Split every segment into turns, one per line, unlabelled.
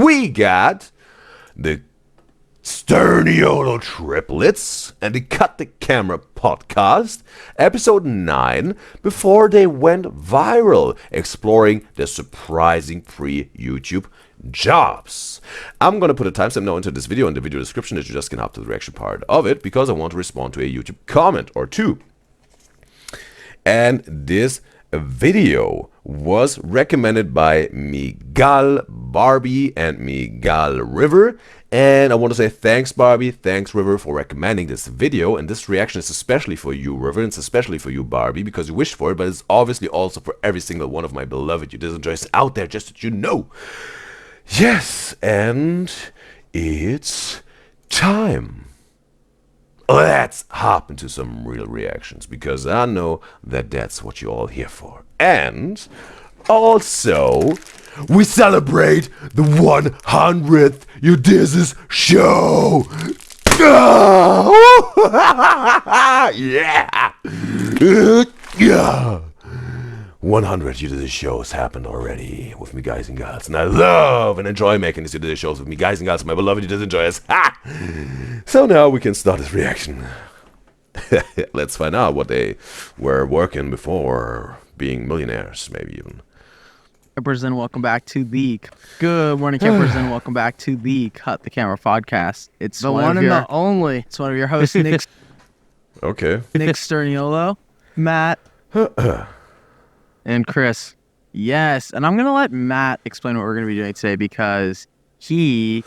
we got the STURNIOLO triplets and the Cut the Camera podcast, episode 9, before they went viral, exploring the surprising free YouTube jobs. I'm gonna put a timestamp now into this video in the video description that you just can hop to the reaction part of it, because I want to respond to a YouTube comment or two. And this video was recommended by Miguel Barbie and Miguel River, and I want to say thanks Barbie, thanks River for recommending this video. And this reaction is especially for you River, and it's especially for you Barbie because you wished for it, but it's obviously also for every single one of my beloved UDYZYZ enjoyers out there, just that you know. Yes, and it's time. Let's hop into some real reactions, because I know that that's what you're all here for. And also, we celebrate the 100th UDYZYZ show! Yeah! Yeah! 100 UDYZYZ shows happened already with me, Guys and Gyals, and I love and enjoy making these UDYZYZ shows with me, Guys and Gyals, my beloved UDYZYZ enjoyers. Ha! So now we can start this reaction. Let's find out what they were working before being millionaires, maybe even.
Campers, and welcome back to the Good Morning Campers, and welcome back to the Cut the Camera podcast. It's
the one and the only.
It's one of your hosts, Nick.
Okay.
Nick STURNIOLO, Matt, and Chris. Yes, and I'm gonna let Matt explain what we're gonna be doing today because he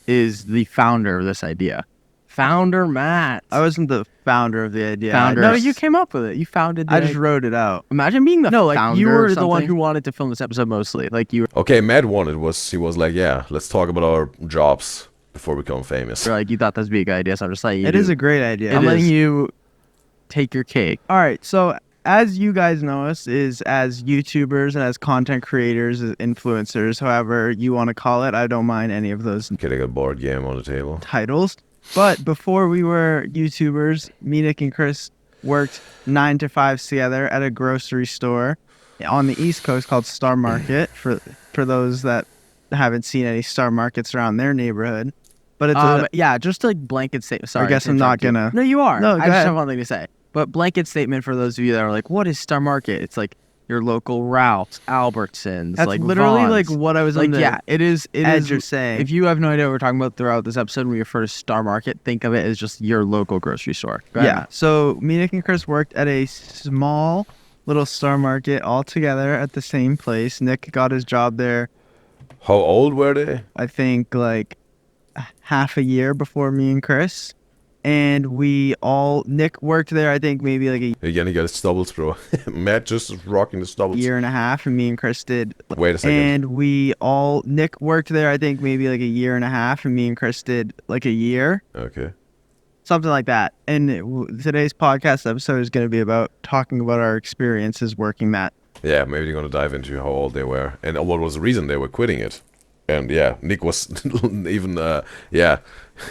is the founder of this idea. Founder Matt.
I wasn't the founder of the idea.
No, you came up with it. You founded it.
I just wrote it out.
Imagine being the founder.
You were
the one who wanted to film this episode mostly. Like you were.
Okay, Matt wanted he was like, yeah, let's talk about our jobs before we become famous.
Like you thought this would be a good idea, so I'm just letting you.
It is a great idea.
I'm letting you take your cake.
All right, so as you guys know us, is as YouTubers and as content creators, as influencers, however you want to call it. I don't mind any of those
Getting a board game on the table.
titles. But before we were YouTubers, me, Nick, and Chris worked 9 to 5 together at a grocery store on the East Coast called Star Market. For those that haven't seen any Star Markets around their neighborhood, but it's
yeah, just like blanket statement. Sorry,
I guess I'm not gonna.
No, you are.
No,
I just have one thing to say. But blanket statement for those of you that are like, what is Star Market? It's like your local Ralph's, Albertsons,
That's
like
literally
Vons.
like what I was
like.
on the
Yeah, it is.
edge of saying.
If you have no idea what we're talking about throughout this episode, when we refer to Star Market, think of it as just your local grocery store. Go ahead,
Yeah.
Matt.
So me, Nick, and Chris worked at a small little Star Market all together at the same place. Nick got his job there,
How old were they?
I think, like half a year before me and Chris. And Nick worked there, I think, maybe like
Again, he got his stubbles, bro. Matt just rocking the stubbles.
year and a half, and me and Chris did.
Wait a second.
And Nick worked there, I think, maybe like a year and a half, and me and Chris did like a year.
Okay.
Something like that. And today's podcast episode is going to be about talking about our experiences working that.
Yeah, maybe they're gonna dive into how old they were and what was the reason they were quitting it. And yeah, Nick was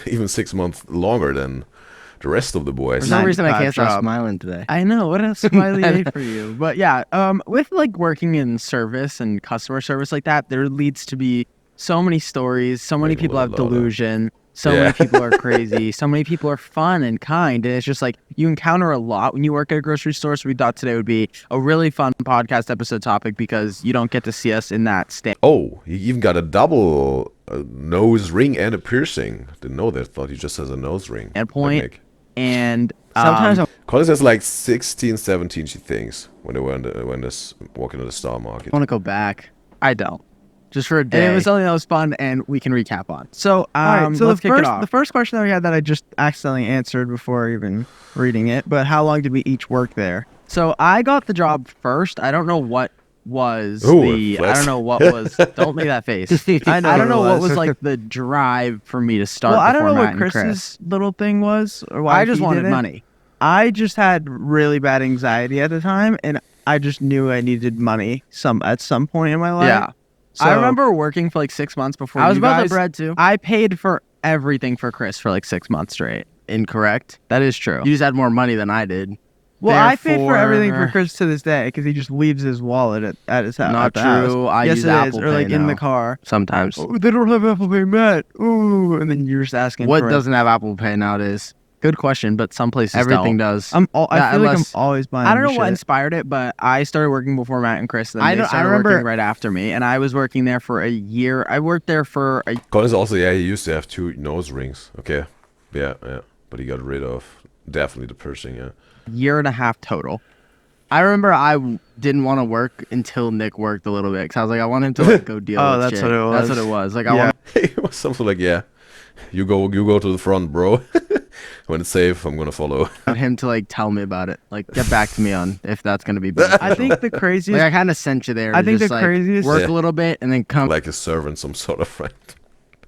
even 6 months longer than the rest of the boys.
For some reason, I can't stop
smiling today.
I know, what a smiley day for you. But yeah, with like working in service and customer service like that, there leads to be so many stories. So many people have delusion. So many people are crazy. So many people are fun and kind. And it's just like you encounter a lot when you work at a grocery store. So we thought today would be a really fun podcast episode topic because you don't get to see us in that state.
Oh, he even got a double nose ring and a piercing. Didn't know that. Thought he just has a nose ring.
And point. And
Sometimes
Collins has like 16, 17, she thinks, when they were walking to the Star Market.
I want to go back. I don't. Just for a day. And it was something that was fun and we can recap on. So,
so
let's kick it off.
the first question that we had that I just accidentally answered before even reading it, but how long did we each work there?
So I got the job first. I don't know what was
Ooh,
I don't know what was, don't make that face. I don't know what was like the drive for me to start.
Well, I don't know
Matt
what Chris's little thing was or why
I just
he
wanted
did it.
money.
I just had really bad anxiety at the time, and I just knew I needed money at some point in my life.
Yeah.
So,
I remember working for like 6 months before
I was
you
about
guys.
the bread too.
I paid for everything for Chris for like 6 months straight. Incorrect? That is true. You just had more money than I did.
Well, I paid for everything for
Therefore-
Chris to this day because he just leaves his wallet at his house.
Not
at the house.
true. I
yes,
use
it is.
Apple
Or like
Pay
in the
now.
car.
Sometimes.
Oh, they don't have Apple Pay, Matt. Ooh, and then you're just asking
What
for
doesn't have Apple Pay nowadays?
Good question, but some places
Everything
don't.
does.
I
Yeah,
feel like I'm
unless-
always buying.
I don't know
new
what
shit.
inspired it, but I started working before Matt and Chris. Then
I
they
know- I
started
remember-
working right after me, and I was working there for a year. I worked there for a
Collins also, yeah, he used to have 2 nose rings. Okay. Yeah. But he got rid of definitely the piercing, yeah.
year and a half total.
I remember I didn't want to work until Nick worked a little bit because I was like, I want him to like go deal
Oh,
with
that's
shit.
what it was.
That's what it was. Like I
Yeah.
want
It was something like, yeah, you go to the front, bro. When it's safe, I'm gonna follow.
him to like tell me about it. Like get back to me on if that's gonna be beneficial.
I think the
like
craziest.
I kind of sent you there.
I
to
think
just,
the
like,
craziest-
work
Yeah.
a little bit and then come
Like a servant, some sort of friend.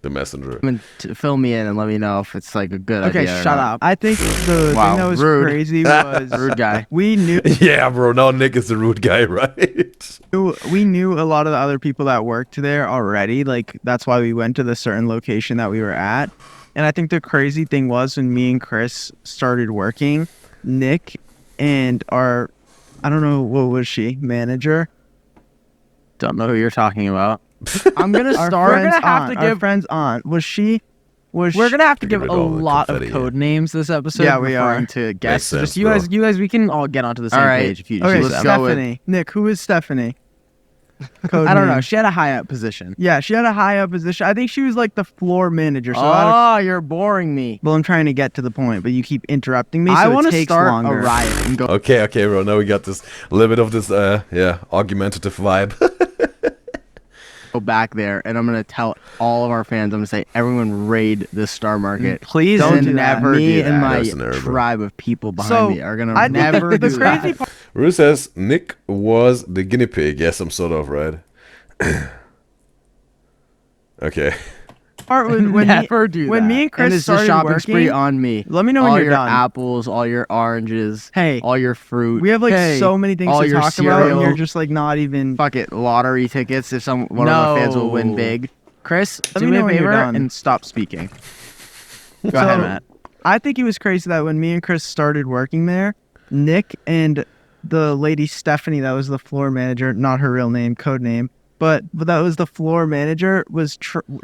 The messenger.
and fill me in and let me know if it's like a good
Okay,
idea. or
shut
not.
up.
I think the
Wow,
thing that was
rude.
crazy was
Rude guy.
we knew
Yeah, bro. Now Nick is the rude guy, right?
we knew a lot of the other people that worked there already. Like that's why we went to the certain location that we were at. And I think the crazy thing was when me and Chris started working, Nick and our, I don't know, what was she, manager?
Don't know who you're talking about.
I'm gonna
Our
start.
friend's
gonna have
aunt,
to
our
give-
friend's aunt. Was she?
We're gonna have to
Get
give
rid
a
of all the
lot of
confetti,
code names this episode.
Yeah, we
referring
are.
to guests. So
sense,
just you
bro.
guys, we can all get onto the same
All right.
page if you
Okay,
choose
let's
that.
go with-
Stephanie. Nick, who is Stephanie? Code
I don't know.
name.
She had a high up position.
Yeah, she had a high up position. I think she was like the floor manager. So
Oh, you're boring me.
well, I'm trying to get to the point, but you keep interrupting me. So
I
want to
start
longer.
a riot and go.
Okay, bro. Now we got this a little bit of this, argumentative vibe.
Back there and I'm gonna tell all of our fans. I'm gonna say everyone raid the Star Market.
Please
Don't
don't do that.
never
Me
do
and
and
my-
my
That's an error, bro.
tribe of people behind
So,
me are gonna
I think
never
the
do
crazy
that.
part.
Rue says Nick was the guinea pig. Yes, I'm sort of right. Okay.
when me,
Never do
when
that.
me and Chris
it's a
started
shopping
working,
spree on me.
let me know when
all
you're
your
done.
apples, all your oranges,
Hey,
all your fruit.
we have like
Hey,
so many things
all
to
your
talk about, and
cereal.
you're just like not even.
Fuck it, lottery tickets. If one of our fans will win
No.
big.
Chris,
Let
do
me
me
know
a
when you're
favor
done.
and stop speaking. Go
So,
ahead, Matt.
I think it was crazy that when me and Chris started working there, Nick and the lady Stephanie, that was the floor manager, not her real name, code name, but that was the floor manager, was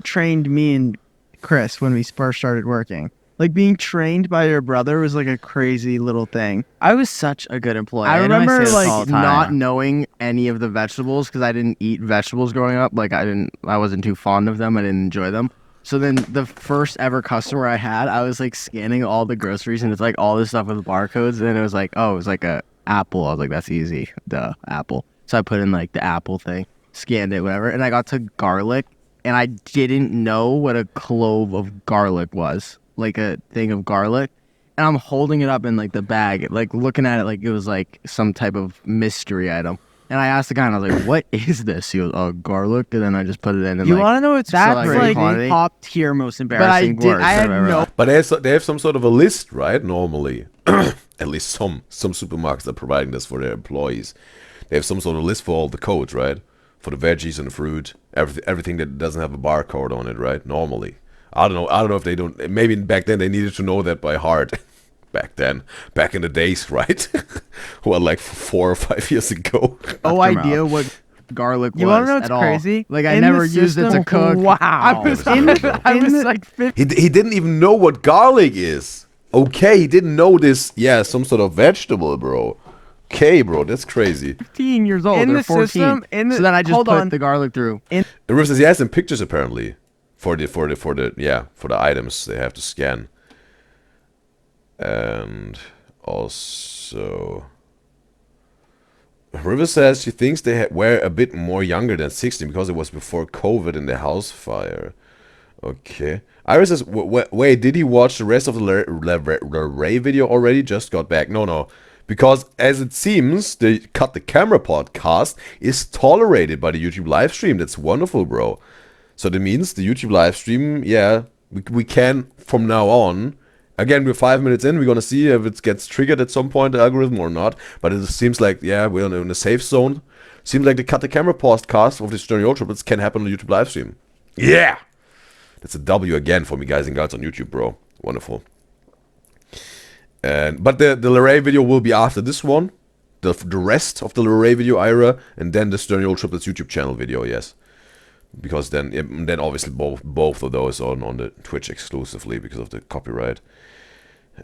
trained me and Chris when we first started working. Like being trained by your brother was like a crazy little thing.
I was such a good employee.
I
know say
remember
this all
like
the time.
not knowing any of the vegetables because I didn't eat vegetables growing up. Like I wasn't too fond of them. I didn't enjoy them. So then the first ever customer I had, I was like scanning all the groceries and it's like all this stuff with barcodes. And it was like, oh, it was like a apple. I was like, that's easy. Duh, apple. So I put in like the apple thing, scanned it, whatever. And I got to garlic and I didn't know what a clove of garlic was. Like a thing of garlic. And I'm holding it up in like the bag, like looking at it like it was like some type of mystery item. And I asked the guy and I was like, what is this? He goes, oh, garlic. And then I just put it in and
You
like,
want to know what's
That's
like,
like
quantity.
top tier most
but I
embarrassing
did,
words.
I had
I've ever
no
heard.
But they have some sort of a list, right? Normally. At least some supermarkets are providing this for their employees. They have some sort of list for all the codes, right? For the veggies and the fruit, everything that doesn't have a barcode on it, right? Normally. I don't know if they don't. Maybe back then they needed to know that by heart. Back in the days, right? Well, like 4 or 5 years ago.
no
After
idea what garlic was
You wanna know what's
at all.
crazy?
Like I
In the
never used it to
system-
cook.
Wow.
I was,
In the-
I
in
was
the-
like 50.
He didn't even know what garlic is. Okay, he didn't know this. Yeah, some sort of vegetable, bro. Okay, bro, that's crazy.
15 years old
In
or
the
14.
system,
so then I just
hold
put
on.
the garlic through.
The River says he has some pictures apparently for the items they have to scan. And also River says she thinks they were a bit more younger than 16 because it was before COVID and the house fire. Okay. Iris says, wait, did he watch the rest of the Ray video already? Just got back. No. Because as it seems, the Cut the Camera podcast is tolerated by the YouTube live stream. That's wonderful, bro. So that means the YouTube live stream, yeah, we can from now on. Again, we're 5 minutes in. We're going to see if it gets triggered at some point, the algorithm or not. But it seems like, yeah, we're in a safe zone. Seems like the Cut the Camera podcast of the STURNIOLO triplets can happen on the YouTube live stream. Yeah! That's a W again for me, guys and girls on YouTube, bro. Wonderful. But the Luray video will be after this one. The rest of the Luray video era, and then the STURNIOLO Triplets YouTube channel video, yes. Because then obviously both of those are on the Twitch exclusively because of the copyright.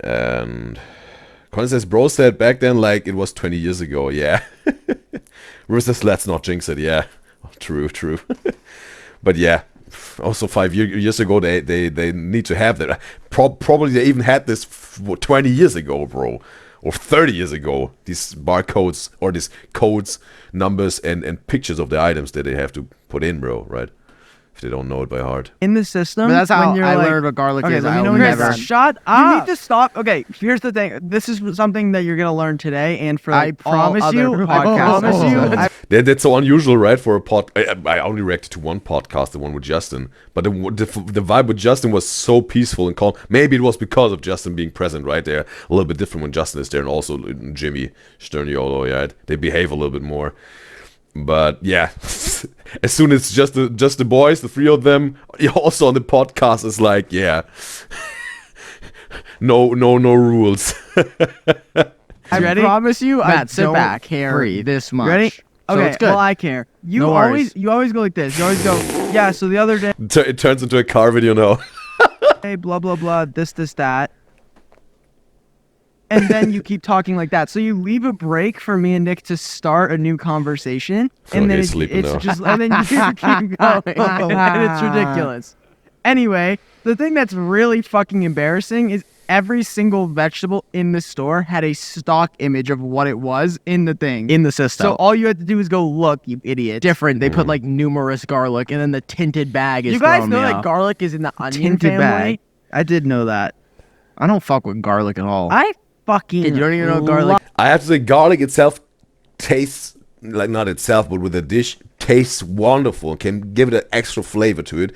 And Colin says, bro said back then like it was 20 years ago, yeah. Ruth says, let's not jinx it, yeah. True. But yeah, also 5 years ago they need to have that. Probably they even had this 20 years ago, bro. Or 30 years ago, these barcodes or these codes, numbers, and pictures of the items that they have to put in, bro, right? If they don't know it by heart.
In the system,
But that's how
when you're
I
like,
learned what garlic
okay,
is.
let me
I
know
will
when you're
never.
done. Shut up. You need to stop. Okay, here's the thing. This is something that you're gonna learn today, and for
I
like,
promise
all
you,
other
I promise
podcasts.
you.
That's so unusual, right? For a I only reacted to one podcast, the one with Justin. But the vibe with Justin was so peaceful and calm. Maybe it was because of Justin being present, right? They're a little bit different when Justin is there, and also Jimmy, Sturniolo, yeah. They behave a little bit more. But yeah, as soon as just the boys, the three of them, also on the podcast, is like, yeah, no rules.
I
ready?
promise you,
Matt,
I
sit
don't
back.
care this much.
Ready?
So
Okay,
it's good.
well I care. You
No worries.
always go like this. You always go, yeah. So the other day,
It turns into a car video now.
blah blah blah, this that, and then you keep talking like that. So you leave a break for me and Nick to start a new conversation, and then
he's sleeping now.
it's just, and then you keep going, and it's ridiculous. Anyway, the thing that's really fucking embarrassing is every single vegetable in the store had a stock image of what it was in the thing.
In the system.
So all you had to do is go look, you idiot.
different. They put like numerous garlic, and then the tinted bag is.
You guys
throwing
know
me
that
off.
garlic is in the onion
Tinted
family?
bag.
I did know that.
I don't fuck with garlic at all.
I fucking
Kid, you don't even know garlic.
I have to say, garlic itself tastes, like not itself, but with the dish, tastes wonderful. Can give it an extra flavor to it.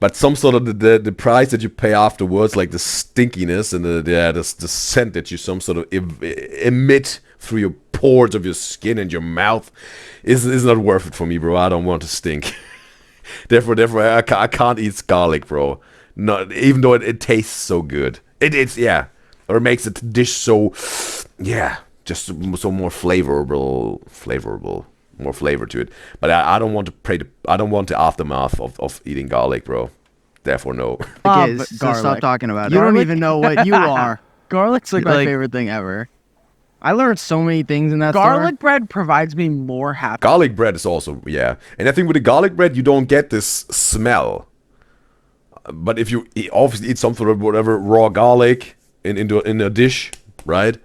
But some sort of the price that you pay afterwards, like the stinkiness and the scent that you some sort of emit through your pores of your skin and your mouth, is not worth it for me, bro. I don't want to stink. therefore, I can't eat garlic, bro. Not even though it tastes so good. It's yeah. Or it makes the dish so, yeah, just so more flavorable, more flavor to it. But I don't want to I don't want the aftermath of eating garlic, bro. Therefore, no.
is,
But
so
garlic.
stop talking about it.
You don't
Garlic?
even know what you are.
Garlic's
It's like my favorite thing ever. I learned so many things in that
garlic
store.
bread provides me more happiness.
Garlic bread is also, yeah. And I think with the garlic bread, you don't get this smell. But if you obviously eat some sort of whatever raw garlic in a dish, right?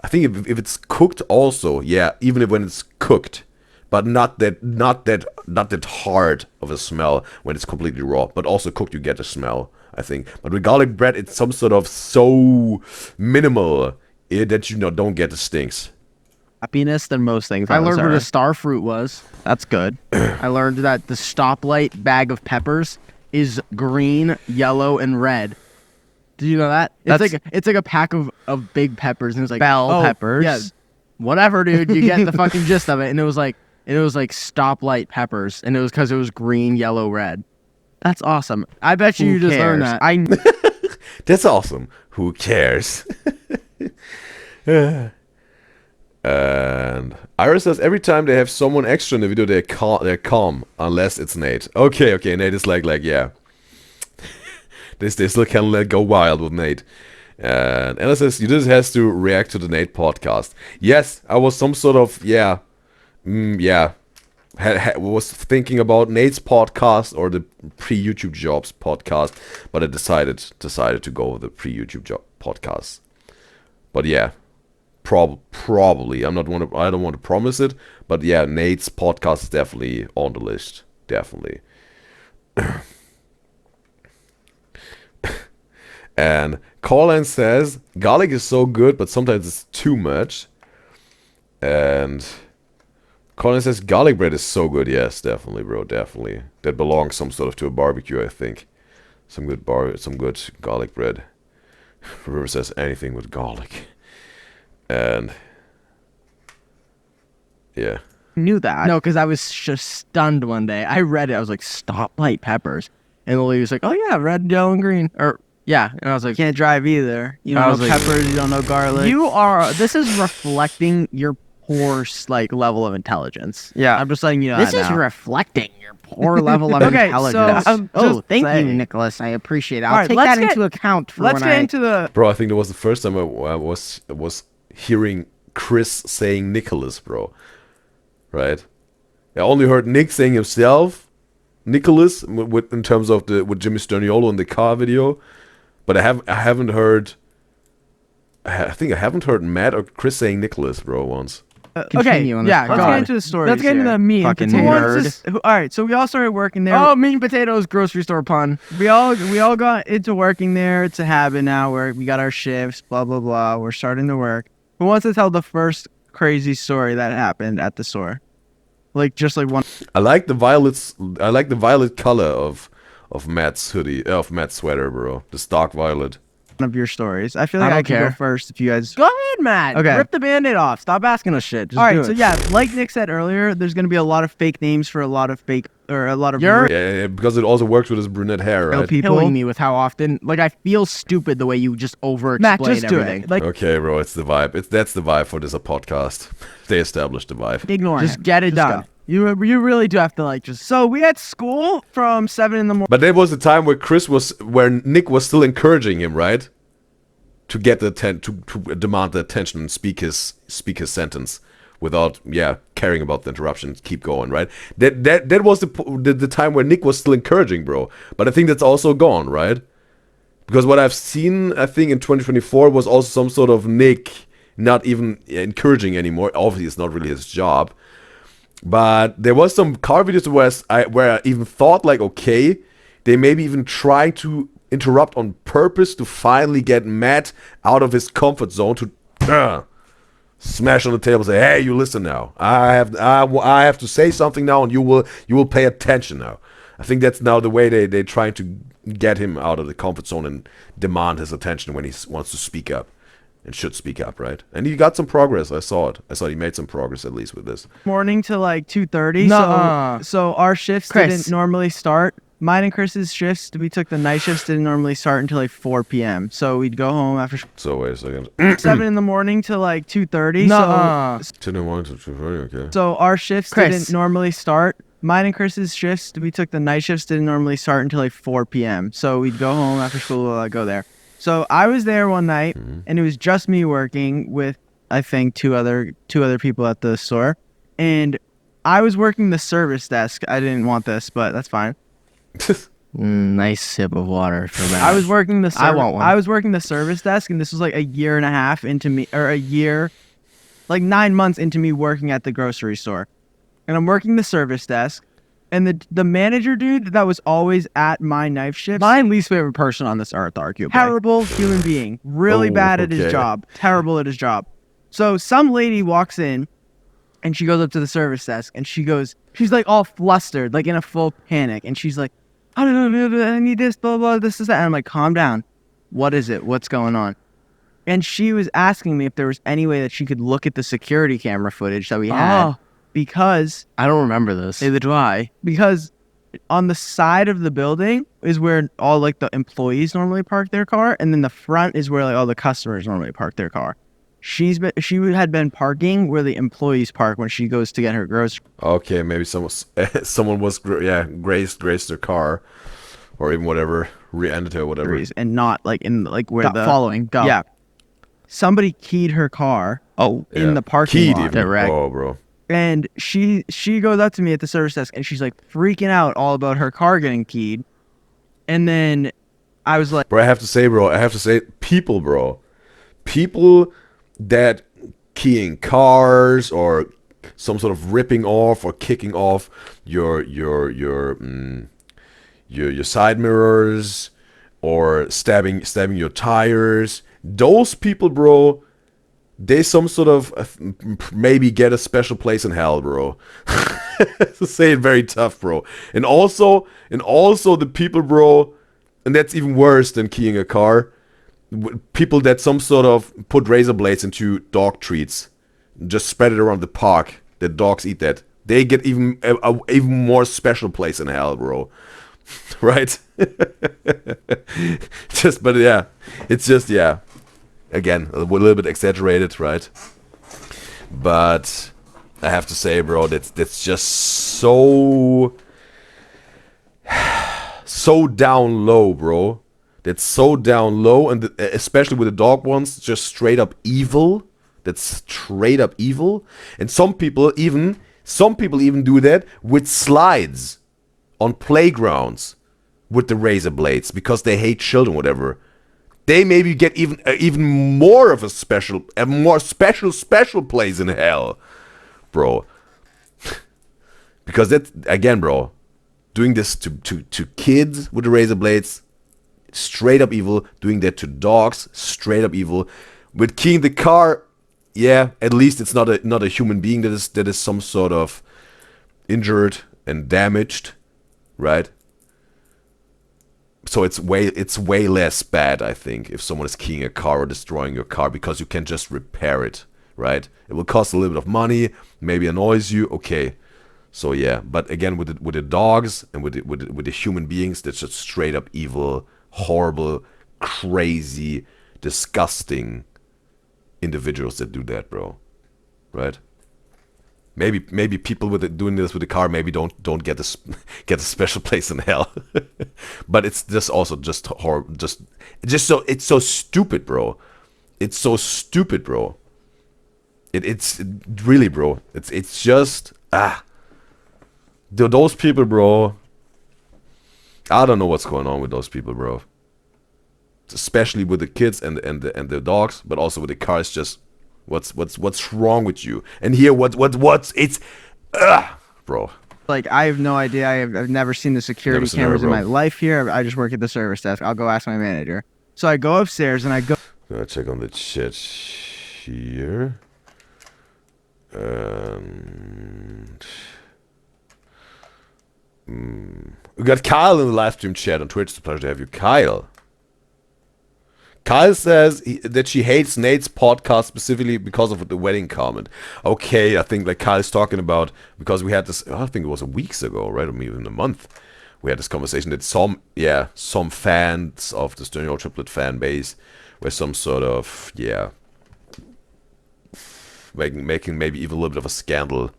I think if it's cooked also, yeah, even if when it's cooked, but not that hard of a smell when it's completely raw. But also cooked, you get a smell, I think. But with garlic bread, it's some sort of so minimal that you don't get the stinks.
Happiness than most things.
I
on this
learned what a
earth.
star fruit was. That's good. I learned that the stoplight bag of peppers is green, yellow, and red. Did you know that? It's like a pack of big peppers, and it's like
Bell peppers?
Yeah, whatever, dude. You get the fucking gist of it. And it was like stoplight peppers, and it was because it was green, yellow, red.
That's awesome.
I bet you
Who
you just learned
cares?
that.
That's awesome. Who cares? And Iris says every time they have someone extra in the video, they're calm, unless it's Nate. Okay, Nate is like yeah. they still can let go wild with Nate. And Ella says you just has to react to the Nate podcast. Yes, I was some sort of was thinking about Nate's podcast or the pre-YouTube jobs podcast, but I decided to go with the pre-YouTube job podcast. But yeah, probably I don't want to promise it, but yeah, Nate's podcast is definitely on the list, definitely. And Colin says garlic is so good, but sometimes it's too much. And Colin says garlic bread is so good. Yes, definitely, bro, definitely. That belongs some sort of to a barbecue, I think. Some good garlic bread. River says anything with garlic. And yeah.
Knew that.
No, because I was just stunned one day. I read it. I was like, stoplight peppers. And the lady was like, oh, yeah, red, yellow, and green. Or Yeah, and I was
You
like,
can't drive either. You
I
don't
was
know
like-
peppers. You don't know garlic.
this is reflecting your poor like level of intelligence.
Yeah.
I'm just letting you know
This
that
is
now.
reflecting your poor level of
Okay,
intelligence.
so,
oh,
just
thank
saying.
you, Nicholas. I appreciate it. I'll
Alright,
take
let's
that
get-
into account for
Let's
when
get
I...
into the.
Bro, I think that was the first time I was hearing Chris saying Nicholas, bro. Right? I only heard Nick saying himself, Nicholas, in terms of with Jimmy Sturniolo in the car video, but I haven't heard. I think I haven't heard Matt or Chris saying Nicholas, bro, once.
Okay,
Continue on this
yeah, let's
pod.
get into the story.
Let's get into the meat and
Fucking
Who
potatoes.
wants
nerd.
this? All right, so we all started working there.
Oh, meat and potatoes, grocery store pun.
We all got into working there. It's a habit now where we got our shifts, blah blah blah. We're starting to work. Who wants to tell the first crazy story that happened at the store? Like just like one
I like the violets. I like the violet color of Matt's hoodie, of Matt's sweater, bro. The stark violet.
of your stories. I feel like
I
I,
don't
can go
care.
first if you guys.
Go ahead, Matt.
Okay.
Rip the band-aid off. Stop asking us shit. Just
All
do
right,
it.
so yeah, like Nick said earlier, there's gonna be a lot of fake names for a lot of fake or a lot of
You're-
Yeah, because it also works with his brunette hair,
real
right?
people.
killing me with how often, like, I feel stupid the way you just over-explain
Matt, just do
everything.
it. Like
Okay, bro, it's the vibe. That's the vibe for this podcast. They established the vibe.
ignore
Just
him.
get it
Just
done.
go.
You really do have to, like, just...
So we had school from 7 in the morning.
But there was a time where Nick was still encouraging him, right? To get the to demand the attention and speak his sentence without caring about the interruptions. Keep going, right? That was the time where Nick was still encouraging, bro. But I think that's also gone, right? Because what I've seen, I think in 2024 was also some sort of Nick not even encouraging anymore. Obviously, it's not really his job. But there was some car videos where I even thought like, okay, they maybe even try to interrupt on purpose to finally get Matt out of his comfort zone to smash on the table and say, hey, you listen now. I have to say something now, and you will pay attention now. I think that's now the way they try to get him out of the comfort zone and demand his attention when he wants to speak up. And should speak up, right? And he got some progress. I saw it. I saw he made some progress at least with this.
Morning to like 2:30.
Nuh-uh.
So our shifts
Chris.
didn't normally start. Mine and Chris's shifts, we took the night shifts, didn't normally start until like 4 p.m. So we'd go home after
So wait a second.
7 in the morning to like 2:30.
Nuh-uh.
10 and 1 to 2:30, okay.
So our shifts
Chris.
didn't normally start. Mine and Chris's shifts, we took the night shifts, didn't normally start until like 4 p.m. So we'd go home after school, go there. So I was there one night, and it was just me working with, I think, two other people at the store, and I was working the service desk. I didn't want this, but that's fine.
Nice sip of water for that.
I was working the
I want one.
I was working the service desk, and this was like a year and a half into me, or a year, like 9 months into me working at the grocery store, and I'm working the service desk, and the manager dude that was always at my knife shifts,
My least favorite person on this earth, arguably.
terrible human being, really
Oh,
bad at
okay.
his job, terrible at his job. So some lady walks in, and she goes up to the service desk, and she's like all flustered, like in a full panic, and she's like, I don't know, I need this, blah, blah, this is that. And I'm like, calm down. What is it? What's going on? And she was asking me if there was any way that she could look at the security camera footage that we had,
Oh.
because
I don't remember this.
Neither do I.
on the side of the building is where all like the employees normally park their car, and then the front is where like all the customers normally park their car. She had been parking where the employees park when she goes to get her groceries.
Okay, maybe someone was graced their car, or even whatever, re-ended it or whatever.
And not like in like where
Got
the
following. Go.
yeah, somebody keyed her car
Oh,
in the parking
Keyed
lot.
even.
Direct.
Oh, bro.
And she goes up to me at the service desk, and she's like freaking out all about her car getting keyed. And then I was like,
Bro, I have to say, people, bro. People that keying cars or some sort of ripping off or kicking off your side mirrors or stabbing your tires. Those people, bro, they some sort of maybe get a special place in hell, bro. To say it very tough, bro. And also the people, bro, and that's even worse than keying a car. People that some sort of put razor blades into dog treats, just spread it around the park. The dogs eat that. They get even even more special place in hell, bro. right? But yeah, it's just, yeah, again, a little bit exaggerated, right? But I have to say, bro, that's just so down low, bro. That's so down low, and especially with the dog ones, just straight up evil. That's straight up evil. And some people even do that with slides on playgrounds with the razor blades because they hate children, whatever. They maybe get even more of a more special place in hell, bro. Because that, again, bro, doing this to kids with the razor blades, straight up evil. Doing that to dogs, straight up evil. With keying the car, yeah, at least it's not a human being that is some sort of injured and damaged, right? So it's way less bad, I think, if someone is keying a car or destroying your car, because you can just repair it, right? It will cost a little bit of money, maybe annoys you, okay. So yeah, but again, with the dogs and with the human beings, that's just straight up evil, horrible, crazy, disgusting individuals that do that, bro. Right? Maybe people doing this with the car maybe don't get a special place in hell. But it's just also just horrible, just so, it's so stupid, bro. It's so stupid, bro. It's really, bro. It's just those people, bro. I don't know what's going on with those people, bro. Especially with the kids and the dogs, but also with the cars. Just what's wrong with you? And here, what's it's, bro.
Like, I have no idea. I've never seen the security cameras in my life here. I just work at the service desk. I'll go ask my manager. So I go upstairs and I go.
Gonna check on the chat here. And we got Kyle in the live stream chat on Twitch. It's a pleasure to have you, Kyle. Kyle says that she hates Nate's podcast specifically because of the wedding comment. Okay, I think like Kyle's talking about, because we had this, I think it was weeks ago, right? Or maybe even a month. We had this conversation that some fans of the STURNIOLO triplet fan base were some sort of, making maybe even a little bit of a scandal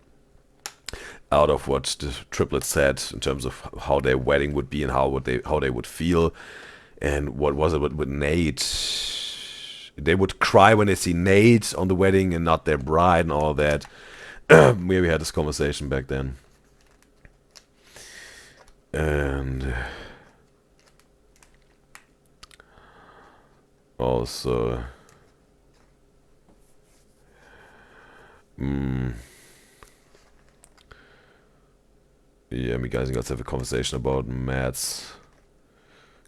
out of what the triplets said in terms of how their wedding would be and how they would feel. And what was it with Nate? They would cry when they see Nate on the wedding and not their bride and all that. We had this conversation back then. And also me guys and girls have a conversation about Matt's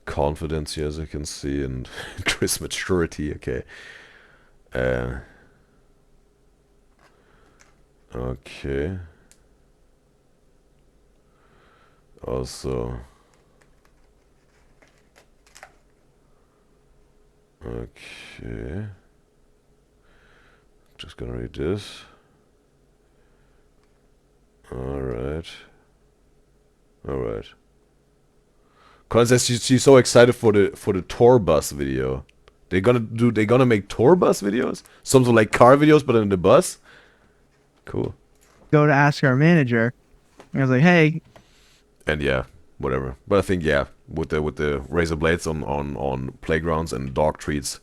confidence here, as you can see, and Chris' maturity. Okay. Okay. Also. Okay. Just gonna read this. Alright. Colin says she's so excited for the tour bus video. They gonna make tour bus videos? Something like car videos, but in the bus? Cool.
Go to ask our manager. I was like, hey.
And yeah, whatever. But I think with the razor blades on playgrounds and dog treats,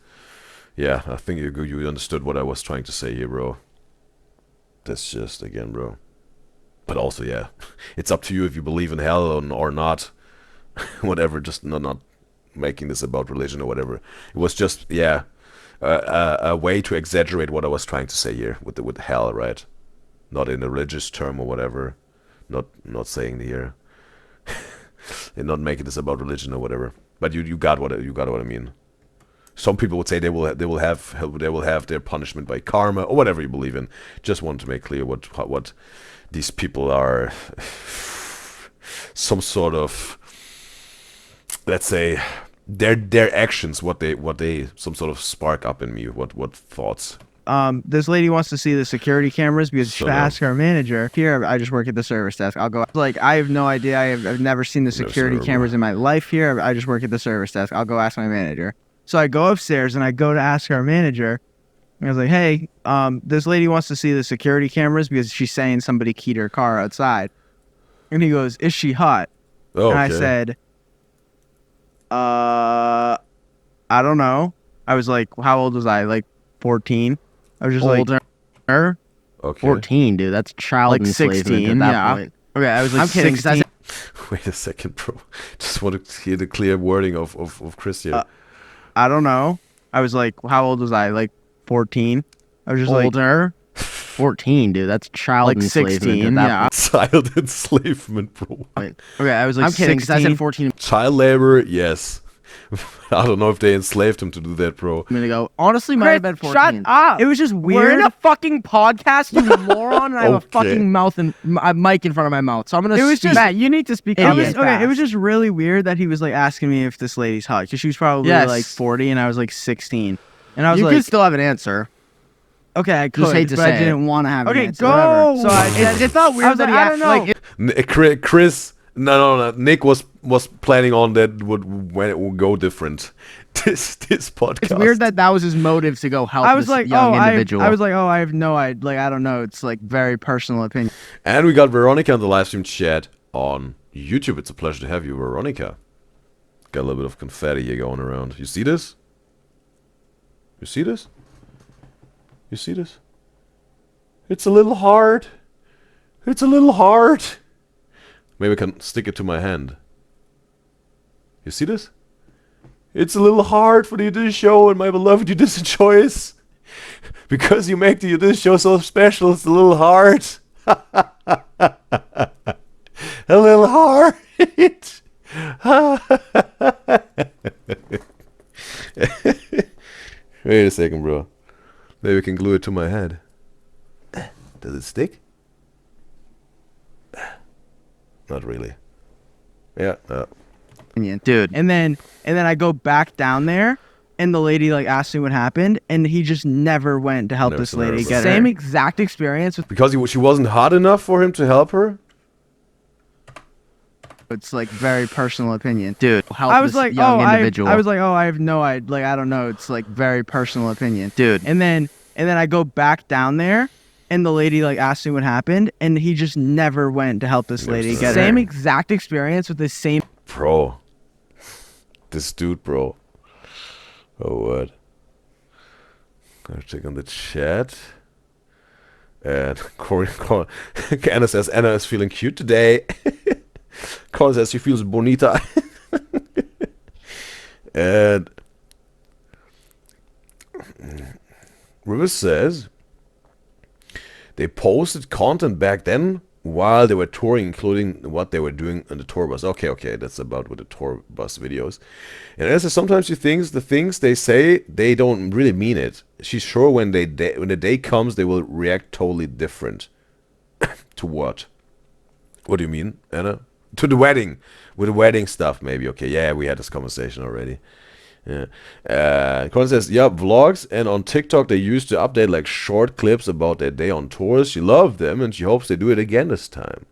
I think you understood what I was trying to say here, bro. That's just, again, bro. But also, it's up to you if you believe in hell or not. Whatever, just not making this about religion or whatever. It was just, a way to exaggerate what I was trying to say here with hell, right? Not in a religious term or whatever. Not saying here. And not making this about religion or whatever. But you got what I mean. Some people would say they will have their punishment by karma or whatever you believe in. Just want to make clear what these people are. Some sort of, let's say, their actions, what they some sort of spark up in me. What thoughts
this lady wants to see the security cameras because
So
she asked our manager. Here, I just work at the service desk. I'll go. Like, I have no idea. I've never seen the security cameras in my life here. I just work at the service desk. I'll go ask my manager. So I go upstairs and I go to ask our manager. And I was like, hey, this lady wants to see the security cameras because she's saying somebody keyed her car outside. And he goes, is she hot?
Oh,
And I
okay.
said, I don't know. I was like, how old was I? Like 14? I was just
Older.
Okay.
14, dude. That's child
Like
enslavement
16,
at that
yeah.
point.
Okay, I was like
I'm kidding, 'cause I
16.
Wait a second, bro. Just want to hear the clear wording of Chris here.
I don't know. I was like, how old was I? Like 14? I was just
Older. 14, dude. That's child
like
enslavement
16,
at that
yeah.
Child enslavement, bro.
point.
Okay, I was like
I'm kidding, 'cause I
16.
said 14
Child labor, yes. I don't know if they enslaved him to do that, bro.
a minute ago. Honestly, might have been 14.
Shut up. It was just
We're in
weird.
a fucking podcast, you moron, and I have a
Okay.
fucking mouth and a mic in front of my mouth. So I'm gonna.
It was just
Matt, you need to speak.
It
up
was,
fast.
okay, it was just really weird that he was like asking me if this lady's hot because she was probably
Yes.
like 40 and I was like 16. And I was
You
like,
could still have an answer.
okay, I could,
Just hate to
but
say
I
it.
didn't want to have an
Okay,
answer,
go.
whatever. So I
It's not weird
I was
that
like,
he
I don't know.
Like,
Chris, no. Nick was planning on that when it would go different. This podcast.
it's weird that was his motive to go help
I was
this
like,
young
I
individual.
was like, I have no idea. Like, I don't know. It's like very personal opinion.
And we got Veronica in the live stream chat on YouTube. It's a pleasure to have you, Veronica. Got a little bit of confetti here going around. You see this? You see this? You see this? It's a little hard. It's a little hard. Maybe I can stick it to my hand. You see this? It's a little hard for the UDYZYZ show and my beloved UDYZZY choice. Because you make the UDYZZY show so special, it's a little hard. A little hard. Wait a second, bro. Maybe I can glue it to my head. Does it stick? Not really. Yeah.
dude.
And then I go back down there, and the lady like asked me what happened, and he just never went to help
Never
this
seen
lady
her.
get
Same
her.
exact experience with.
Because she wasn't hot enough for him to help her?
It's like very personal opinion.
Dude, help
I was
this
like,
young
I
individual.
was like, I have no idea. Like, I don't know. It's like very personal opinion.
dude.
And then I go back down there, and the lady like asked me what happened, and he just never went to help this lady get
Same
her.
exact experience with the same.
Bro. This dude, bro. Oh, what? Gotta check on the chat. And Anna says, Anna is feeling cute today. Colin says she feels bonita. And River says they posted content back then while they were touring, including what they were doing on the tour bus. Okay, that's about with the tour bus videos. And as sometimes she thinks the things they say, they don't really mean it. She's sure when the day comes, they will react totally different. To what? What do you mean, Anna? To the wedding. With the wedding stuff, maybe. Okay, yeah, we had this conversation already. Yeah. Colin says, yeah, vlogs, and on TikTok they used to update like short clips about their day on tours. She loved them and she hopes they do it again this time.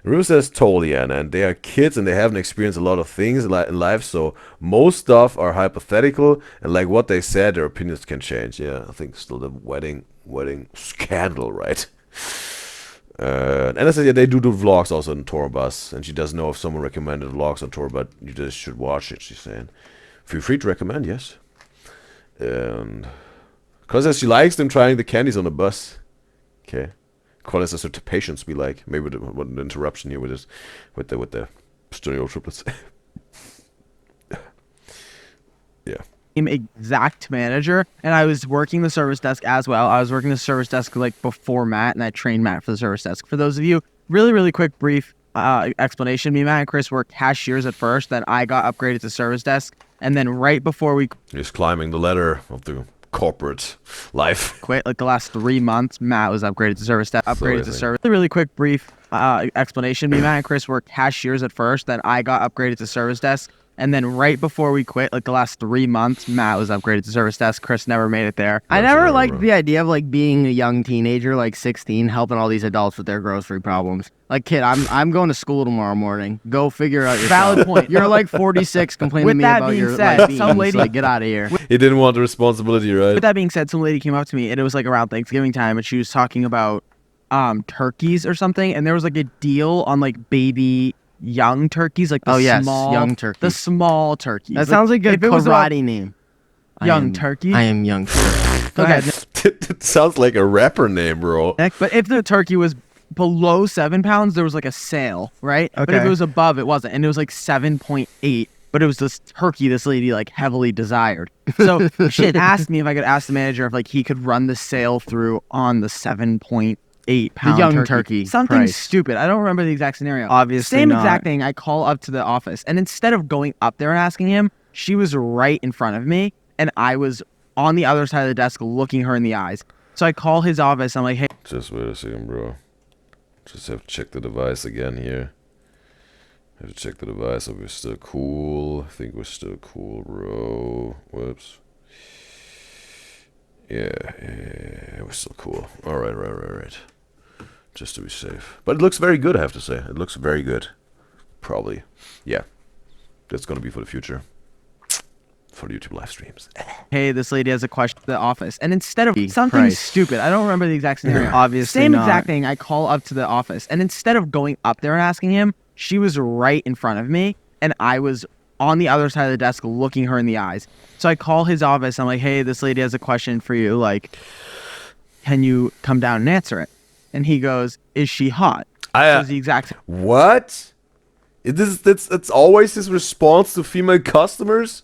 Rue says, totally, Anna, and they are kids and they haven't experienced a lot of things in life, so most stuff are hypothetical, and like what they said, their opinions can change. Yeah, I think still the wedding scandal, right? And Anna says, yeah, they do vlogs also on tour bus, and she doesn't know if someone recommended vlogs on tour, but you just should watch it, she's saying. Feel free to recommend, yes. And Colin says she likes them trying the candies on the bus. Okay. Colin says her patience be like. Maybe with an interruption here with this, with the STURNIOLO triplets. Yeah.
Exact manager, and I was working the service desk as well. I was working the service desk like before Matt, and I trained Matt for the service desk. For those of you, really quick brief explanation. Me, Matt, and Chris were cashiers at first. Then I got upgraded to service desk, and then right before we
He's climbing the ladder of the corporate life.
quit, like the last 3 months, Matt was upgraded to service desk. Upgraded to service. Really quick brief explanation. Me, Matt, and Chris were cashiers at first. Then I got upgraded to service desk. And then right before we quit, like the last 3 months, Matt was upgraded to service desk. Chris never made it there.
I never liked the idea of like being a young teenager, like 16, helping all these adults with their grocery problems. Like, kid, I'm going to school tomorrow morning. Go figure out yourself.
Valid point.
You're like 46 complaining to
With
me
that
about
being
your
said,
like, beans.
some lady-
Like, get out of here.
He didn't want the responsibility, right?
With that being said, some lady came up to me, and it was like around Thanksgiving time, and she was talking about turkeys or something, and there was like a deal on like baby young turkeys, like the small,
young turkeys.
the small turkeys.
That sounds like a
if it was about
karate name.
young turkey.
I am young turkey.
Go ahead.
It sounds like a rapper name, bro.
But if the turkey was below 7 pounds, there was like a sale, right? But if
Okay.
it was above, it wasn't, and it was like 7.8. But it was this turkey this lady like heavily desired. So she had asked me if I could ask the manager if like he could run the sale through on the 7.8 pound
young turkey
Something
price.
stupid. I don't remember the exact scenario.
Obviously
Same
not.
exact thing. I call up to the office, and instead of going up there and asking him, she was right in front of me, and I was on the other side of the desk looking her in the eyes. So I call his office. I'm like, hey,
Just wait a second, bro. Just have to check the device again here. Have to check the device if we're still cool. I think we're still cool, bro. Whoops. Yeah, we're still cool. Alright, right. Just to be safe. But it looks very good, I have to say. It looks very good. Probably. Yeah. That's gonna be for the future. For the YouTube live streams.
hey, this lady has a question at the office. And instead of something
Christ.
stupid, I don't remember the exact scenario.
Obviously
Same
not.
exact thing. I call up to the office. And instead of going up there and asking him, she was right in front of me. And I was on the other side of the desk looking her in the eyes. So I call his office. I'm like, hey, this lady has a question for you. Like, can you come down and answer it? And he goes, is she hot? So it's the exact
What? It's always his response to female customers.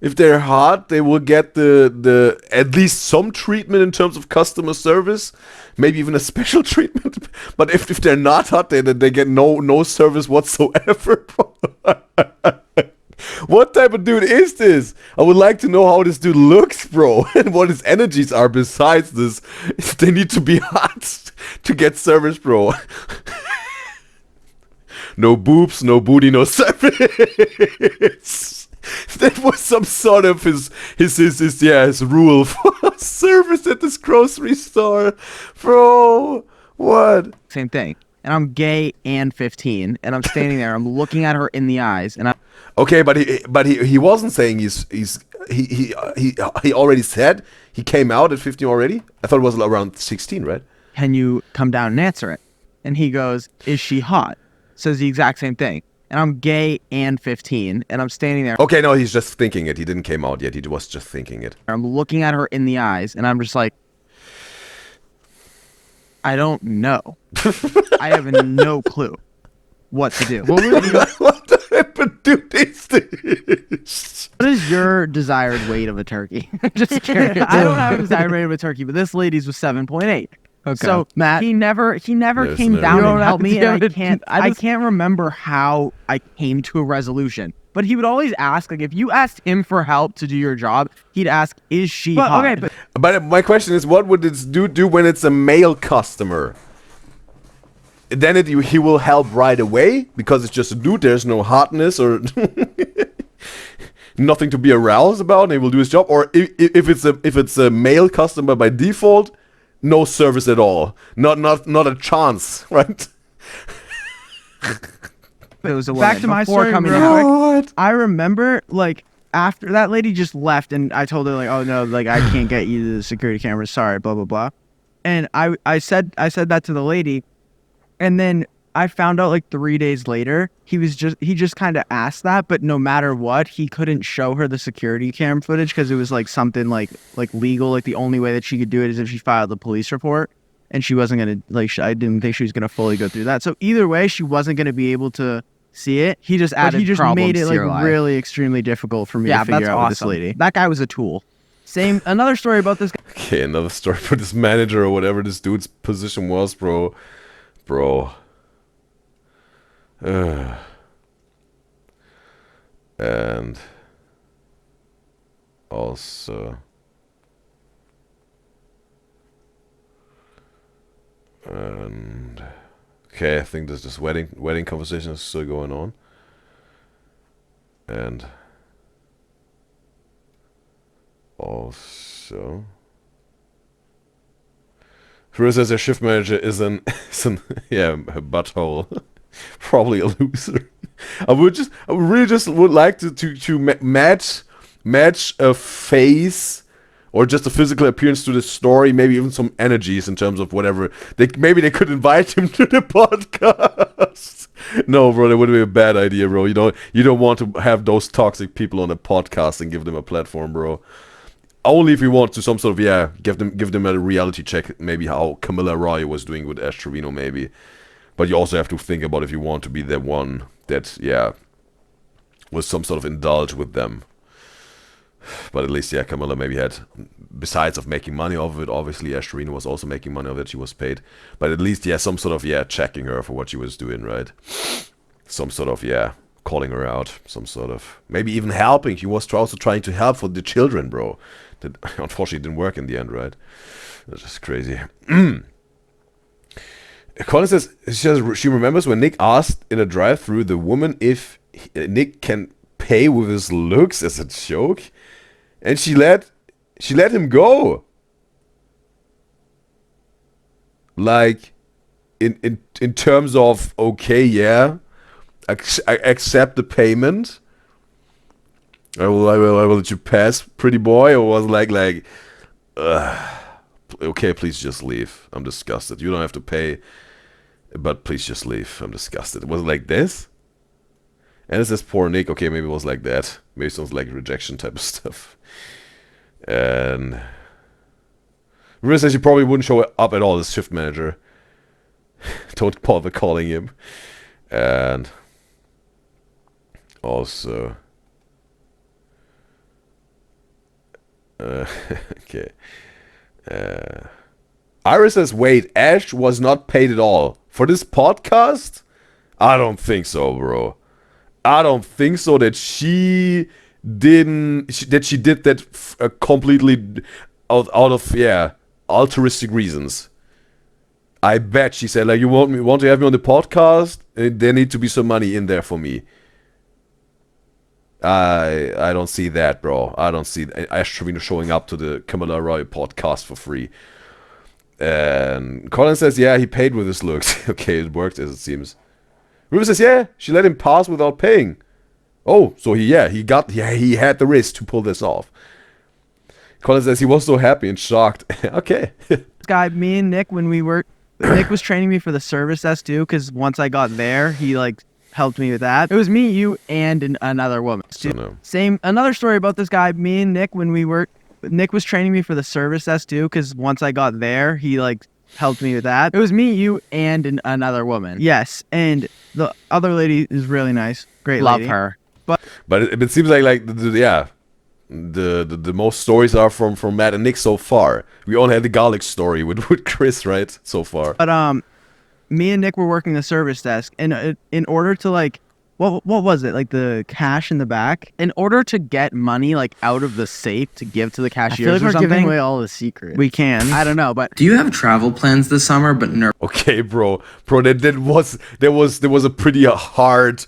If they're hot, they will get the at least some treatment in terms of customer service, maybe even a special treatment. But if they're not hot, they get no service whatsoever. What type of dude is this? I would like to know how this dude looks, bro, and what his energies are besides this. They need to be hot to get service, bro. No boobs, no booty, no service. That was some sort of his rule for service at this grocery store, bro. What?
same thing. And I'm gay and 15. And I'm standing there. I'm looking at her in the eyes. And I'm
Okay, but he wasn't saying he already said he came out at 15 already. I thought it was around 16, right?
can you come down and answer it? And he goes, is she hot? Says the exact same thing. And I'm gay and 15. And I'm standing there.
Okay, no, he's just thinking it. He didn't came out yet. He was just thinking it.
I'm looking at her in the eyes. And I'm just like, I don't know. I have no clue what to do.
What type of dude is this?
What is your desired weight of a turkey? Just curious.
I don't have a desired rate of a turkey, but this lady's was 7.8.
Okay.
So
Matt,
he never came
Listener.
down
You don't
and helped
have
me,
to
and
do
I
it.
can't. I can't remember how I came to a resolution. But he would always ask, like, if you asked him for help to do your job, he'd ask, "Is she hot?"
Okay, but
But my question is, what would this dude do when it's a male customer? Then he will help right away because it's just a dude. There's no hotness or nothing to be aroused about, and he will do his job. Or if it's a male customer by default, no service at all. Not a chance, right?
It was a
back
woman
to my
before
story
coming
real
out.
quick. I remember like after that lady just left, and I told her like, oh no, like I can't get you to the security cameras. Sorry, blah blah blah. And I said that to the lady, and then I found out like 3 days later he just kind of asked that, but no matter what, he couldn't show her the security cam footage because it was like something like legal. Like the only way that she could do it is if she filed a police report, and she wasn't gonna I didn't think she was gonna fully go through that. So either way, she wasn't gonna be able to see it.
He just
But
added
he just
problems
made it
to your
like
life.
really extremely difficult for me to figure
that's
out with this
awesome.
lady.
That guy was a tool. Same. Another story about this guy.
Okay, another story for this manager or whatever this dude's position was, bro. And also okay, I think this wedding conversation is still going on. And also, Drew says their shift manager is an yeah, a butthole. Probably a loser. I really just would like to match a face or just a physical appearance to the story, maybe even some energies in terms of whatever. Maybe they could invite him to the podcast. No, bro, that would be a bad idea, bro. You don't want to have those toxic people on a podcast and give them a platform, bro. Only if you want to some sort of give them a reality check, maybe how Camilla Roy was doing with Ash Trevino, maybe. But you also have to think about if you want to be the one that was some sort of indulge with them. But at least Camilla maybe had, besides of making money off of it, obviously Ash Trevino was also making money off it. She was paid, but at least some sort of checking her for what she was doing, right? Some sort of calling her out, some sort of maybe even helping. She was also trying to help for the children, bro. That unfortunately didn't work in the end, right? That's just crazy. Colin says she remembers when Nick asked in a drive-thru the woman if Nick can pay with his looks as a joke, and she let him go. Like in terms of okay, I accept the payment. I will let you pass, pretty boy. Or was like okay, please just leave. I'm disgusted. You don't have to pay, but please just leave. I'm disgusted. Was it like this? And it says poor Nick. Okay, maybe it was like that. Maybe it sounds like rejection type of stuff. And Rita says she probably wouldn't show up at all as shift manager. Don't bother calling him. And also, okay. Iris says, wait, Ash was not paid at all for this podcast? I don't think so, bro. I don't think so that she did that completely out of altruistic reasons. I bet she said, like, you want to have me on the podcast? There need to be some money in there for me. I don't see that, bro. I don't see Ash Trevino showing up to the Camilla Roy podcast for free. And Colin says, yeah, he paid with his looks. Okay, it worked as it seems. Ruby says, yeah, she let him pass without paying. Oh, so he had the risk to pull this off. Colin says he was so happy and shocked. Okay.
This guy, me and Nick, Nick was training me for the service desk too, because once I got there, he helped me with that. It was me, you, and another woman. Another story about this guy, me and Nick, Nick was training me for the service desk too, because once I got there, he helped me with that. It was me, you, and another woman. Yes, and the other lady is really nice. Great lady.
Love her.
But it seems like the most stories are from Matt and Nick so far. We only had the garlic story with Chris, right? So far.
But me and Nick were working the service desk, and in order to what was it, the cash in the back? In order to get money out of the safe to give to the cashiers,
I feel like
we're
giving away all the secrets.
We can. I don't know, but
Do you have travel plans this summer? But
Okay, bro, there was a pretty hard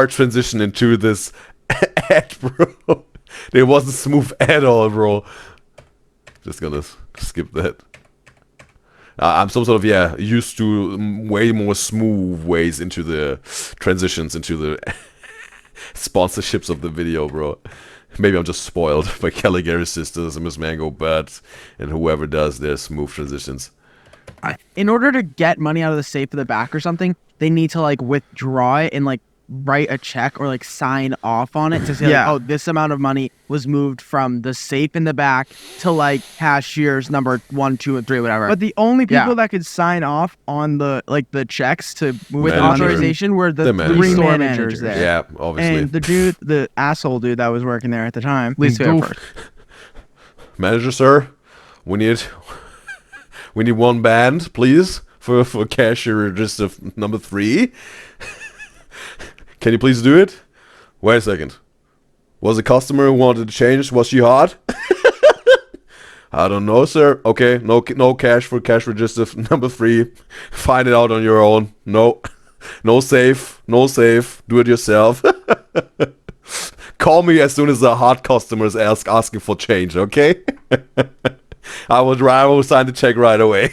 transition into this ad, bro. It wasn't smooth at all, bro. Just gonna skip that. I'm some sort of used to way more smooth ways into the transitions into the sponsorships of the video, bro. Maybe I'm just spoiled by Caligari Sisters and Miss Mango Bat and whoever does their smooth transitions.
in order to get money out of the safe of the back or something, they need to withdraw it and write a check or sign off on it to say oh, this amount of money was moved from the safe in the back to cashier's number 1, 2, and 3, whatever. But the only people that could sign off on the the checks to with authorization were the 3 managers there.
Yeah, obviously.
And the asshole dude that was working there at the time. Least first.
Manager, sir, we need one band, please, for cashier register number 3. Can you please do it? Wait a second. Was the customer who wanted to change, was she hot? I don't know, sir. Okay, no cash for cash register number 3. Find it out on your own. No safe. Do it yourself. Call me as soon as the hot customers asking for change, okay? I will sign the check right away.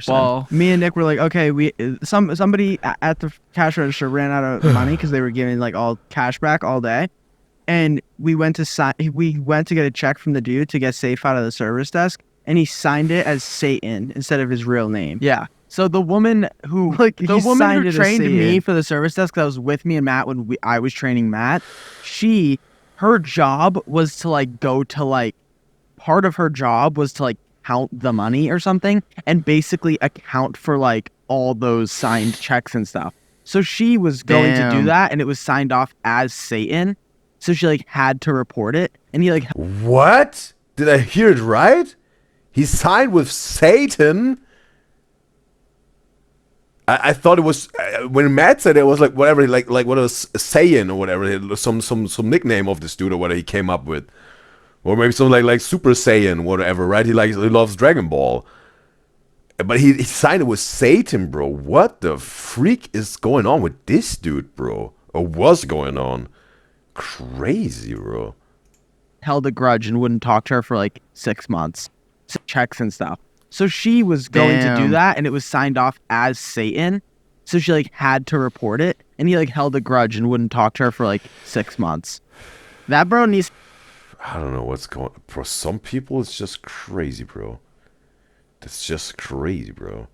Well,
Me and Nick were like, okay, somebody at the cash register ran out of money because they were giving like all cash back all day, and we went to get a check from the dude to get safe out of the service desk, and he signed it as Satan instead of his real name.
yeah. So the woman who
signed it as
trained me
Satan.
for the service desk that was with me and Matt when I was training Matt, her job was to like go to like part of her job was to like count the money or something and basically account for like all those signed checks and stuff. So she was going to do
Damn.
that and it was signed off as Satan. So she like had to report it and he like
What? Did I hear it right? He signed with Satan? I thought it was when Matt said it was like whatever, like what was saying or whatever, some nickname of this dude or whatever he came up with, or maybe something like Super Saiyan, whatever, right? He loves Dragon Ball, but he signed it with Satan, bro. What the freak is going on with this dude, bro? Or was going on? Crazy, bro.
held a grudge and wouldn't talk to her for like 6 months, checks and stuff. So she was going to do
Damn.
that and it was signed off as Satan. So she like had to report it and he like held a grudge and wouldn't talk to her for like 6 months.
That bro needs.
I don't know what's going on. For some people, it's just crazy, bro. That's just crazy, bro.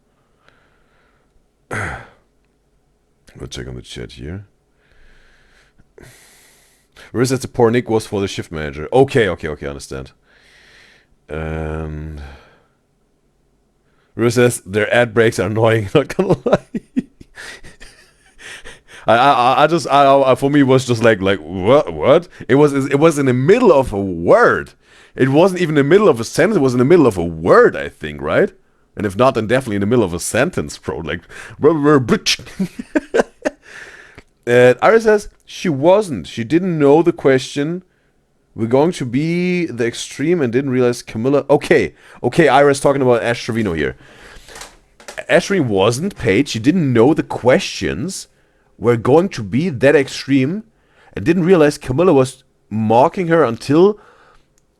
We'll check on the chat here. Where is that the poor Nick was for the shift manager? Okay, understand. And Rue says their ad breaks are annoying, not gonna lie. I for me it was just like what? It was in the middle of a word. It wasn't even in the middle of a sentence, it was in the middle of a word, I think, right? And if not, then definitely in the middle of a sentence, bro. Like and Iris says she wasn't. She didn't know the question. We're going to be the extreme and didn't realize Camilla. Okay, Iris talking about Ash Trevino here. Ash Trevino wasn't paid. She didn't know the questions were going to be that extreme and didn't realize Camilla was mocking her until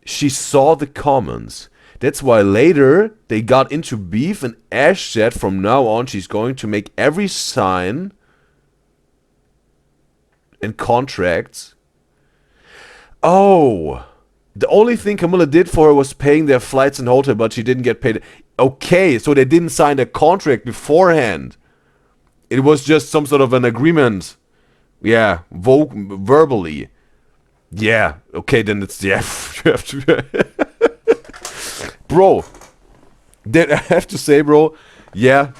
she saw the comments. That's why later they got into beef and Ash said from now on she's going to make every sign and contracts. Oh, the only thing Camilla did for her was paying their flights and hotel, but she didn't get paid. Okay, so they didn't sign a contract beforehand. It was just some sort of an agreement. Yeah, verbally. Yeah, okay, then it's, yeah. You have to bro, then I have to say, bro, yeah.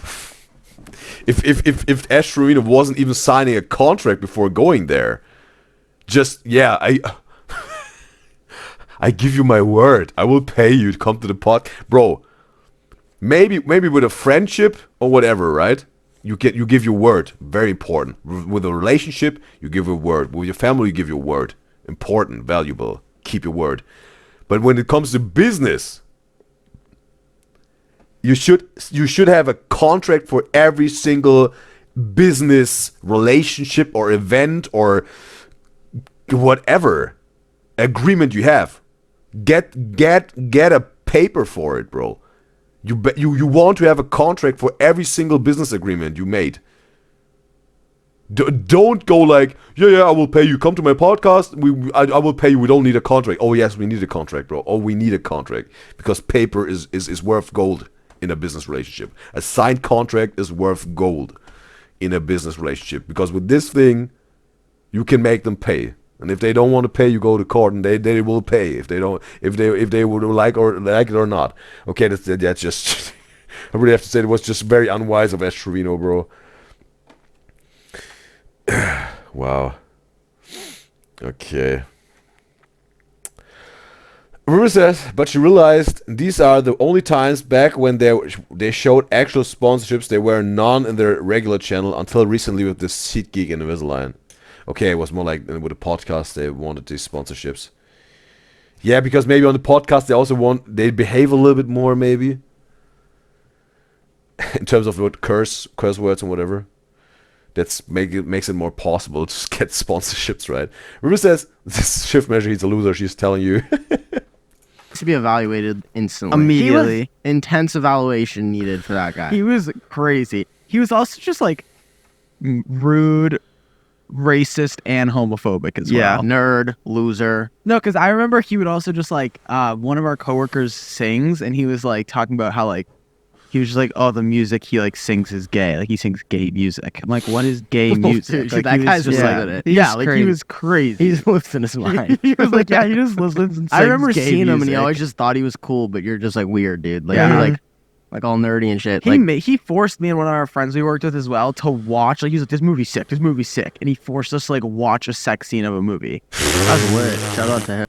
If Ash Trevino wasn't even signing a contract before going there, just, yeah, I give you my word. I will pay you to come to the pod. Bro, maybe with a friendship or whatever, right? You give your word. Very important. With a relationship, you give a word. With your family, you give your word. Important, valuable. Keep your word. But when it comes to business, you should have a contract for every single business relationship or event or whatever agreement you have. Get a paper for it, bro. You want to have a contract for every single business agreement you made. Don't go like, yeah, I will pay you. Come to my podcast. I will pay you. We don't need a contract. Oh yes, we need a contract, bro. Oh, we need a contract because paper is worth gold in a business relationship. A signed contract is worth gold in a business relationship because with this thing, you can make them pay. And if they don't want to pay, you go to court, and they will pay if they would like it or not. Okay, that's just I really have to say it was just very unwise of Ash Trevino, bro. Wow. Okay. Rumor says, but she realized these are the only times back when they showed actual sponsorships. There were none in their regular channel until recently with the SeatGeek and Invisalign. Okay, it was more like with the podcast they wanted these sponsorships. Yeah, because maybe on the podcast they behave a little bit more maybe. In terms of what curse words and whatever. makes it more possible to get sponsorships, right? River says this shift manager, he's a loser. She's telling you.
To be evaluated instantly.
Immediately.
Intense evaluation needed for that guy.
He was crazy. He was also just like rude, racist, and homophobic as
Yeah.
well.
Nerd, loser.
No, because I remember he would also just like one of our coworkers sings, and he was like talking about how like he was just like, oh, the music he like sings is gay. Like he sings gay music. I'm like, what is gay music?
Dude,
Like,
that
he
guy's
was
just
just
like
like,
it.
yeah, like he was crazy.
He's losing his mind.
he was like, yeah, he just listens and sings
I remember
gay
seeing him, and he
music.
always just thought he was cool, but you're just like weird, dude. Like
Yeah.
you're like all nerdy and shit.
He
Like
he forced me and one of our friends we worked with as well to watch. Like he was like, "This movie's sick. This movie's sick," and he forced us to like watch a sex scene of a movie.
that's lit. Shout out to him.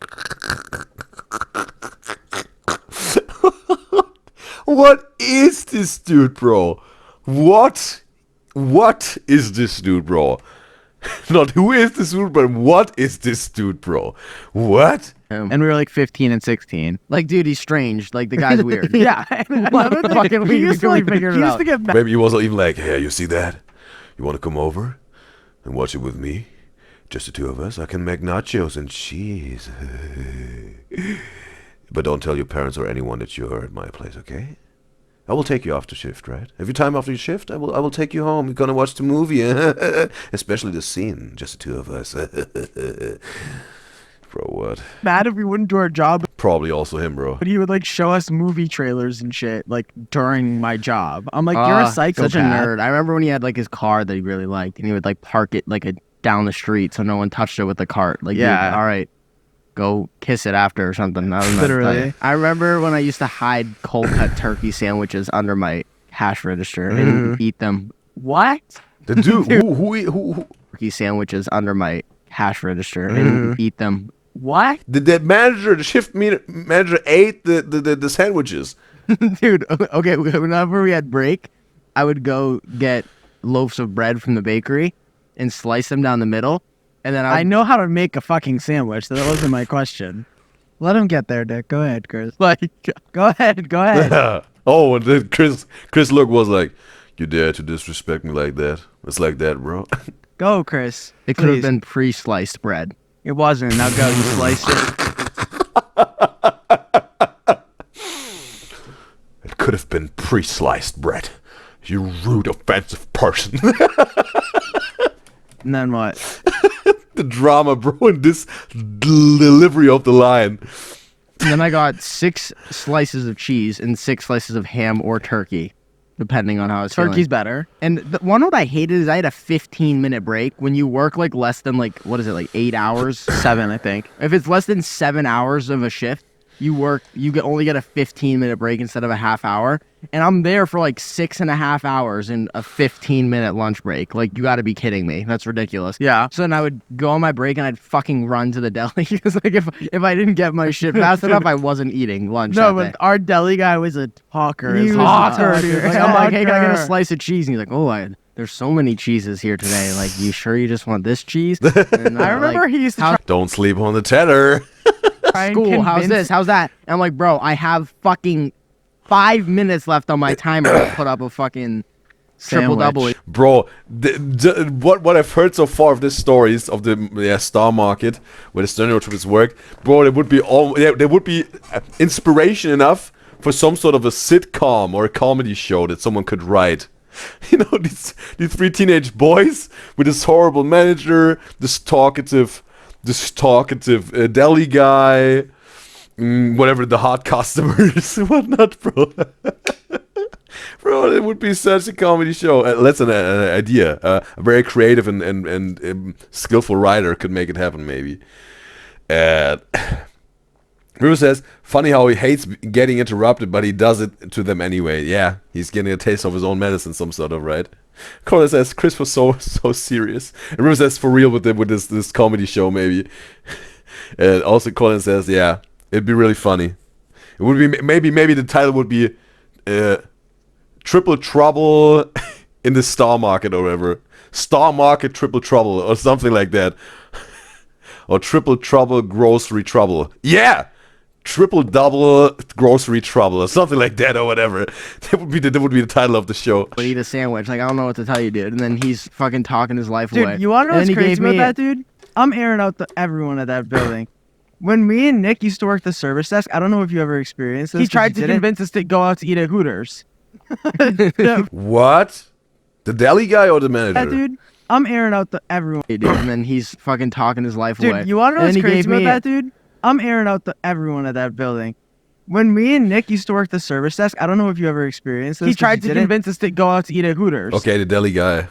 What is this dude, bro? What is this dude, bro? Not who is this dude, but what is this dude, bro? What?
And we were like 15 and 16.
Like, dude, he's strange. Like the guy's weird.
Yeah,
What fucking
he
weird
used to
can we
like
figure it
he used
out?
to get mad.
Maybe he wasn't even like, hey, you see that? You want to come over and watch it with me? Just the two of us. I can make nachos and cheese. But don't tell your parents or anyone that you're at my place, okay? I will take you after shift, right? Every time after your shift, I will take you home. We're gonna watch the movie, especially the scene. Just the two of us. Bro, what?
Mad if we wouldn't do our job,
Probably also him, bro.
but he would like show us movie trailers and shit like during my job. I'm like, you're a psychopath.
Such a nerd. I remember when he had like his car that he really liked, and he would like park it like down the street so no one touched it with the cart. Like,
Yeah.
dude, all right, go kiss it after or something. I don't know.
Literally.
I remember when I used to hide cold cut turkey sandwiches under my cash register and eat them.
What?
The dude, who
Turkey sandwiches under my cash register and eat them.
What?
the manager, the shift manager ate the sandwiches.
Dude, okay, whenever we had break, I would go get loaves of bread from the bakery and slice them down the middle, and then
I know how to make a fucking sandwich. That wasn't my question.
Let him get there, Dick. Go ahead, Chris.
Like, go ahead.
Oh, and then Chris look was like, you dare to disrespect me like that? It's like that, bro.
Go, Chris.
it could have
Please.
been pre-sliced bread.
It wasn't. Now go. You sliced it.
It could have been pre-sliced bread. You rude, offensive person.
And then what?
The drama, bro, in this delivery of the line.
And then I got 6 slices of cheese and 6 slices of ham or turkey, depending on how I was
Turkey's
feeling.
better.
And one what I hated is I had a 15-minute break. When you work like less than like, what is it, like 8 hours?
7, I think.
If it's less than 7 hours of a shift, you only get a 15-minute break instead of a half hour. And I'm there for like 6.5 hours in a 15-minute lunch break. Like, you got to be kidding me. That's ridiculous.
Yeah.
So then I would go on my break and I'd fucking run to the deli because like if I didn't get my shit fast enough, I wasn't eating lunch.
No,
that
but
day.
our deli guy was a talker.
He
His
was
name
a
was
talker,
dude.
Like, I'm like, hey, can I get a
Talker.
slice of cheese? And he's like, oh, there's so many cheeses here today. Like, you sure you just want this cheese? And,
I remember he used to
how-
Don't sleep on the teller.
try and
school. How's
convince-
this? How's that? And I'm like, bro, I have fucking 5 minutes left on my timer to put up a fucking triple double.
Sandwich.
Bro, what I've heard so far of this stories of the Star Market where the STURNIOLO work, bro, there would be inspiration enough for some sort of a sitcom or a comedy show that someone could write. You know, these 3 teenage boys with this horrible manager, this talkative deli guy, whatever the hot customers, whatnot, bro. Bro, it would be such a comedy show. That's an idea. A very creative and skillful writer could make it happen, maybe. Rue says, funny how he hates getting interrupted, but he does it to them anyway. Yeah, he's getting a taste of his own medicine, some sort of, right? Colin says, Chris was so serious. And Rue says, for real with this comedy show, maybe. And also Colin says, yeah, it'd be really funny. It would be, maybe the title would be Triple Trouble in the Star Market or whatever. Star Market Triple Trouble or something like that. Or Triple Trouble Grocery Trouble. Yeah! triple double grocery trouble or something like that or whatever. That would be the title of the show.
Would eat a sandwich. Like, I don't know what to tell you, dude. And then he's fucking talking his life
Dude,
away.
you want to know
And
what's
then he
crazy
gave
about
me
that, dude? I'm airing out everyone at that building. When me and Nick used to work the service desk, I don't know if you ever experienced this.
He
'cause
tried
you
to
didn't.
convince us to go out to eat at Hooters.
What? The deli guy or the manager?
Yeah, dude. I'm airing out everyone.
dude. And then he's fucking talking his life away.
Dude, you want to know
And
what's
then he
crazy
gave
about
me
that, dude? I'm airing out everyone at that building. When me and Nick used to work the service desk, I don't know if you ever experienced this.
He
'cause
tried
you
to
didn't.
convince us to go out to eat at Hooters.
Okay, the deli guy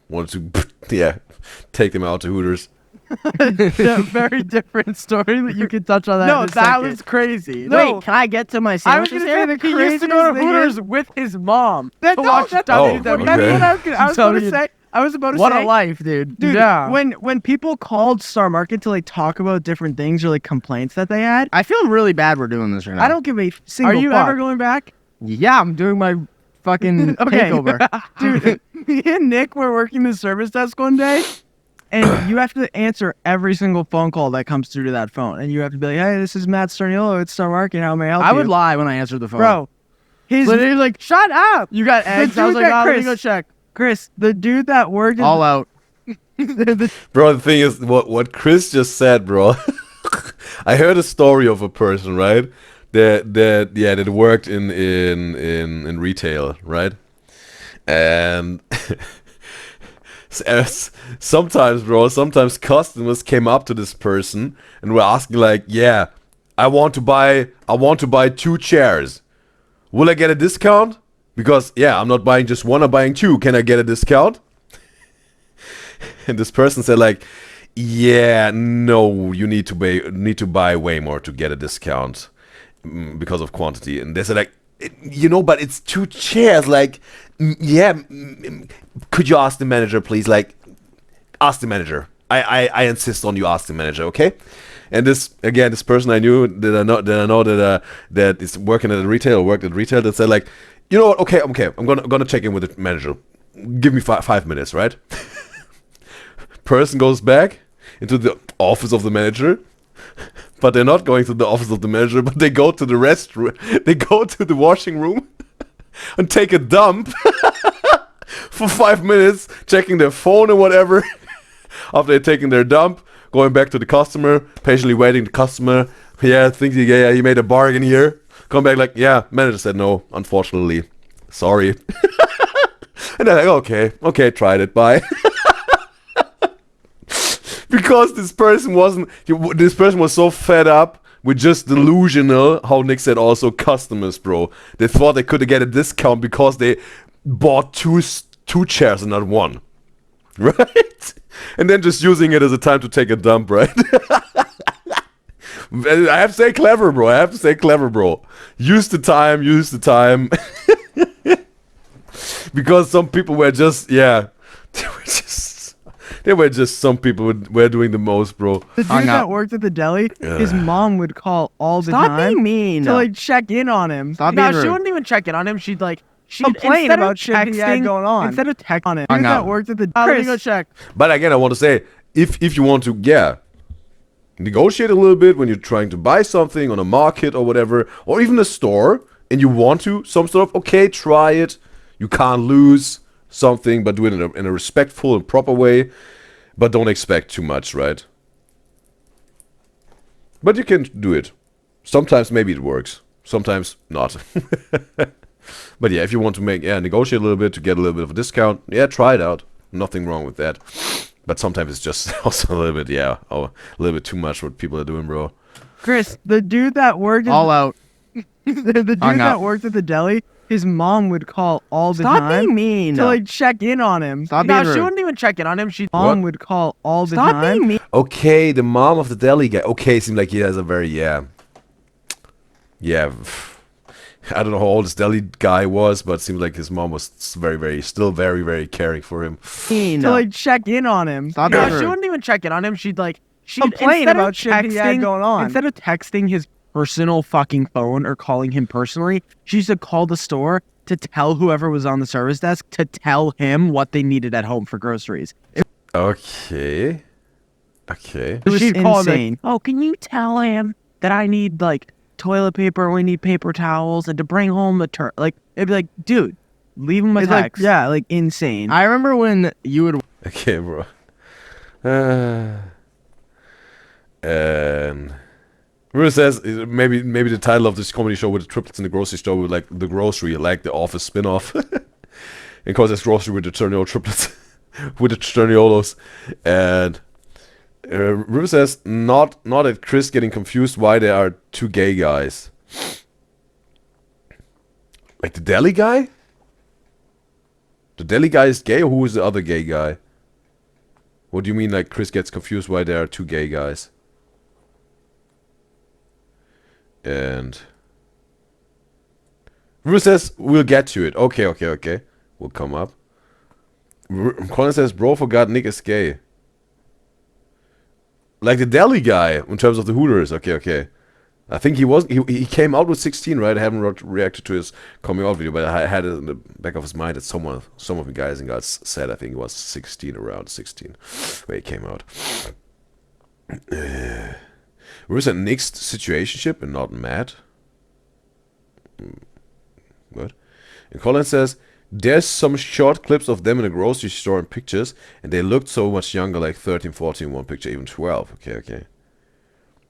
wanted to, yeah, take them out to Hooters.
A very different story that you could touch on that.
No,
in a
that
second.
was crazy.
No.
Wait, can I get to my
I was
sandwiches
gonna
here?
say he used to go to Hooters with his mom to watch
Oh,
WWE.
okay.
That's what I was about to
Dude,
say. I was about to
What
say.
a life, dude.
Dude,
Yeah.
when people called Star Market to like talk about different things or like complaints that they had,
I feel really bad we're doing this right now.
I don't give a single
Are you
fuck.
ever going back?
Yeah, I'm doing my fucking
Okay.
takeover.
Dude, me and Nick were working the service desk one day, and you have to answer every single phone call that comes through to that phone, and you have to be like, "Hey, this is Matt Sturniolo. It's Star Market. How may I help you?"
I would lie when I answered the phone.
bro. His
Literally like, shut up. You got
The
eggs. I was
dude
like,
that
oh, let me
Chris-
go check.
Chris, the dude that worked.
All out.
Bro, the thing is, what Chris just said, bro. I heard a story of a person, right? That worked in retail, right? And sometimes, bro, sometimes customers came up to this person and were asking like, "Yeah, I want to buy 2 chairs. Will I get a discount? Because yeah, I'm not buying just one, I'm buying 2. Can I get a discount?" And this person said like, "Yeah, no, you need to buy way more to get a discount because of quantity." And they said like, but it's 2 chairs. Like, could you ask the manager, please? Like, ask the manager. I insist on you ask the manager, okay? And this person I knew that is working at a retail or worked at retail that said like, "You know what? Okay, I'm gonna check in with the manager. Give me 5 minutes, right?" Person goes back into the office of the manager, but they're not going to the office of the manager, but they go to the restroom. They go to the washing room and take a dump for 5 minutes, checking their phone or whatever. After they're taking their dump, going back to the customer, patiently waiting. The customer, thinks he made a bargain here. Come back like, "Yeah, manager said no, unfortunately, sorry." And they're like, okay, tried it, bye. Because this person was so fed up with just delusional, how Nick said also, customers, bro. They thought they could get a discount because they bought two chairs and not one. Right? And then just using it as a time to take a dump, right? I have to say clever, bro. Use the time. Because some people were just, they were just some people were doing the most, bro.
The dude that worked at the deli, his mom would call all the
Stop
time
being mean.
to like check in on him.
Stop
No,
being
she
rude.
wouldn't even check in on him. She'd
Complain
instead of
about shit he had going on.
Instead of texting
on him.
Hung
Dude
out.
that worked at the
let me go
Chris,
check.
But again, I want to say, if you want to, negotiate a little bit when you're trying to buy something on a market or whatever, or even a store, and you want to, some sort of, okay, try it. You can't lose something, but do it in a respectful and proper way. But don't expect too much, right? But you can do it. Sometimes maybe it works. Sometimes not. But yeah, if you want to negotiate a little bit to get a little bit of a discount, try it out. Nothing wrong with that. But sometimes it's just also a little bit, a little bit too much what people are doing, bro.
Chris, the dude that worked at
All out.
the dude
Hung
that
up.
worked at the deli, his mom would call all the
Stop
time
being mean.
to like check in on him.
Stop
No,
being
she
rude.
wouldn't even check in on him. She'd
Mom would call all the
stop
time.
being mean.
Okay, the mom of the deli guy. Okay, seems like he has a very, I don't know how old this deli guy was, but it seems like his mom was still very, very caring for him.
To like check in on him.
Stop
No,
being
she
rude.
wouldn't even check in on him. She'd
Complain
instead of
about shit he had going on.
Instead of texting his personal fucking phone or calling him personally, she used to call the store to tell whoever was on the service desk to tell him what they needed at home for groceries.
Okay.
It was
She'd call him,
insane.
oh, can you tell him that I need toilet paper. We need paper towels, and to bring home the like it'd be like, dude, leave him a
It's like,
text.
yeah, like insane.
I remember when you would
Okay, bro. And Ruth says maybe the title of this comedy show with the triplets in the grocery store would like the grocery, like the Office spin-off. And cause it's grocery with the Sturnio triplets, with the Sturniolos. And Ruth says not at Chris getting confused why there are two gay guys. Like the deli guy? The deli guy is gay, or who is the other gay guy? What do you mean, like, Chris gets confused why there are two gay guys? And Ruth says, we'll get to it. Okay. We'll come up. Colin says, bro, forgot Nick is gay. Like the deli guy, in terms of the Hooters. Okay. I think he came out with 16, right? I haven't reacted to his coming out video, but I had it in the back of his mind that some of the guys and girls said I think it was 16, around 16, where he came out. Where's a Nick's situationship and not Matt? What? And Colin says, there's some short clips of them in a grocery store and pictures, and they looked so much younger, like 13, 14, one picture, even 12. Okay.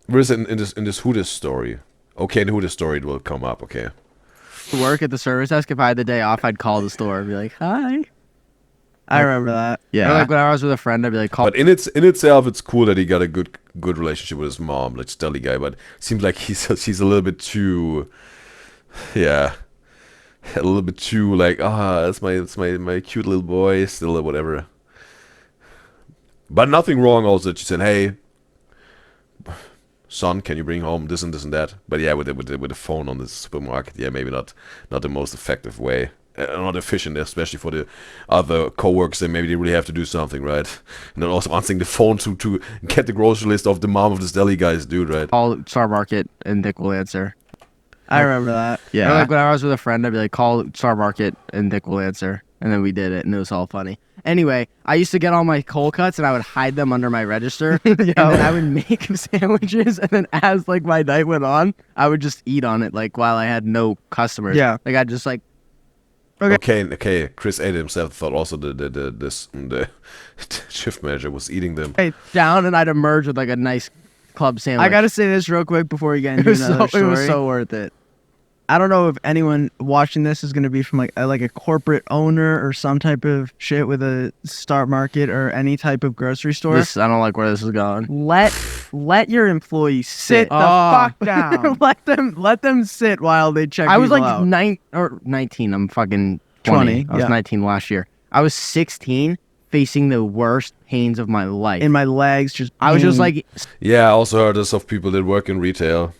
Where's it in this Hooters story? Okay, in the Hooters story it will come up, okay.
work at the service desk, if I had the day off, I'd call the store and be like, hi.
I remember that.
Yeah. Or like when I was with a friend, I'd be like, call.
But in itself, it's cool that he got a good relationship with his mom, like deli guy. But it seems like he's a little bit too, yeah, a little bit too like that's my cute little boy still or whatever. But nothing wrong also that she said, hey, son, can you bring home this and that? But yeah, with the phone on the supermarket, yeah, maybe not the most effective way. Not efficient, especially for the other co-workers. Then maybe they really have to do something, right? And then also answering the phone to get the grocery list of the mom of this deli guy's dude, right?
Call Star Market and Dick will answer.
I remember that.
Yeah. Or like when I was with a friend, I'd be like, call Star Market and Dick will answer. And then we did it, and it was all funny. Anyway, I used to get all my cold cuts, and I would hide them under my register, and then I would make sandwiches, and then as like my night went on, I would just eat on it, like while I had no customers.
Yeah.
Like I'd just like.
Okay. Chris ate it himself. Thought also the shift manager was eating them.
Down, and I'd emerge with like a nice club sandwich.
I gotta say this real quick before we get into another story.
It was so worth it.
I don't know if anyone watching this is gonna be from like a corporate owner or some type of shit with a Star Market or any type of grocery store.
I don't like where this is going.
Let your employees sit the
Oh.
fuck down. let them sit while they check.
I was
people
like
out.
19. I'm fucking 20. I was
yeah.
19 last year. I was 16, facing the worst pains of my life.
in my legs. Just
I was just like,
Yeah, I also heard this of people that work in retail.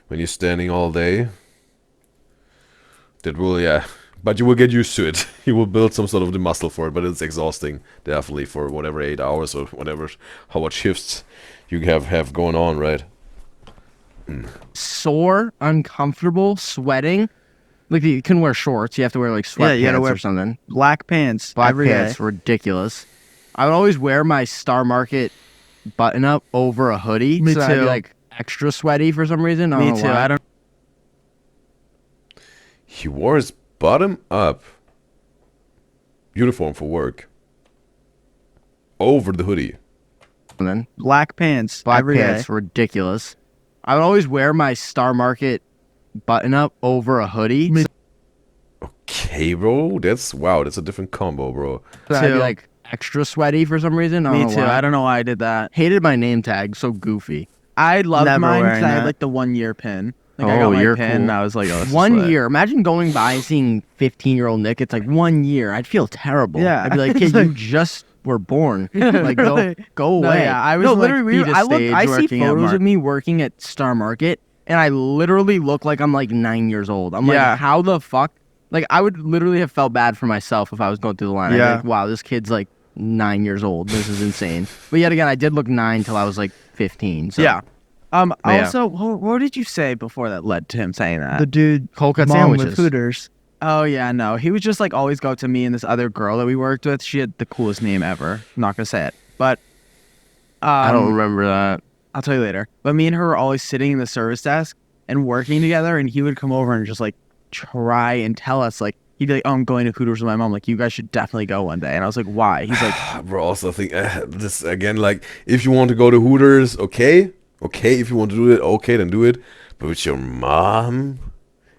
When you're standing all day, that will, yeah. But you will get used to it. You will build some sort of the muscle for it, but it's exhausting, definitely, for whatever 8 hours or whatever, how much shifts you have going on, right?
sore, uncomfortable, sweating. Like you couldn't wear shorts. You have to wear like sweatpants
you gotta wear
or something.
black pants
Black
every
pants,
day.
ridiculous. I would always wear my Star Market button up over a hoodie.
Me
so I'd be
too.
like extra sweaty for some reason. I
Me
don't know
too.
why.
I don't.
He wore his bottom up uniform for work over the hoodie.
And then
Black pants
black
every day.
pants, ridiculous. I would always wear my Star Market button up over a hoodie.
Me
Okay, bro. That's a different combo, bro.
So I'd be
too.
like extra sweaty for some reason. I don't
Me
know
too.
why.
I don't know why I did that.
Hated my name tag. So goofy.
I loved
Never
mine
wearing
because I had
that.
like the 1 year pin. Like I
Oh,
got my
you're
pin,
cool.
and I was like, oh, this is
1
lit.
year. Imagine going by and seeing 15-year-old Nick. It's like 1 year. I'd feel terrible.
Yeah.
I'd be like, kid, you just were born. Like,
Really?
go
No,
away.
yeah, I was
no,
like,
literally.
fetus
I look.
stage
I see
working at
photos
Mark.
of me working at Star Market, and I literally look like I'm like 9 years old. I'm like,
Yeah.
how the fuck? Like, I would literally have felt bad for myself if I was going through the line. I'd be
Yeah.
like, wow, this kid's like 9 years old. This is insane. But yet again, I did look 9 till I was like 15. So.
Yeah.
Yeah.
Also, what did you say before that led to him saying that?
The dude
Cold cut
mom
sandwiches.
with Hooters.
Oh yeah, no. He would just like always go to me and this other girl that we worked with. She had the coolest name ever. I'm not gonna say it, but
I don't remember that.
I'll tell you later. But me and her were always sitting in the service desk, and working together, and he would come over and just like try and tell us like he'd be like, "Oh, I'm going to Hooters with my mom. Like, you guys should definitely go one day." And I was like, "Why?" He's like,
Bro, also think this again, like, if you want to go to Hooters, okay. If you want to do it, okay, then do it. But with your mom,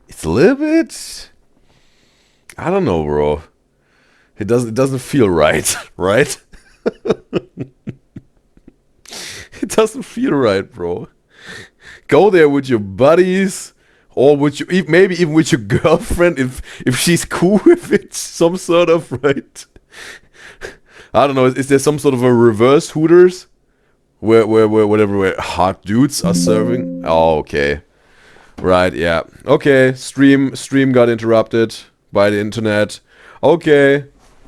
it's a little bit, I don't know, bro. It doesn't feel right, right? It doesn't feel right, bro. Go there with your buddies, or with your, maybe even with your girlfriend, if she's cool with it, some sort of, right? I don't know. Is there some sort of a reverse Hooters where hot dudes are serving? Oh, okay. Right, yeah. Okay, stream got interrupted by the internet. Okay.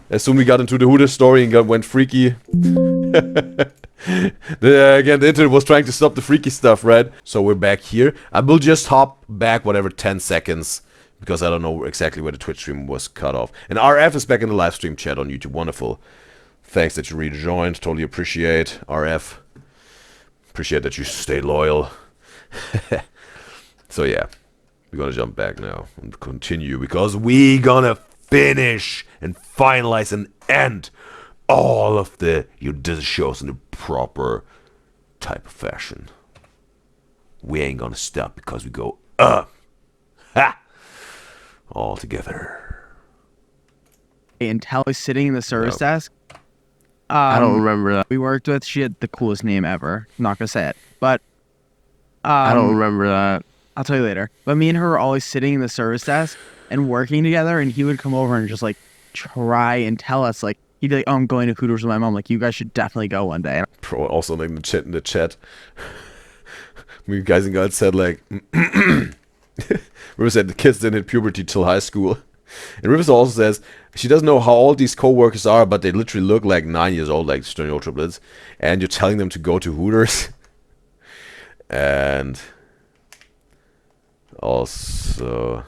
As soon we got into the Hooters story and went freaky. Again, the internet was trying to stop the freaky stuff, right? So we're back here. I will just hop back whatever 10 seconds because I don't know exactly where the Twitch stream was cut off. And RF is back in the live stream chat on YouTube. Wonderful. Thanks that you rejoined. Totally appreciate RF. Appreciate that you stayed loyal. So yeah, we're gonna jump back now and continue because we gonna finish and finalize and end all of the UDYZYZ shows in the proper type of fashion. We ain't gonna stop because we go up. Ha! All together.
and Tell was sitting in the service
No.
desk.
I don't remember that.
We worked with. She had the coolest name ever. I'm not gonna say it, but
I don't remember that.
I'll tell you later. But me and her were always sitting in the service desk and working together, and he would come over and just like try and tell us like he'd be like, "Oh, I'm going to Hooters with my mom. Like, you guys should definitely go one day."
Bro, also like in the chat. We Guys and Gyals said like River said the kids didn't hit puberty till high school. And Rivers also says she doesn't know how old these co-workers are, but they literally look like 9 years old, like STURNIOLO triplets. And you're telling them to go to Hooters. And also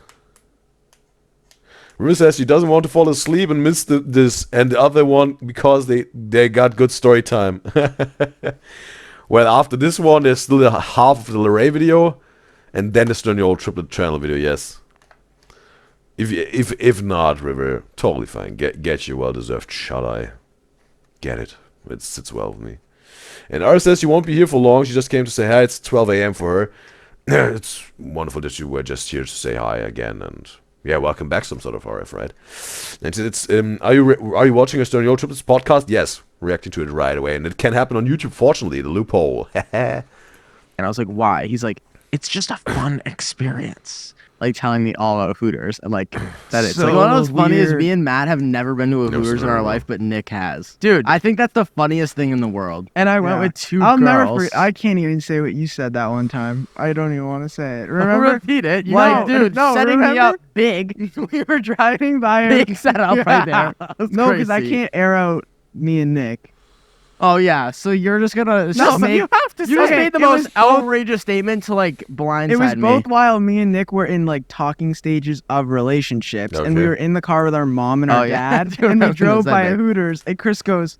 River says she doesn't want to fall asleep and miss this and the other one because they got good story time. Well, after this one, there's still a half of the Leray video, and then the STURNIOLO triplet channel video. Yes. If not, River, totally fine. Get your well-deserved shut-eye. Get it. It sits well with me. And Ara says she won't be here for long. She just came to say hi. It's 12 a.m. for her. It's wonderful that you were just here to say hi again. And yeah, welcome back, some sort of RF, right? And it's are you watching a STURNIOLO triplets podcast? Yes, reacting to it right away, and it can happen on YouTube. Fortunately, the loophole.
And I was like, "Why?" He's like, "It's just a fun experience." Like telling me all about Hooters and like that it's
So
like,
You know what's funny is
weird.
me and Matt have never been to a
Never
Hooters
seen
in our
one.
life, but Nick has.
dude.
I think that's the funniest thing in the world.
And I went
Yeah.
with two
I'll never
girls.
forget. I can't even say what you said that one time. I don't even want to say it.
I'll
Remember?
repeat it. You
Like,
know, dude,
no,
setting me
remember?
up big.
We were driving by a
Big setup right there. That's
No, because I
crazy.
can't air out me and Nick.
Oh yeah, so you're just gonna
No,
just make,
you have to
you just
say
made
it.
the
It was
most
both-
outrageous statement to like blindside
It was
me.
both while me and Nick were in like talking stages of relationships, and we
Okay.
were in the car with our mom and
Oh,
our
yeah.
dad,
I do
and we
remember
drove
this, I
by a
think.
Hooters, and Chris goes,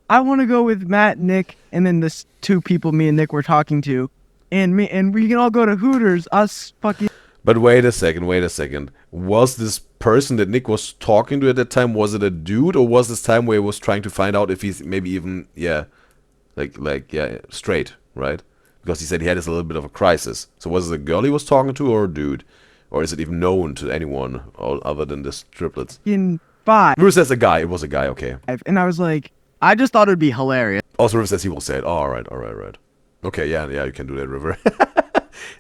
"I want to go with Matt, Nick, and then the two people me and Nick were talking to, and we can all go to Hooters. Us fucking
But wait a second. Was this person that Nick was talking to at that time, was it a dude, or was this time where he was trying to find out if he's maybe even, yeah, straight, right? Because he said he had this a little bit of a crisis. So was it a girl he was talking to or a dude? Or is it even known to anyone other than this triplets?
five."
River says a guy. It was a guy, okay.
And I was like,
I just thought it'd be hilarious.
Also, River says he will say it. Oh, all right. Okay, yeah, you can do that, River.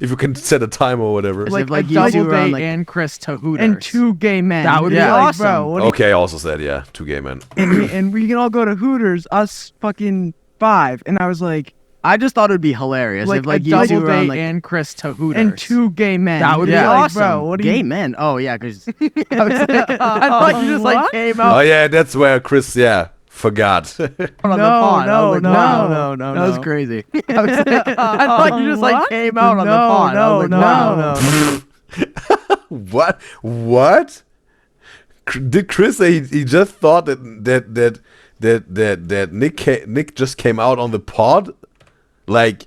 If you can set a time or whatever.
As
like
if, like,
a
you two
double
were on,
date
like-
and Chris to Hooters.
and two gay men.
That would be
Like,
awesome.
bro, what do you-
Okay, I also said, yeah, 2 gay men.
and we can all go to Hooters. Us fucking 5. And I was like,
I just thought it'd be hilarious
Like
if like
a
you
double
two were on
date
like
and Chris to Hooters.
and 2 gay men.
that would be
Like,
awesome.
bro, what do
Gay
you
men. Oh yeah, because I thought you just like
What?
came
Oh,
out
yeah, that's where Chris, forgot.
on the
No,
pond. I was like,
no,
wow,
no, no,
that was
no.
crazy. I thought you just like
What?
came out on the
No,
pond. I was
no,
like, wow.
What? What? Did Chris say he just thought that Nick just came out on the pod? Like,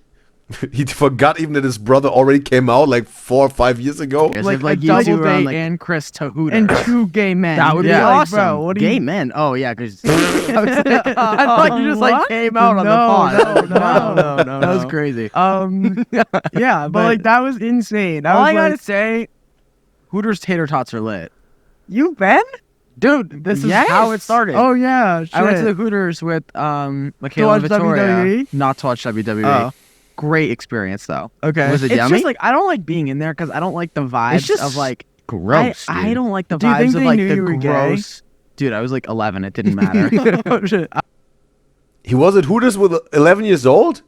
He forgot even that his brother already came out like 4 or 5 years ago.
As
Like
if,
a
you
double
two were on,
date
like,
and Chris to Hooters.
And 2 gay men.
that would be
Yeah, like,
awesome.
bro, what do
Gay
you...
men. Oh yeah, because I thought you just like
What?
came out on the
No,
pod.
no,
Wow,
no,
that was
no.
crazy.
Yeah, but like that was insane. That
All
was
I gotta
like,
say, Hooters tater tots are lit.
you been?
Dude, this is
Yes.
how it started.
Oh yeah, shit.
I went to the Hooters with Michaela
watch
and Victoria.
WWE?
Not to watch WWE.
Oh.
Great experience though.
Okay.
Was it
It's
yummy?
just like I don't like being in there because I don't like the vibes
It's just
of like
gross.
I
dude.
don't like the
Do you think
vibes of
they
like
knew
the
you were gay?
gross. Dude, I was like 11. It didn't matter.
Oh, shit.
He was at Hooters with 11 years old?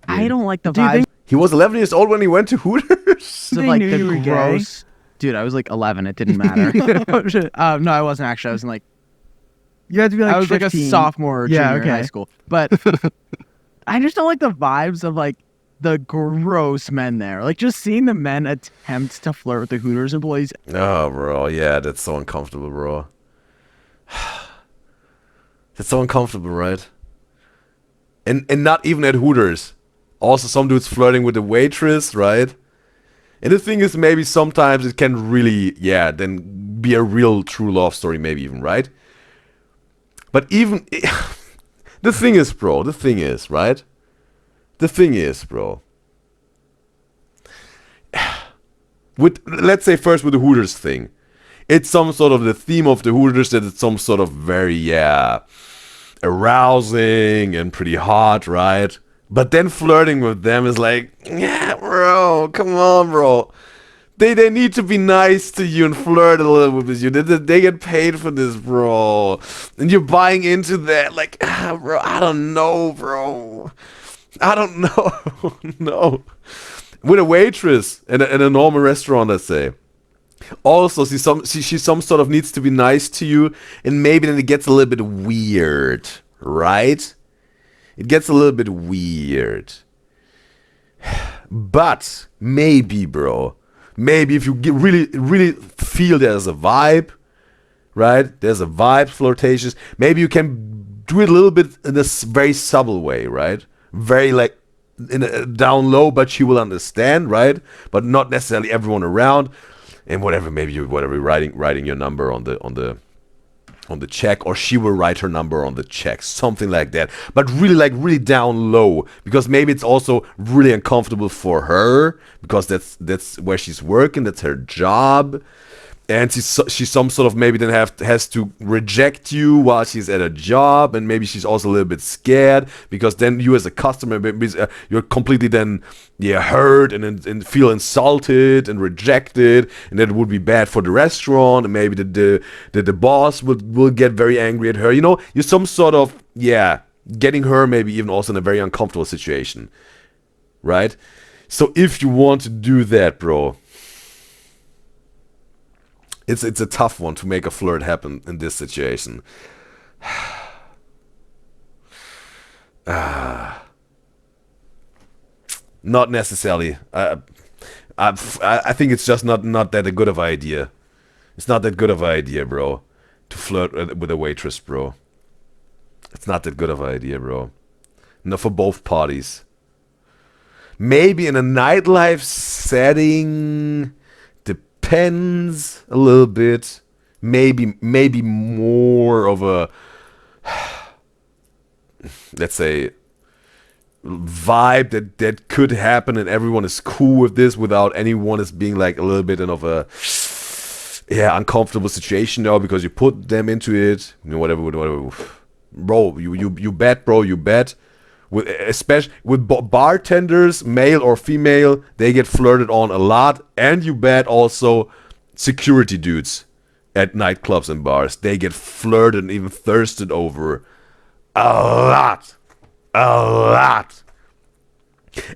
I don't like the
Do you
vibes
think-
He was 11 years old when he went to Hooters?
of
they
like
knew
the
you were gay?
gross. Dude, I was like 11. It didn't matter.
Oh, shit.
No, I wasn't actually. I was in like
You had to be like
I was
15.
like a sophomore or
Yeah,
junior in high
okay.
school. But I just don't like the vibes of like the gross men there. Like just seeing the men attempt to flirt with the Hooters employees.
Oh, bro. Yeah, that's so uncomfortable, bro. That's so uncomfortable, right? And not even at Hooters. Also, some dudes flirting with the waitress, right? And the thing is, maybe sometimes it can really, yeah, then be a real true love story, maybe even, right? But even... the thing is, bro, the thing is, right? The thing is, bro... let's say first with the Hooters thing. It's some sort of the theme of the Hooters that it's some sort of very, yeah, arousing and pretty hot, right? But then flirting with them is like, yeah, bro, come on, bro. They need to be nice to you and flirt a little bit with you. They get paid for this, bro. And you're buying into that, like, bro, I don't know, bro. I don't know. No. With a waitress in a normal restaurant, let's say. Also, she some sort of needs to be nice to you, and maybe then it gets a little bit weird, right? It gets a little bit weird. But maybe, bro, maybe if you really feel there's a vibe, right? There's a vibe, flirtatious. Maybe you can do it a little bit in a very subtle way, right? Very like in a down low, but she will understand, right? But not necessarily everyone around. And whatever, maybe you writing your number on the check, or she will write her number on the check, something like that. But really down low, because maybe it's also really uncomfortable for her, because that's where she's working, that's her job. And she's some sort of maybe then has to reject you while she's at a job, and maybe she's also a little bit scared, because then you as a customer, you're completely then hurt and feel insulted and rejected, and that would be bad for the restaurant, and maybe the boss will get very angry at her. You know, you're some sort of getting her maybe even also in a very uncomfortable situation, right? So if you want to do that, bro, it's a tough one to make a flirt happen in this situation. Not necessarily. I think it's just not that good of an idea. It's not that good of an idea, bro, to flirt with a waitress, bro. It's not that good of an idea, bro. No, for both parties. Maybe in a nightlife setting, depends a little bit. Maybe more of a, let's say, vibe that could happen, and everyone is cool with this without anyone is being like a little bit of a uncomfortable situation now, because you put them into it, you know, whatever. Bro, you bet, bro, you bet. Especially with bartenders, male or female, they get flirted on a lot. And you bet also security dudes at nightclubs and bars, they get flirted and even thirsted over a lot.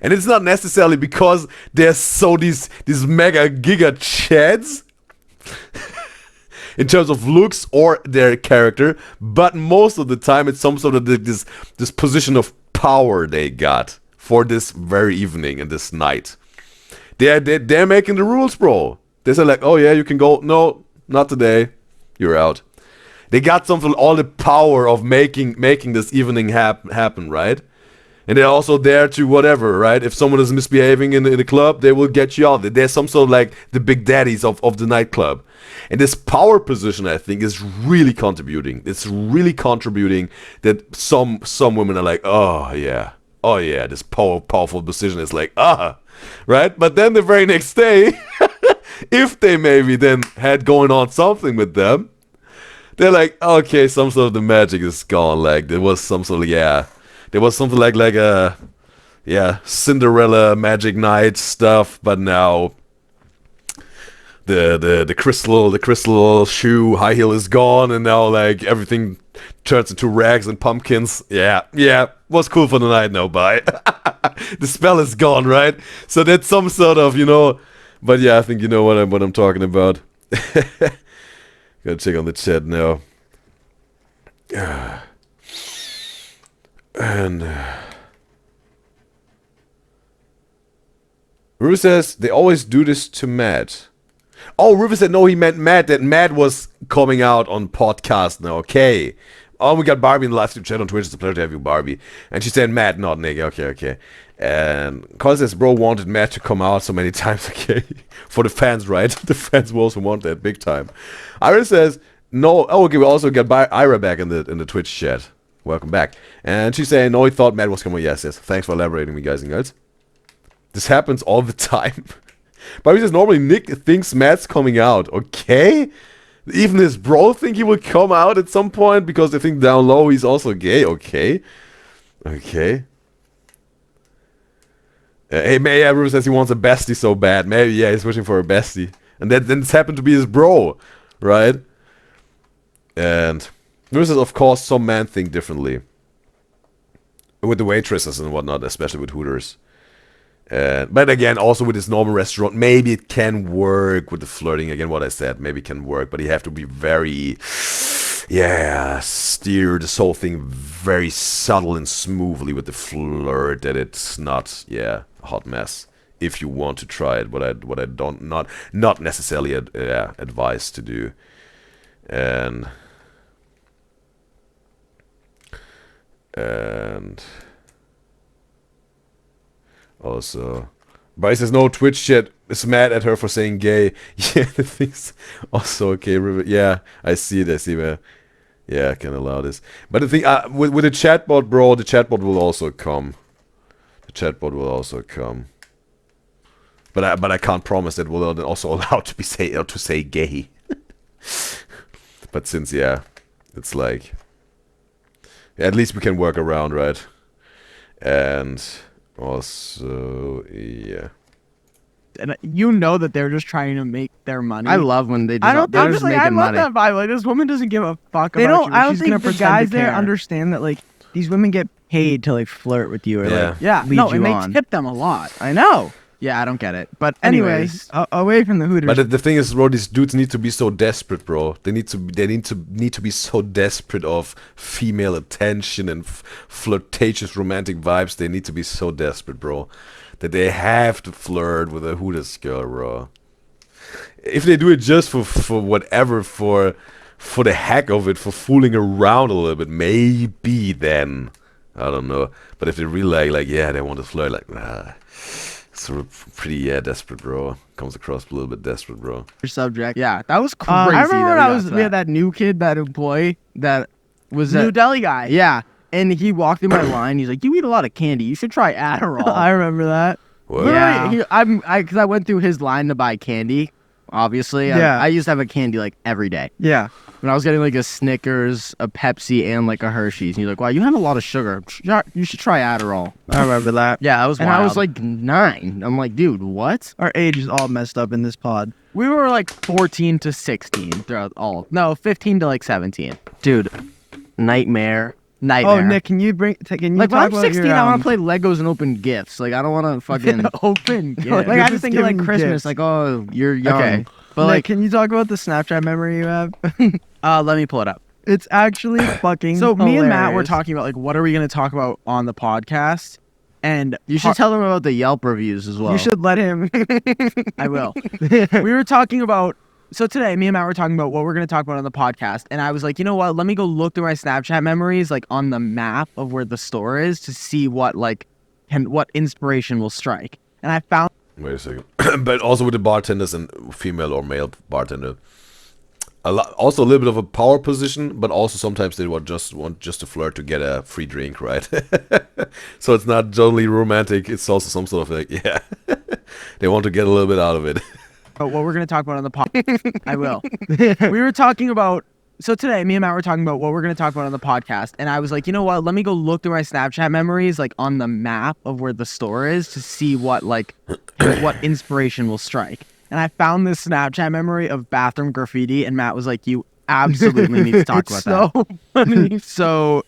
And it's not necessarily because there's these mega giga chads in terms of looks or their character, but most of the time it's some sort of this position of power they got for this very evening and this night. They're making the rules, bro. They say like, oh yeah, you can go. No, not today. You're out. They got all the power of making this evening happen, right? And they're also there to whatever, right? If someone is misbehaving in the club, they will get you out. They're some sort of like the big daddies of the nightclub. And this power position, I think, is really contributing. It's really contributing that some women are like, oh yeah, this powerful position is like, right? But then the very next day, if they maybe then had going on something with them, they're like, okay, some sort of the magic is gone. Like there was some sort of there was something like a Cinderella magic night stuff, but now the crystal shoe high heel is gone, and now like everything turns into rags and pumpkins. Yeah, was cool for the night now, bye. The spell is gone, right? So that's some sort of, but yeah, I think you know what I'm talking about. Gotta check on the chat now. And River says they always do this to Matt. Oh, River said no, he meant Matt. That Matt was coming out on podcast now. Okay. Oh, we got Barbie in the live stream chat on Twitch. It's a pleasure to have you, Barbie. And she said Matt, not Nick. Okay. And Cause says bro wanted Matt to come out so many times. Okay, for the fans, right? The fans will also want that big time. Ira says no. Oh, okay. We also got Ira back in the Twitch chat. Welcome back. And she's saying, no, he thought Matt was coming. Yes. Thanks for elaborating me, guys and girls. This happens all the time. But he says, normally Nick thinks Matt's coming out. Okay? Even his bro think he will come out at some point because they think down low he's also gay. Okay. Hey, May Ruben says he wants a bestie so bad. Maybe, yeah, he's wishing for a bestie. And then it's happened to be his bro. Right? And this is, of course, some men think differently. With the waitresses and whatnot, especially with Hooters. But again, also with this normal restaurant, maybe it can work with the flirting. Again, what I said, maybe it can work. But you have to be very, steer this whole thing very subtle and smoothly with the flirt. That it's not, a hot mess. If you want to try it, what I don't, not necessarily advise to do. And also, Bryce says no, Twitch chat is mad at her for saying gay. Yeah, the thing's also okay. Yeah, I see it. Where. Yeah, I can allow this. But the thing with the chatbot, bro, the chatbot will also come. But I can't promise that we'll also allow to say gay. But since it's like. At least we can work around, right? And also,
And you know that they're just trying to make their money.
I love when they do
I don't.
they're
I'm
just
just like, I
making
love
money.
that vibe. Like, this woman doesn't give a fuck
They
about
don't.
you.
I don't
She's
think
gonna
the
pretend
guys
to
there
care.
understand that like these women get paid to like flirt with you or like
Yeah,
lead
no,
you
and they
on.
tip them a lot.
I know.
Yeah, I don't get it. But
Anyways, away from the Hooters.
But the thing is, bro, these dudes need to be so desperate, bro. They need to be so desperate of female attention and flirtatious romantic vibes. They need to be so desperate, bro, that they have to flirt with a Hooters girl, bro. If they do it just for whatever, for the heck of it, for fooling around a little bit, maybe then I don't know. But if they really like they want to flirt, like sort of pretty desperate, bro. Comes across a little bit desperate, bro.
subject. Yeah, that was crazy.
I remember
that
we had that new kid, that employee that was
New Delhi guy.
Yeah, and he walked through my line. He's like, "You eat a lot of candy. You should try Adderall."
I remember that.
What?
Literally, because I went through his line to buy candy. Obviously,
Yeah.
I used to have a candy like every day.
Yeah.
When I was getting like a Snickers, a Pepsi, and like a Hershey's, and he's like, "Wow, you have a lot of sugar. You should try Adderall."
I remember that.
Yeah, that was
And
wild.
I was like 9. I'm like, dude, what?
Our age is all messed up in this pod.
we were like 14 to 16 throughout all. No, 15 to like 17.
Dude, nightmare.
Nightmare.
Oh, Nick, can you can you
Like when
talk
I'm
about
16,
your,
I want to play Legos and open gifts. Like I don't want to fucking
Open.
Yeah.
like
You're
I just
just
think of like
giving
Christmas.
gifts.
Like, oh, you're young.
Okay.
But
Nick,
like,
can you talk about the Snapchat memory you have?
Let me pull it up.
It's actually fucking
So me and Matt were
hilarious.
talking about like what are we going to talk about on the podcast, and
you should tell them about the Yelp reviews as well.
You should let him.
I will. We were talking about So today, me and Matt were talking about what we're going to talk about on the podcast, and I was like, you know what? Let me go look through my Snapchat memories, like on the map of where the store is, to see what what inspiration will strike. And I found.
Wait a second. But also with the bartenders and female or male bartender, also a little bit of a power position, but also sometimes they want just to flirt to get a free drink, right? So it's not totally romantic. It's also some sort of like, yeah, they want to get a little bit out of it.
What we're going to talk about on the podcast. I will. We were talking about. So today, me and Matt were talking about what we're going to talk about on the podcast, and I was like, you know what? Let me go look through my Snapchat memories, like on the map of where the store is, to see what what inspiration will strike. And I found this Snapchat memory of bathroom graffiti, and Matt was like, "You absolutely need to talk about that."
So funny.
So,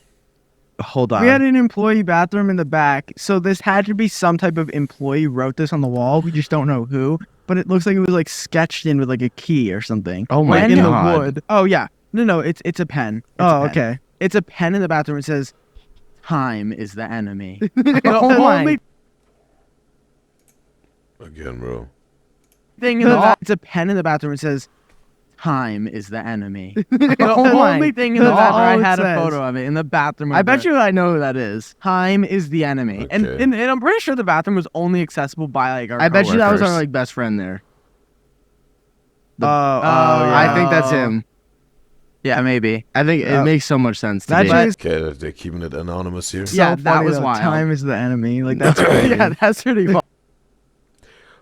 hold on.
We had an employee bathroom in the back, so this had to be some type of employee wrote this on the wall. We just don't know who, but it looks like it was like sketched in with like a key or something.
Oh my
in
God.
the wood.
Oh yeah, no, it's a pen.
Okay.
It's a pen in the bathroom. It says, "Time is the enemy."
Again, bro.
It's a pen in the bathroom. It says, "Time is the enemy." The
my-
only thing in the
that's
bathroom. I
all it
had a
says.
photo of it in the bathroom.
I bet you I know who that is.
Time is the enemy, and,
Okay.
and I'm pretty sure the bathroom was only accessible by like our.
I bet you that was our
coworkers.
like best friend there.
Yeah.
I think that's him.
Yeah, maybe.
I think it makes so much sense to
That
me.
shit is
Okay, they're keeping it anonymous here.
so
Yeah, that
funny,
was
though.
wild.
Time is the enemy. Like that's crazy.
Yeah, that's pretty fun.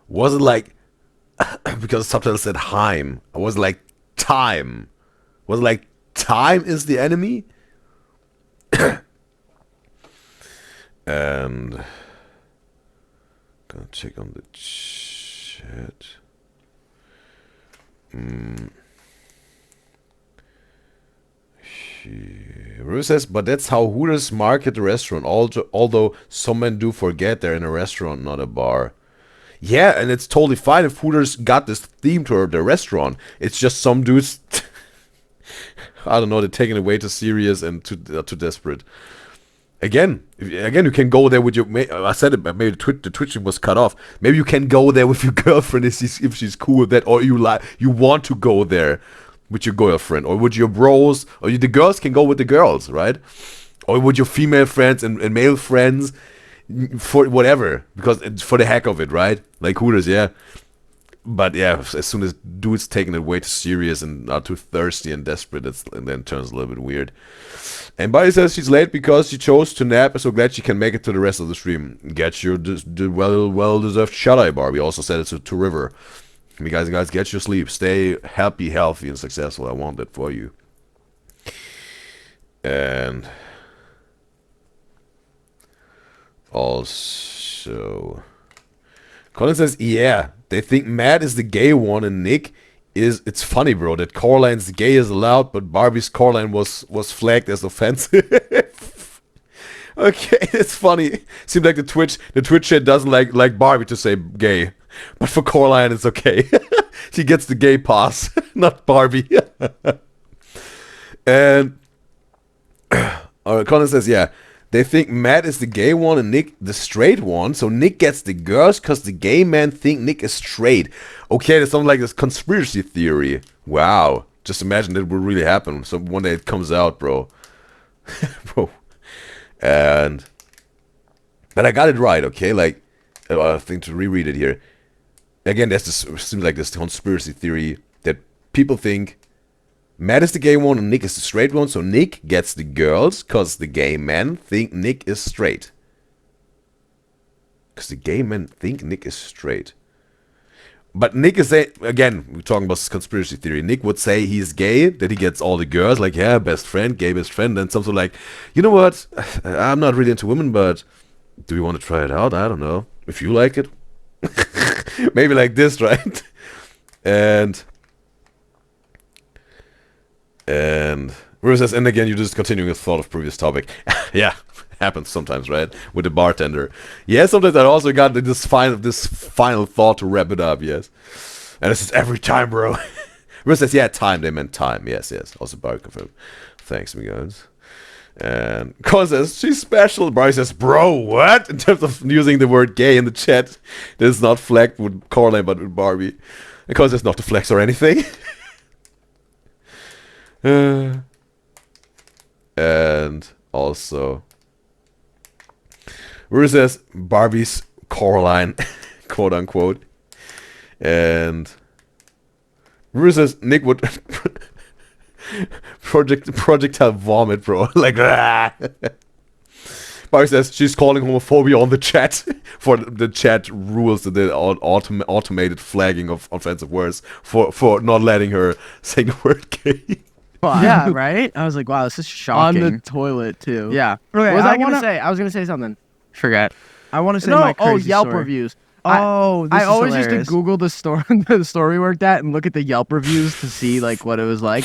Was it like, because the subtitle said Heim, was it like time? Was it like time is the enemy? And gonna check on the chat. Rue says, but that's how Hooters market the restaurant. Although some men do forget they're in a restaurant, not a bar. Yeah, and it's totally fine if Hooters got this theme to their restaurant. It's just some dudes, I don't know, they're taking it way too serious and too desperate. Again, you can go there with your. I said it, maybe the twitching was cut off. Maybe you can go there with your girlfriend if she's cool with that, or you want to go there with your girlfriend, or with your bros, or the girls can go with the girls, right? Or with your female friends and male friends, for whatever, because it's for the heck of it, right? Like Hooters, yeah. But yeah, as soon as dudes taking it way too serious and are too thirsty and desperate, and then turns a little bit weird. And Buddy says she's late because she chose to nap, and so glad she can make it to the rest of the stream. Get your well-deserved shut-eye, Barbie. Also said it to River. You guys, get your sleep. Stay happy, healthy, and successful. I want that for you. And also, Colin says, yeah, they think Matt is the gay one, and Nick is. It's funny, bro, that Coraline's gay is allowed, but Barbie's Coraline was flagged as offensive. Okay, it's funny. Seems like the Twitch chat doesn't like Barbie to say gay, but for Coraline it's okay. She gets the gay pass, not Barbie. And Colin says, yeah, they think Matt is the gay one and Nick the straight one, so Nick gets the girls because the gay men think Nick is straight. Okay, that sounds like this conspiracy theory. Wow, just imagine that would really happen. So one day it comes out, bro. Bro. But I got it right, okay? Like, I think to reread it here. Again, there's this, seems like this conspiracy theory that people think Matt is the gay one and Nick is the straight one, so Nick gets the girls because the gay men think Nick is straight. Because the gay men think Nick is straight. But Nick is saying, again, we're talking about this conspiracy theory. Nick would say he's gay, that he gets all the girls, like, yeah, best friend, gay best friend, and something like, you know what, I'm not really into women, but do we want to try it out? I don't know. If you like it. Maybe like this, right? And Rose says, and again, you're just continuing with thought of previous topic. Yeah, happens sometimes, right? With the bartender. Yeah, sometimes I also got this final thought to wrap it up, yes. And this is every time, bro. Rose says, yeah, time, they meant time. Yes. Also bar confirmed. Thanks, me guys. And Colin says, she's special. Barbie says, bro, what? In terms of using the word gay in the chat, this is not flagged with Coraline, but with Barbie. And Colin says, not to flex or anything. And also, Ruru says, Barbie's Coraline, quote unquote. And Ruru says, Nick would projectile vomit, bro. Like, ah. Barbie says she's calling homophobia on the chat for the chat rules, the automated flagging of offensive words for not letting her say the word gay.
Yeah, right? I was like, wow, this is shocking.
On the toilet too.
Yeah.
What
Okay,
was I
I
gonna
wanna-
say? I was gonna say something.
Forget.
I want to say
No.
my
Oh,
crazy
Yelp
story.
reviews.
Oh, this
I
is
always used
hilarious.
to Google the store we worked at and look at the Yelp reviews to see like what it was like.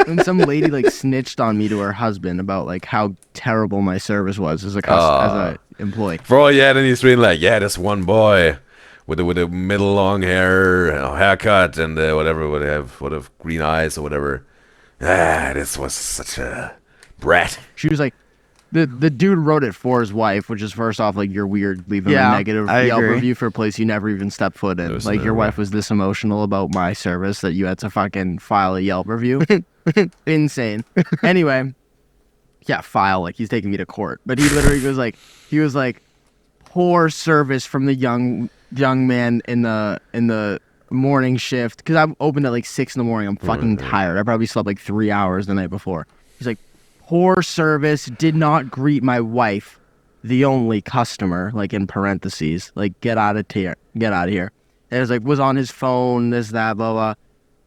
And some lady like snitched on me to her husband about like how terrible my service was as a employee.
Bro, yeah, then he's reading like, yeah, this one boy with the middle long hair, haircut, and whatever would have green eyes or whatever. This was such a brat.
She was like, the dude wrote it for his wife, which is first off like you're weird leaving
Yeah,
a negative
I
Yelp
agree.
review for a place you never even stepped foot in.
There's
Like your
no
wife was this emotional about my service that you had to fucking file a Yelp review. Insane. Anyway, yeah, file like he's taking me to court. But he literally was like poor service from the young man in the morning shift because I'm open at like 6 a.m. I'm fucking tired. I probably slept like 3 hours the night before. He's like, poor service, did not greet my wife, the only customer, like in parentheses, like get out of here. And it was like was on his phone, this, that, blah, blah.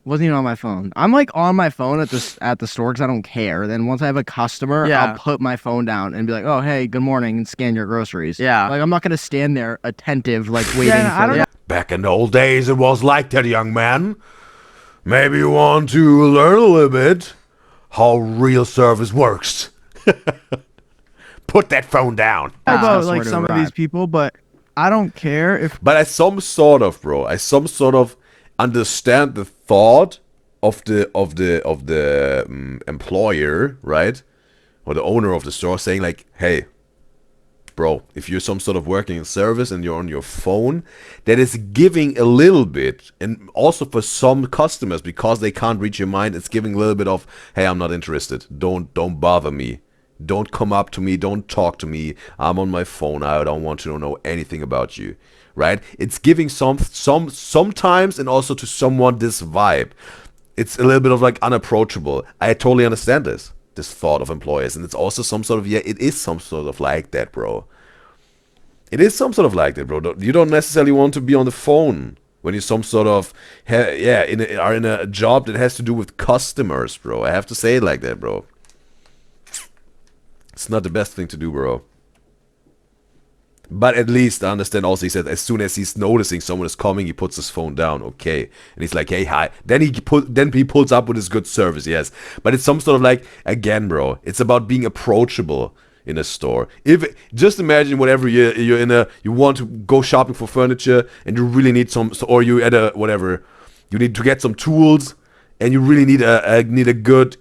Wasn't even on my phone. I'm like on my phone at the store because I don't care. Then once I have a customer,
Yeah.
I'll put my phone down and be like, oh hey, good morning, and scan your groceries.
Yeah.
Like I'm not gonna stand there attentive, like waiting
I
for
don't
the-
know.
Back in the old days, it was like that, young man. Maybe you want to learn a little bit how real service works. Put that phone down.
about
Just
like
where to
some of
arrive.
these people, but I don't care if
But I some sort of understand the thought of the employer, right, or the owner of the store, saying like, hey, bro, if you're some sort of working in service and you're on your phone, that is giving a little bit, and also for some customers, because they can't reach your mind, it's giving a little bit of, hey, I'm not interested, don't bother me, don't come up to me, don't talk to me, I'm on my phone, I don't want to know anything about you, right? It's giving sometimes, and also to someone, this vibe. It's a little bit of like unapproachable. I totally understand this thought of employers, and it's also some sort of, yeah, it is some sort of like that, bro. It is some sort of like that, bro. You don't necessarily want to be on the phone when you're some sort of, are in a job that has to do with customers, bro. I have to say it like that, bro. It's not the best thing to do, bro. But at least I understand also, he said as soon as he's noticing someone is coming, he puts his phone down, okay. And he's like, hey, hi. Then he pulls up with his good service, yes. But it's some sort of like, again, bro, it's about being approachable in a store. Just imagine whatever you're in you want to go shopping for furniture and you really need or you at a whatever, you need to get some tools and you really need a good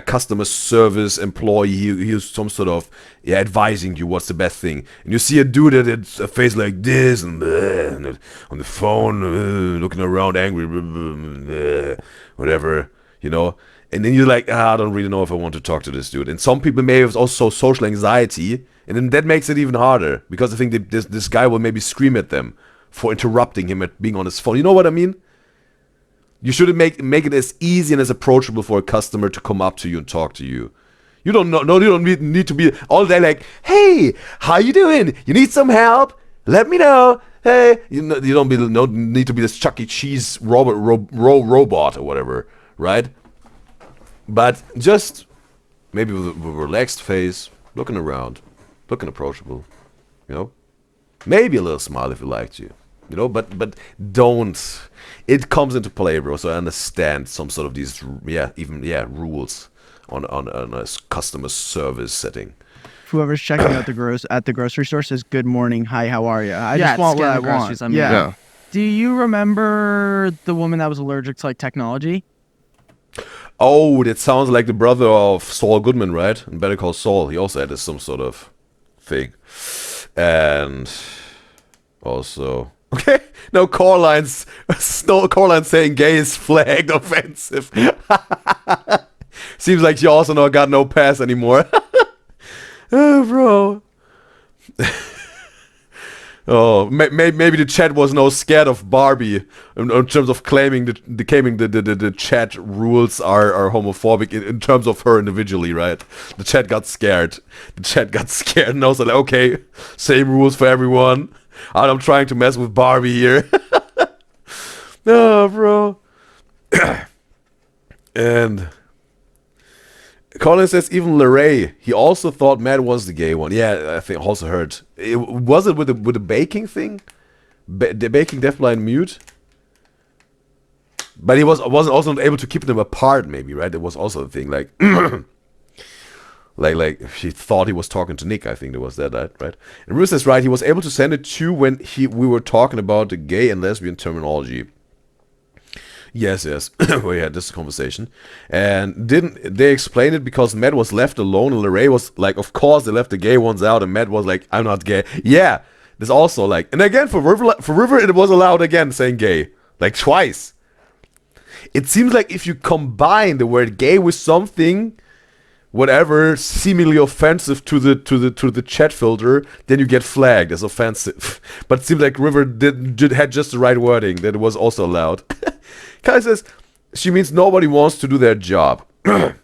customer service employee who's some sort of advising you what's the best thing. And you see a dude that it's a face like this and on the phone looking around angry, whatever, you know. And then you're like, I don't really know if I want to talk to this dude. And some people may have also social anxiety, and then that makes it even harder because I think that this guy will maybe scream at them for interrupting him at being on his phone. You know what I mean? You should make it as easy and as approachable for a customer to come up to you and talk to you. You don't need to be all day like, hey, how you doing? You need some help? Let me know. Hey, you don't need to be this Chuck E. Cheese robot or whatever, right? But just maybe with a relaxed face, looking around, looking approachable, you know. Maybe a little smile if you like to, you know. But don't. It comes into play, bro. So I understand some sort of these, rules on a customer service setting.
whoever's checking out at the grocery store says, "Good morning, hi, how are you?" I
Yeah,
just want what
scan
I
the groceries,
want.
I mean,
Yeah.
Yeah.
Do you remember the woman that was allergic to like technology?
Oh, that sounds like the brother of Saul Goodman, right? In Better Call Saul, he also had some sort of thing. And also, okay, no, Coraline's saying gay is flagged offensive. Seems like she also not got no pass anymore. Oh, bro. Oh, maybe the chat was no scared of Barbie in terms of claiming the chat rules are homophobic in terms of her individually, right? The chat got scared. And also like, okay, same rules for everyone. I'm trying to mess with Barbie here. Oh, bro. And Colin says even Larray, he also thought Matt was the gay one. Yeah, I think also heard. Was it with the baking thing? The baking deafblind mute? But he wasn't also not able to keep them apart, maybe, right? It was also a thing, like like she thought he was talking to Nick. I think there was that, right? And Bruce is right. He was able to send it to when we were talking about the gay and lesbian terminology. Yes. We had this conversation. And didn't they explain it because Matt was left alone and Larray was like, of course they left the gay ones out, and Matt was like, I'm not gay. Yeah. There's also like, and again for River it was allowed again saying gay. Like twice. It seems like if you combine the word gay with something, whatever seemingly offensive to the chat filter, then you get flagged as offensive. But it seems like River had just the right wording that it was also allowed. Kai says she means nobody wants to do their job. In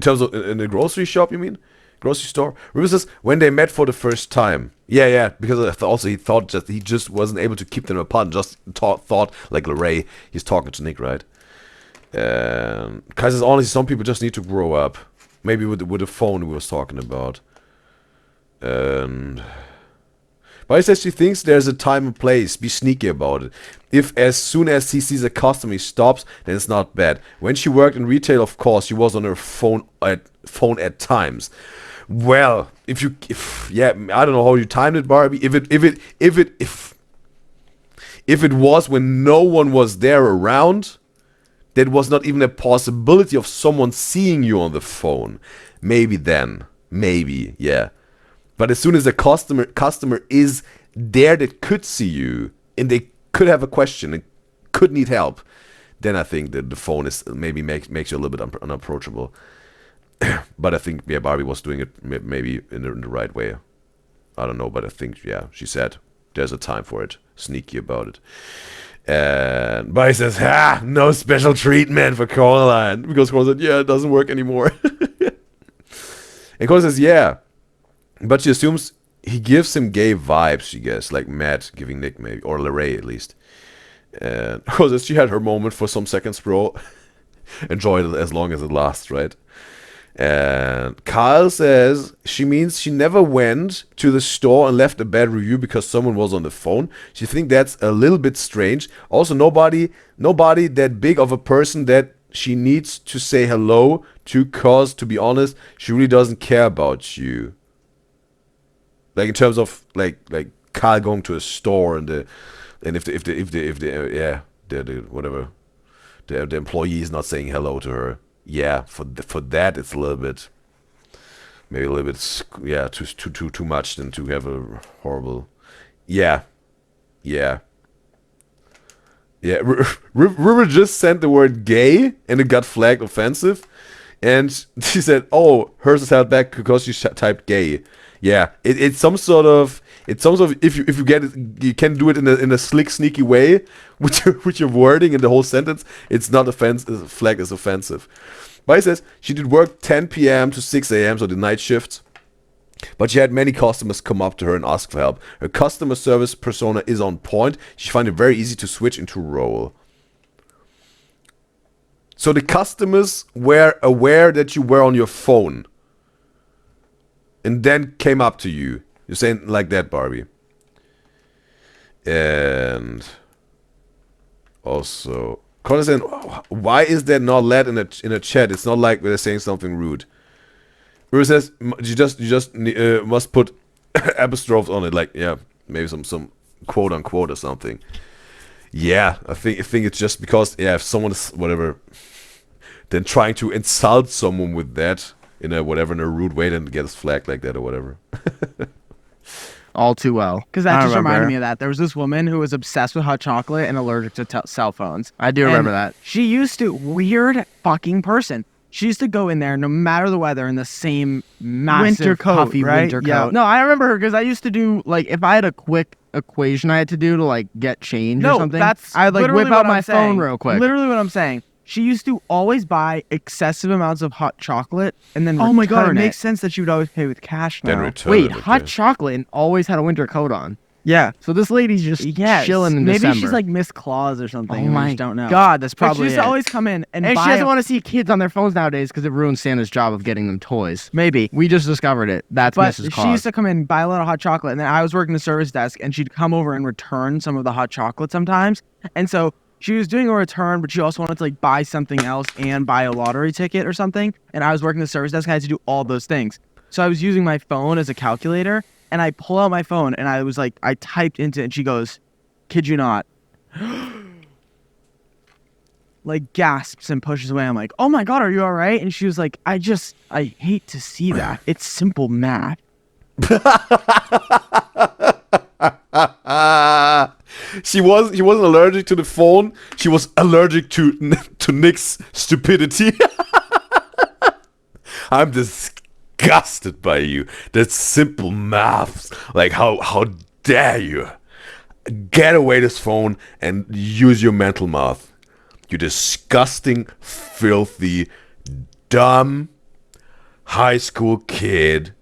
terms of in the grocery shop, you mean? Grocery store? River says when they met for the first time. Yeah, because also he thought that he just wasn't able to keep them apart and just thought like Larray, he's talking to Nick, right? Kai says honestly some people just need to grow up. Maybe with the phone we was talking about. And but he says she thinks there's a time and place. Be sneaky about it. If as soon as he sees a customer he stops, then it's not bad. When she worked in retail, of course, she was on her phone at times. Well, yeah, I don't know how you timed it, Barbie. If it was when no one was there around, there was not even a possibility of someone seeing you on the phone. Maybe then, yeah. But as soon as a customer is there that could see you and they could have a question and could need help, then I think that the phone is maybe makes you a little bit unapproachable. But I think Barbie was doing it maybe in the right way. I don't know, but I think she said there's a time for it. Sneaky about it. And Barbie says, no special treatment for Coraline, because Coraline said, it doesn't work anymore. And Coraline says, yeah. But she assumes he gives him gay vibes, she guess, like Matt giving Nick maybe, or Larray at least. And because she had her moment for some seconds, bro. Enjoy it as long as it lasts, right? And Kyle says she means she never went to the store and left a bad review because someone was on the phone. She thinks that's a little bit strange. Also, nobody that big of a person that she needs to say hello to, cause to be honest, she really doesn't care about you. Like in terms of like Kyle going to a store and the employee is not saying hello to her. Yeah, for that it's a little bit, maybe a little bit, too much than to have a horrible, River just sent the word gay and it got flagged offensive, and she said, oh, hers is held back because she typed gay. Yeah, it's some sort of if you get it, you can do it in a slick, sneaky way with your wording in the whole sentence. It's not offensive, flagged as offensive. But he says she did work 10 p.m. to 6 a.m. so the night shifts. But she had many customers come up to her and ask for help. Her customer service persona is on point. She found it very easy to switch into role. So the customers were aware that you were on your phone. And then came up to you. You're saying like that, Barbie. And also, Connor saying, why is that not led in a chat? It's not like they're saying something rude. Rue says you just must put apostrophes on it, like maybe some quote unquote or something. Yeah, I think it's just because if someone is whatever. than trying to insult someone with that in a rude way, then get us flagged like that or whatever.
All too well.
Because that
I
just reminded
remember.
me of that. There was this woman who was obsessed with hot chocolate and allergic to cell phones.
I do
And
remember that.
She used to, weird fucking person. She used to go in there no matter the weather in the same massive
Winter coat,
puffy
right?
winter
Yeah.
coat.
No, I remember her because I used to do like if I had a quick equation I had to do to like get change or
No,
something.
that's
I'd like
literally
whip out
what
my
I'm
phone
saying.
real quick.
Literally what I'm saying. She used to always buy excessive amounts of hot chocolate and then
Oh my god, it
return
makes sense that you would always pay with cash
Then
now.
return
Wait,
it,
hot
okay.
chocolate and always had a winter coat on.
Yeah.
So this lady's just
Yes.
chilling in
Maybe
December.
she's like Miss Claus or something.
Oh
and we
my
just don't know.
God, that's
But
probably
she used
it.
to always come in and
And
buy
she doesn't
a-
want to see kids on their phones nowadays because it ruins Santa's job of getting them toys.
maybe.
We just discovered it. That's
But
Mrs.
she
Claus.
used to come in, buy a lot of hot chocolate, and then I was working the service desk, and she'd come over and return some of the hot chocolate sometimes. And so she was doing a return, but she also wanted to like buy something else and buy a lottery ticket or something. And I was working the service desk, and I had to do all those things. So I was using my phone as a calculator, and I pull out my phone, and I was like, I typed into it, and she goes, "Kid you not." Like gasps and pushes away. I'm like, "Oh my god, are you all right?" And she was like, I hate to see that. It's simple math."
She wasn't allergic to the phone. She was allergic to Nick's stupidity. I'm disgusted by you. That's simple maths. Like how dare you? Get away this phone and use your mental math. You disgusting, filthy, dumb high school kid.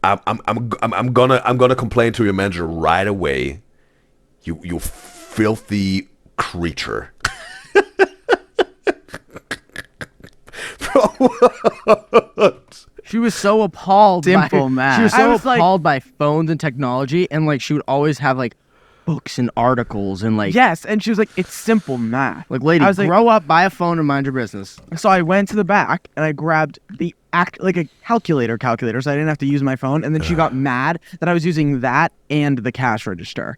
I'm gonna complain to your manager right away. You filthy creature.
She was so appalled
Simple
by
math.
She was
I
so
was like-
appalled by phones and technology, and like she would always have like books and articles and like
Yes, and she was like, "It's simple math."
like lady,
I was like-
grow up, buy a phone, and mind your business.
So I went to the back and I grabbed the like a calculator, so I didn't have to use my phone. And then she got mad that I was using that and the cash register.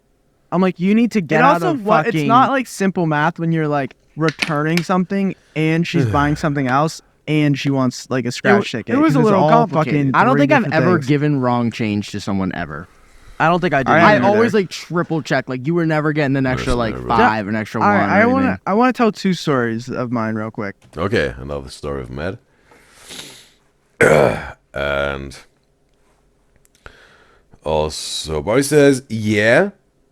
I'm like, you need to get
And
out
also,
of
what?
fucking.
It's not like simple math when you're like returning something and she's buying something else and she wants like a scratch ticket.
it was
'cause
a
it's
little
all
complicated.
fucking
I don't
three
think I've
different
ever
things.
given wrong change to someone ever.
I don't think I did.
I
I
haven't
always
either.
like triple check. Like you were never getting an extra like
never.
5, an extra
All
1.
right,
or anything.
I want to tell 2 stories of mine real quick.
Okay, another story of Matt. And also, Barry says, yeah,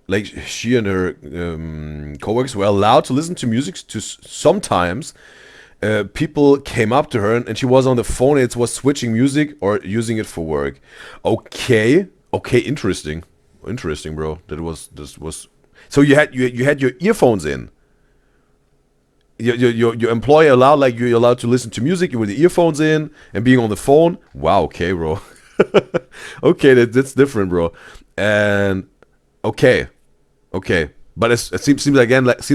like she and her coworkers were allowed to listen to music to sometimes. People came up to her and she was on the phone. It was switching music or using it for work. Okay, interesting, bro. This was. So you had your earphones in. Your employer allowed, like, you're allowed to listen to music with the earphones in and being on the phone. Wow, okay, bro. Okay, that's different, bro. And okay, but it seems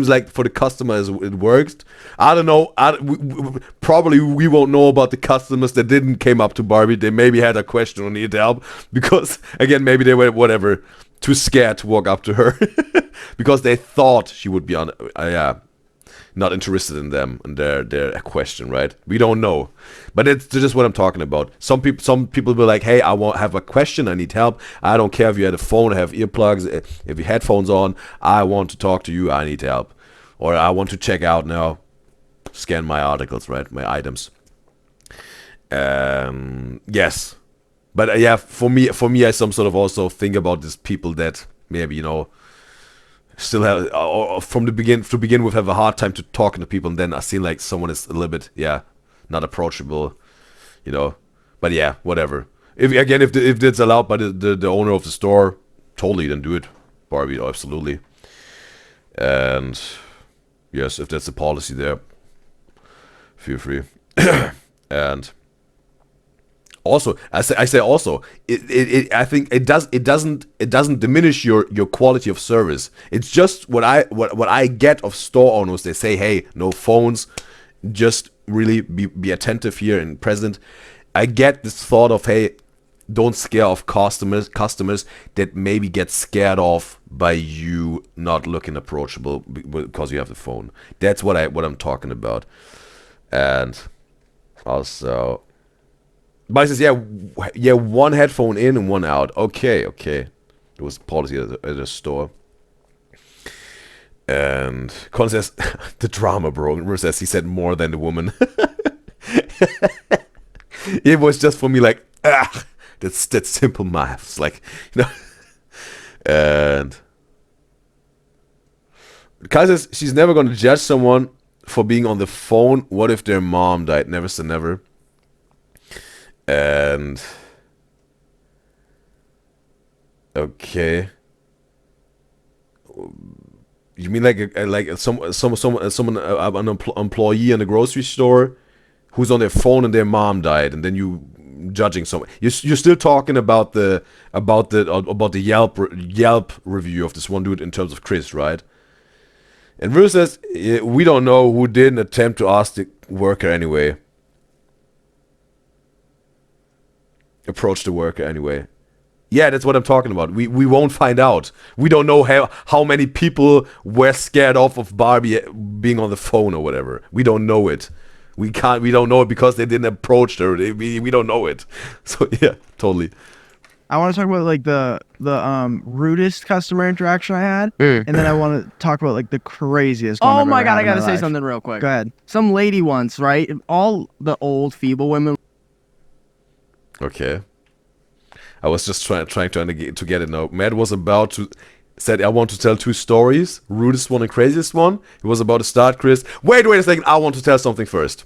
like for the customers it works. I don't know. Probably we won't know about the customers that didn't came up to Barbie. They maybe had a question or needed help because again maybe they were whatever too scared to walk up to her because they thought she would be on. Not interested in them and their question, right? We don't know, but it's just what I'm talking about. Some people be like, hey, I have a question, I need help. I don't care if you had a phone, have earplugs, if you headphones on. I want to talk to you. I need help, or I want to check out now, scan my articles, right? My items. Yes, but yeah, for me, I some sort of also think about these people that maybe still have or from the begin with have a hard time to talking to people, and then I seem like someone is a little bit not approachable, but yeah, whatever. If it's allowed by the owner of the store, totally, then do it, Barbie, absolutely. And yes, if that's the policy there, feel free. And also, I say also, I think it doesn't diminish your quality of service. It's just what I get of store owners. They say, hey, no phones, just really be attentive here and present. I get this thought of, hey, don't scare off customers that maybe get scared off by you not looking approachable because you have the phone. That's what I'm talking about. And also, but he says, yeah, one headphone in and one out. Okay. It was policy at a store. And Colin says, the drama, bro. And Rose says he said more than the woman. It was just for me like, that's simple maths. Like, you know. And Kai says she's never going to judge someone for being on the phone. What if their mom died? Never say never. And okay. You mean like an employee in a grocery store who's on their phone and their mom died, and then you judging someone? You're still talking about the Yelp review of this one dude in terms of Chris, right? And Rue says we don't know who didn't attempt to ask the worker anyway. Approach the worker anyway. Yeah, that's what I'm talking about. We won't find out. We don't know how many people were scared off of Barbie being on the phone or whatever. We don't know it. We don't know it because they didn't approach her. We don't know it. So yeah, totally.
I want to talk about like the rudest customer interaction I had, and then I want to talk about like the craziest one.
Oh
I've
my
ever
god,
had
I
in
gotta
my
say
life.
something real quick.
Go ahead.
Some lady once, right? All the old feeble women.
Okay. I was just trying to get it now. Matt was about to said I want to tell two stories, rudest one and craziest one. It was about to start, Chris. Wait a second. I want to tell something first.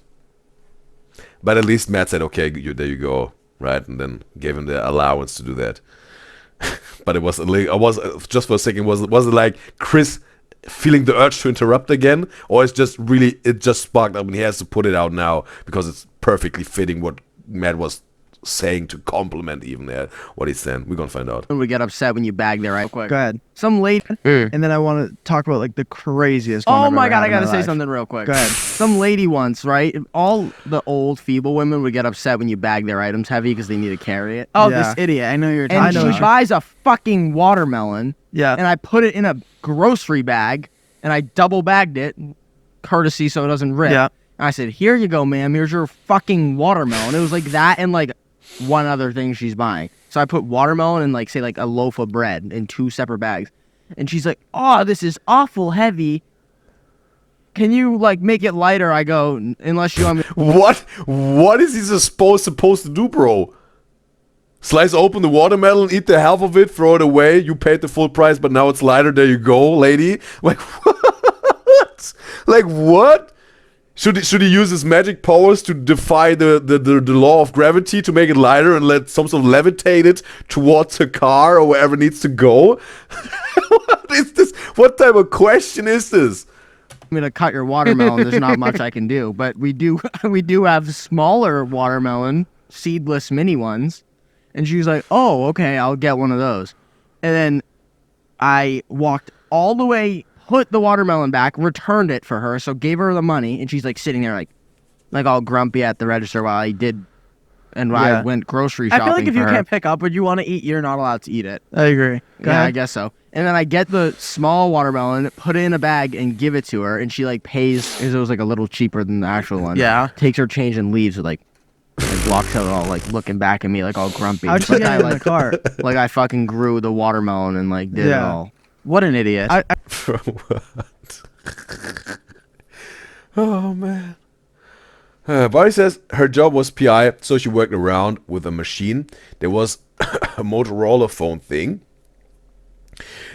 But at least Matt said, okay, there you go, right? And then gave him the allowance to do that. But it was just for a second. Was it like Chris feeling the urge to interrupt again, or it just sparked up and he has to put it out now because it's perfectly fitting what Matt was saying to compliment even what he's saying. We're gonna find out.
Would get upset when you bag there, right? Quick.
Go ahead.
Some lady.
And then I want to talk about like the craziest one.
Oh
I've
my
ever
god,
had
I
in
gotta
my
say
life.
something real quick.
Go ahead.
Some lady once, right? All the old feeble women would get upset when you bag their items heavy because they need to carry it.
Oh,
Yeah.
this idiot. I know you're
And
talking
she
about.
buys a fucking watermelon,
Yeah.
and I put it in a grocery bag, and I double bagged it, courtesy so it doesn't rip.
Yeah.
And I said, here you go, ma'am. Here's your fucking watermelon. It was like that and like one other thing she's buying. So I put watermelon and like say like a loaf of bread in two separate bags. And she's like, oh, this is awful heavy. Can you like make it lighter? I go, unless you want me.
What is he supposed to do, bro? Slice open the watermelon, eat the half of it, throw it away. You paid the full price, but now it's lighter. There you go, lady. Like what? Like what? Should he use his magic powers to defy the law of gravity to make it lighter and let some sort of levitate it towards a car or wherever it needs to go? What is this? What type of question is this?
I'm gonna cut your watermelon. There's not much I can do, but we do have smaller watermelon, seedless mini ones. And she was like, "Oh, okay, I'll get one of those." And then I walked all the way, put the watermelon back, returned it for her, so gave her the money, and she's like sitting there like all grumpy at the register while I went grocery
I
shopping.
feel like if
for
you
her.
can't pick up what you want to eat, you're not allowed to eat it.
I agree. Go
Yeah, I
ahead.
guess so. And then I get the small watermelon, put it in a bag, and give it to her. And she like pays, because it was like a little cheaper than the actual one.
Yeah.
Takes her change and leaves with like walks out all like looking back at me like all grumpy.
How'd you
Like
get
I
it in the
like
car?
like I fucking grew the watermelon and like did it
Yeah.
all.
What an idiot.
What? Oh man. Barry says her job was PI, so she worked around with a machine. There was a Motorola phone thing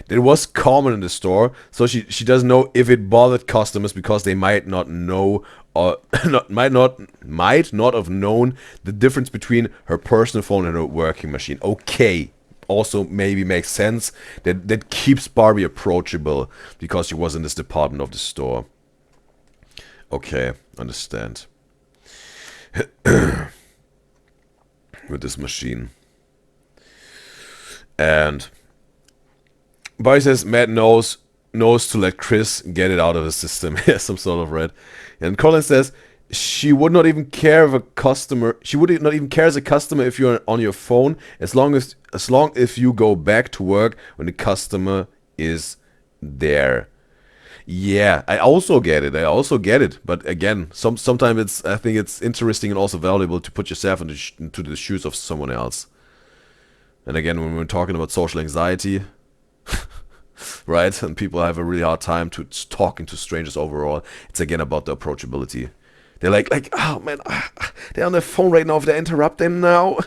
that was common in the store, so she doesn't know if it bothered customers because they might not know or might not have known the difference between her personal phone and her working machine. Okay. Also maybe makes sense that keeps Barbie approachable because she was in this department of the store. Okay, understand. With this machine. And Barry says Matt knows to let Chris get it out of his system. Yeah, some sort of red. And Colin says she would not even care if a customer. She would not even care as a customer if you're on your phone, as long as if you go back to work when the customer is there. Yeah, I also get it. But again, sometimes I think it's interesting and also valuable to put yourself into the shoes of someone else. And again, when we're talking about social anxiety, right, and people have a really hard time to talking to strangers overall, it's again about the approachability. They're like, oh man, they're on their phone right now. If they interrupt them now,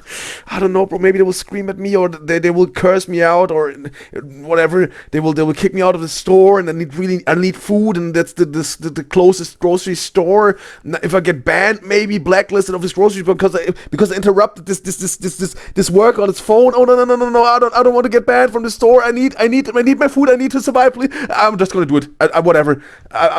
I don't know, bro. Maybe they will scream at me, or they will curse me out, or whatever. They will kick me out of the store, and I need food, and that's the closest grocery store. If I get banned, maybe blacklisted of this grocery because I interrupted this work on its phone. Oh no! I don't want to get banned from the store. I need my food. I need to survive. Please, I'm just gonna do it. Whatever.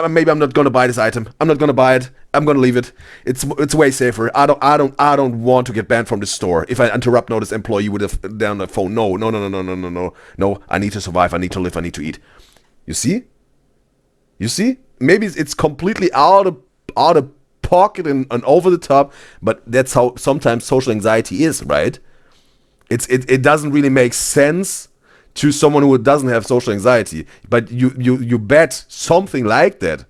Maybe I'm not gonna buy this item. I'm not gonna buy it. I'm gonna leave it. It's way safer. I don't want to get banned from the store. If I interrupt now this employee with down the phone. No. No. I need to survive. I need to live. I need to eat. You see? Maybe it's completely out of pocket and over the top, but that's how sometimes social anxiety is, right? It doesn't really make sense to someone who doesn't have social anxiety, but you bet something like that.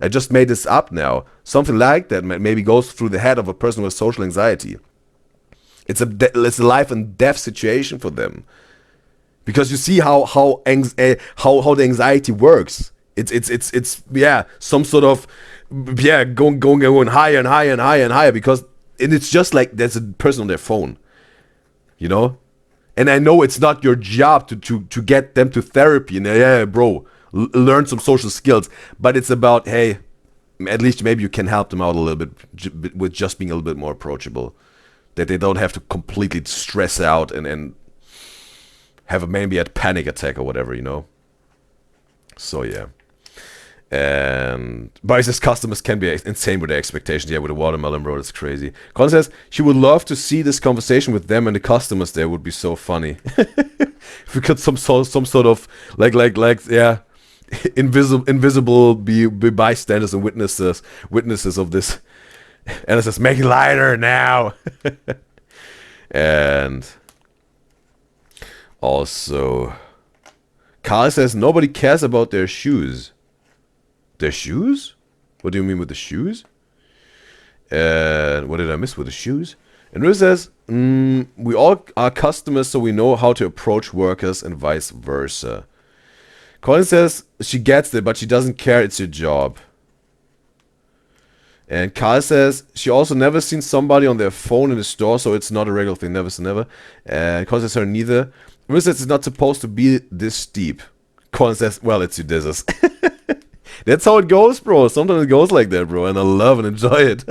I just made this up now. Something like that maybe goes through the head of a person with social anxiety. It's a life and death situation for them, because you see how the anxiety works. It's some sort of going higher and higher and higher and higher, because it's just like there's a person on their phone, you know. And I know it's not your job to get them to therapy and bro, learn some social skills, but it's about, hey, at least maybe you can help them out a little bit with just being a little bit more approachable, that they don't have to completely stress out and have maybe a panic attack or whatever, you know. So yeah. And Barry says customers can be insane with their expectations. Yeah, with the watermelon, bro, that's crazy. Colin says she would love to see this conversation with them and the customers there. Would be so funny. If we could some sort of like invisible be bystanders and witnesses of this. And it says make it lighter now. And also Carl says nobody cares about their shoes. Their shoes? What do you mean with the shoes? And what did I miss with the shoes? And Riz says, we all are customers, so we know how to approach workers and vice versa. Colin says she gets it, but she doesn't care. It's your job. And Kyle says she also never seen somebody on their phone in the store, so it's not a regular thing. Never say never. And Colin says her neither. Riz says it's not supposed to be this steep. Colin says, well, it's UDYZYZ. That's how it goes, bro. Sometimes it goes like that, bro, and I love and enjoy it.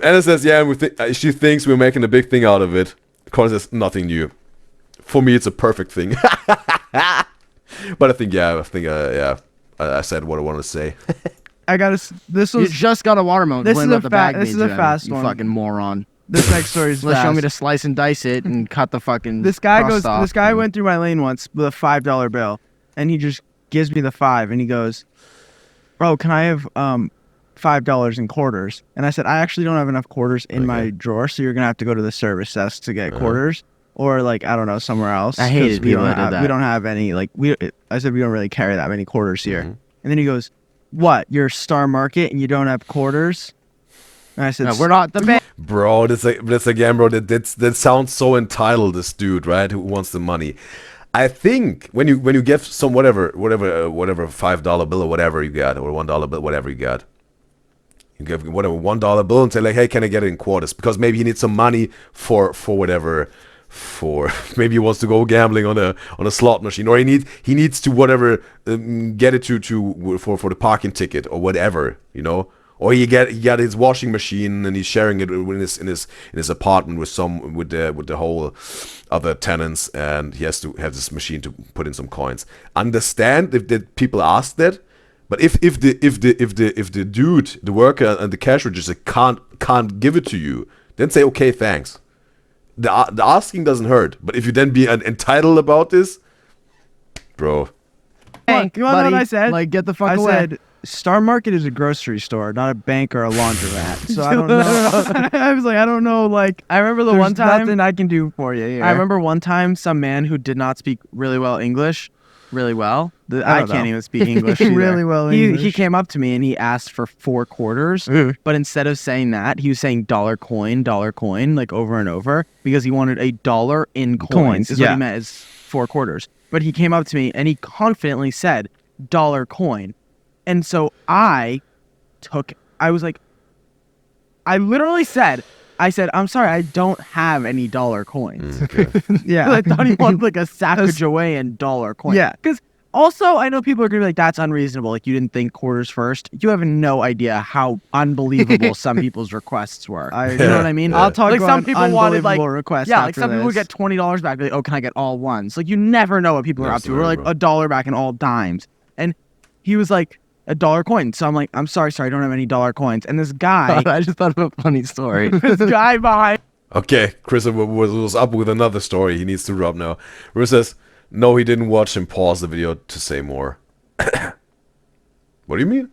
Anna says, yeah, she thinks we're making a big thing out of it. Colin says, nothing new. For me, it's a perfect thing. But I think, I said what I wanted to say.
I gotta. This
You
was.
just got a watermelon.
This
Complain
is
about
a
the bag
this
needs
is a
them,
fast
you
one.
fucking moron.
This next story is
Let's
fast.
show me to slice and dice it and cut the fucking.
This guy
crust off.
This guy went through my lane once with a $5 bill, and he just gives me the 5, and he goes, "Bro, can I have $5 in quarters?" And I said, "I actually don't have enough quarters in my drawer, so you're gonna have to go to the service desk to get quarters, or like I don't know, somewhere else."
I hated
'cause we
people
don't
that did
have,
that.
We don't have any like we. I said we don't really carry that many quarters here,
Mm-hmm.
and then he goes, "What? You're Star Market and you don't have quarters?" And I said,
No, we're not the band.
Bro, that's again, bro. That sounds so entitled. This dude, right, who wants the money. I think when you give some whatever $5 bill or whatever you got, or $1 bill, whatever you got, you give whatever $1 bill and say like, hey, can I get it in quarters? Because maybe he needs some money for whatever. For maybe he wants to go gambling on a slot machine, or he needs to whatever get it to for the parking ticket or whatever, you know. Or he got his washing machine and he's sharing it in his apartment with the whole other tenants, and he has to have this machine to put in some coins. Understand if the people ask that, but if the dude, the worker and the cash register can't give it to you, then say okay, thanks. The asking doesn't hurt, but if you then be entitled about this, bro.
Bank,
you wanna know
buddy.
what I said?
Like, get the fuck
I
away.
said, Star Market is a grocery store, not a bank or a laundromat. So I don't know. I was like, I don't know. Like,
I remember the
there's
one time.
nothing I can do for you here.
I remember one time some man who did not speak really well English
really well.
I can't even speak English either.
Really well
He
English.
came up to me and he asked for 4 quarters, but instead of saying that, he was saying dollar coin, like over and over, because he wanted a dollar in coins. Is what
yeah.
he meant is 4 quarters. But he came up to me and he confidently said dollar coin, and so I was like, I literally said, I'm sorry, I don't have any dollar coins.
Okay.
Yeah.
I thought he wanted like a Sacagawea dollar coin.
Yeah.
Because also, I know people are going to be like, that's unreasonable. Like, you didn't think quarters first. You have no idea how unbelievable some people's requests were.
I
You know what I mean?
I'll talk
like
about
some people wanted like,
request
yeah, like
after
some people would
this.
get $20 back. Like, oh, can I get all ones? Like, you never know what people are up to. We're like $1 back and all dimes. And he was like, a dollar coin. So I'm like, I'm sorry, I don't have any dollar coins. And this guy,
I just thought of a funny story.
this guy behind
Okay, Chris was up with another story he needs to drop now. River says, no, he didn't watch and pause the video to say more. What do you mean?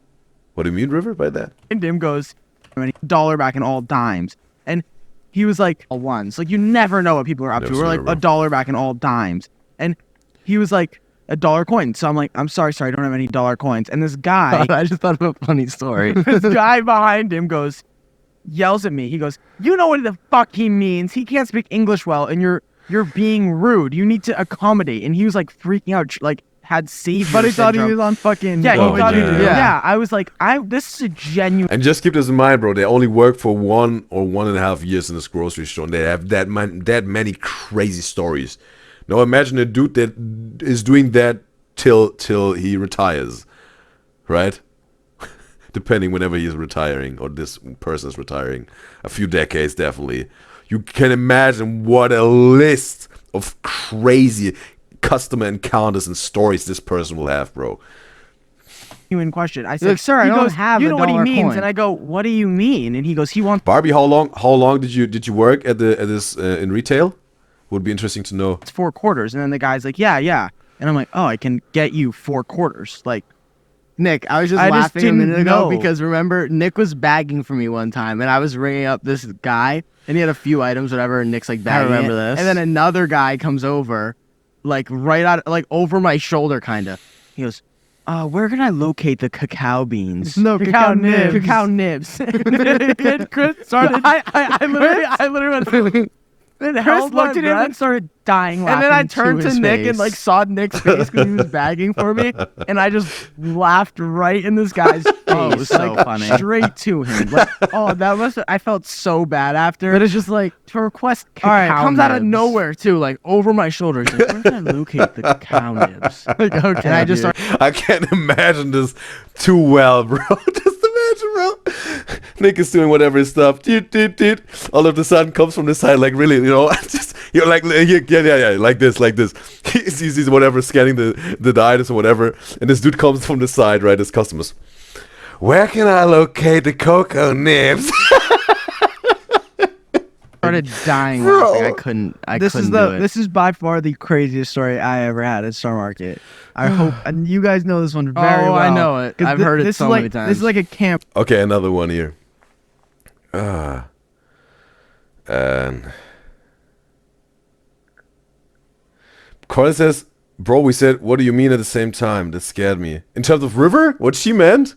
What do you mean, River, by that?
him goes, $1 back and all dimes. And he was like, all ones. Like, you never know what people are up to. We're like, $1 back and all dimes. And he was like, a dollar coin. So I'm like, I'm sorry, I don't have any dollar coins. And this guy,
I just thought of a funny story.
this guy behind him yells at me. He goes, you know what the fuck he means? He can't speak English well, and you're being rude. You need to accommodate. And he was like freaking out, like had savior
But he thought he
syndrome.
was on fucking.
Yeah, he
Oh,
thought
yeah.
yeah. I was like, this is a genuine.
And just keep this in mind, bro. They only work for 1 or 1.5 years in this grocery store, and they have that many crazy stories. Now imagine a dude that is doing that till he retires, right? Depending whenever he's retiring, or this person is retiring, a few decades definitely. You can imagine what a list of crazy customer encounters and stories this person will have, bro.
Genuine question. I said,
Like, sir, I
he
don't
goes,
have
you
a
know what he
dollar
means?
coin.
And I go, what do you mean? And he goes, he wants
Barbie, how long did you work at this in retail? Would be interesting to know.
4 quarters. And then the guy's like, yeah. And I'm like, oh, I can get you 4 quarters. Like,
Nick, I was just
I just
laughing a minute
didn't
ago
know.
because remember, Nick was bagging for me one time, and I was ringing up this guy, and he had a few items, whatever, and Nick's like bagging
remember
it.
this.
And then another guy comes over, like right out, like over my shoulder, kind of.
he goes, where can I locate the cacao beans?
No, cacao nibs.
Cacao nibs. And Chris started. I literally went. Then Chris looked at him and started dying laughing.
And then I
to
turned to
his
Nick
face.
and like saw Nick's face because he was bagging for me, and I just laughed right in this guy's face.
Oh, it was so
like,
funny.
Straight to him. Like, oh, that must. I felt so bad after.
But it's just like to request cacao
All right, comes out of
nibs.
nowhere too, like over my shoulder. He's like, where can I locate the cacao nibs?
Like, okay,
And I just
dude.
started.
I can't imagine this too well, bro. Just imagine, bro. Nick is doing whatever his stuff. Doot. All of a sudden comes from the side, like really, just you're like, yeah, like this. He's whatever, scanning the items or whatever, and this dude comes from the side, right? As customers. Where can I locate the cocoa nibs?
Started dying
Bro.
laughing. I couldn't do it.
This is by far the craziest story I ever had at Star Market. I hope, and you guys know this one very well.
I know it.
'cause
I've heard it
this
so
is like,
many times.
This is like a camp.
Okay, another one here. And Colin says, bro, we said, what do you mean at the same time? That scared me. In terms of River, what she meant?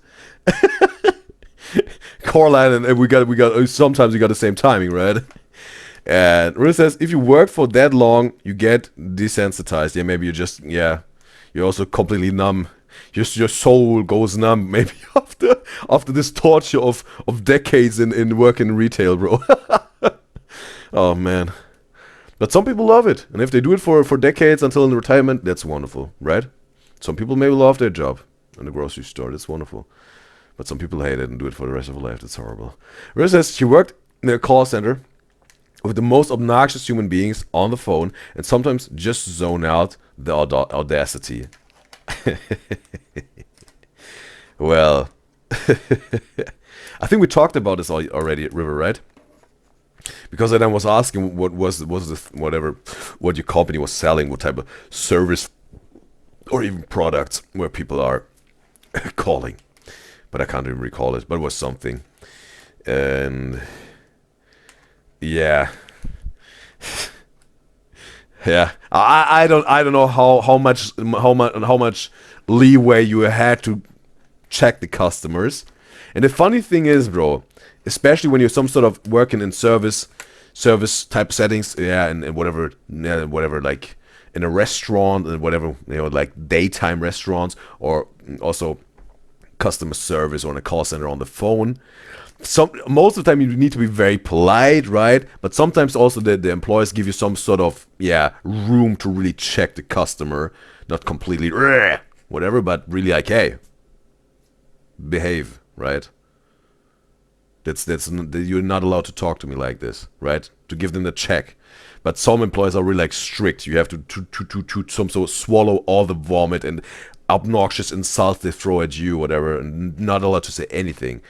Coraline and we got sometimes we got the same timing, right? And River says, if you work for that long, you get desensitized. Yeah, maybe you're also completely numb. Just your soul goes numb, maybe after this torture of decades in working in retail, bro. Oh man. But some people love it, and if they do it for decades until in retirement, that's wonderful, right? Some people maybe love their job in the grocery store. That's wonderful. But some people hate it and do it for the rest of their life. That's horrible. Rose says she worked in a call center with the most obnoxious human beings on the phone, and sometimes just zone out the audacity. Well, I think we talked about this already at River, right? Because then I was asking what what your company was selling, what type of service or even products where people are calling, but I can't even recall it. But it was something, and yeah. Yeah, I don't know how much leeway you had to check the customers. And the funny thing is, bro, especially when you're some sort of working in service type settings, and whatever, like in a restaurant and whatever, like daytime restaurants, or also customer service or in a call center on the phone. Most of the time you need to be very polite, right? But sometimes also the employers give you some sort of room to really check the customer, not completely whatever, but really like, hey, behave, right? You're not allowed to talk to me like this, right? To give them the check. But some employers are really like strict. You have to some sort of swallow all the vomit and obnoxious insults they throw at you, whatever, and not allowed to say anything.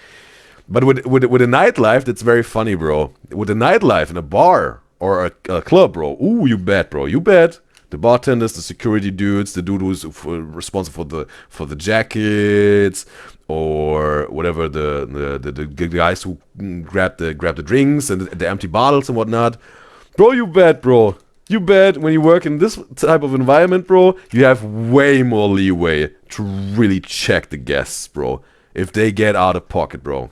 But with a nightlife, that's very funny, bro. With a nightlife in a bar or a club, bro. Ooh, you bet, bro. You bet. The bartenders, the security dudes, the dude who's responsible for the jackets, or whatever, the guys who grab the drinks and the empty bottles and whatnot. Bro, you bet, bro. You bet when you work in this type of environment, bro, you have way more leeway to really check the guests, bro. If they get out of pocket, bro.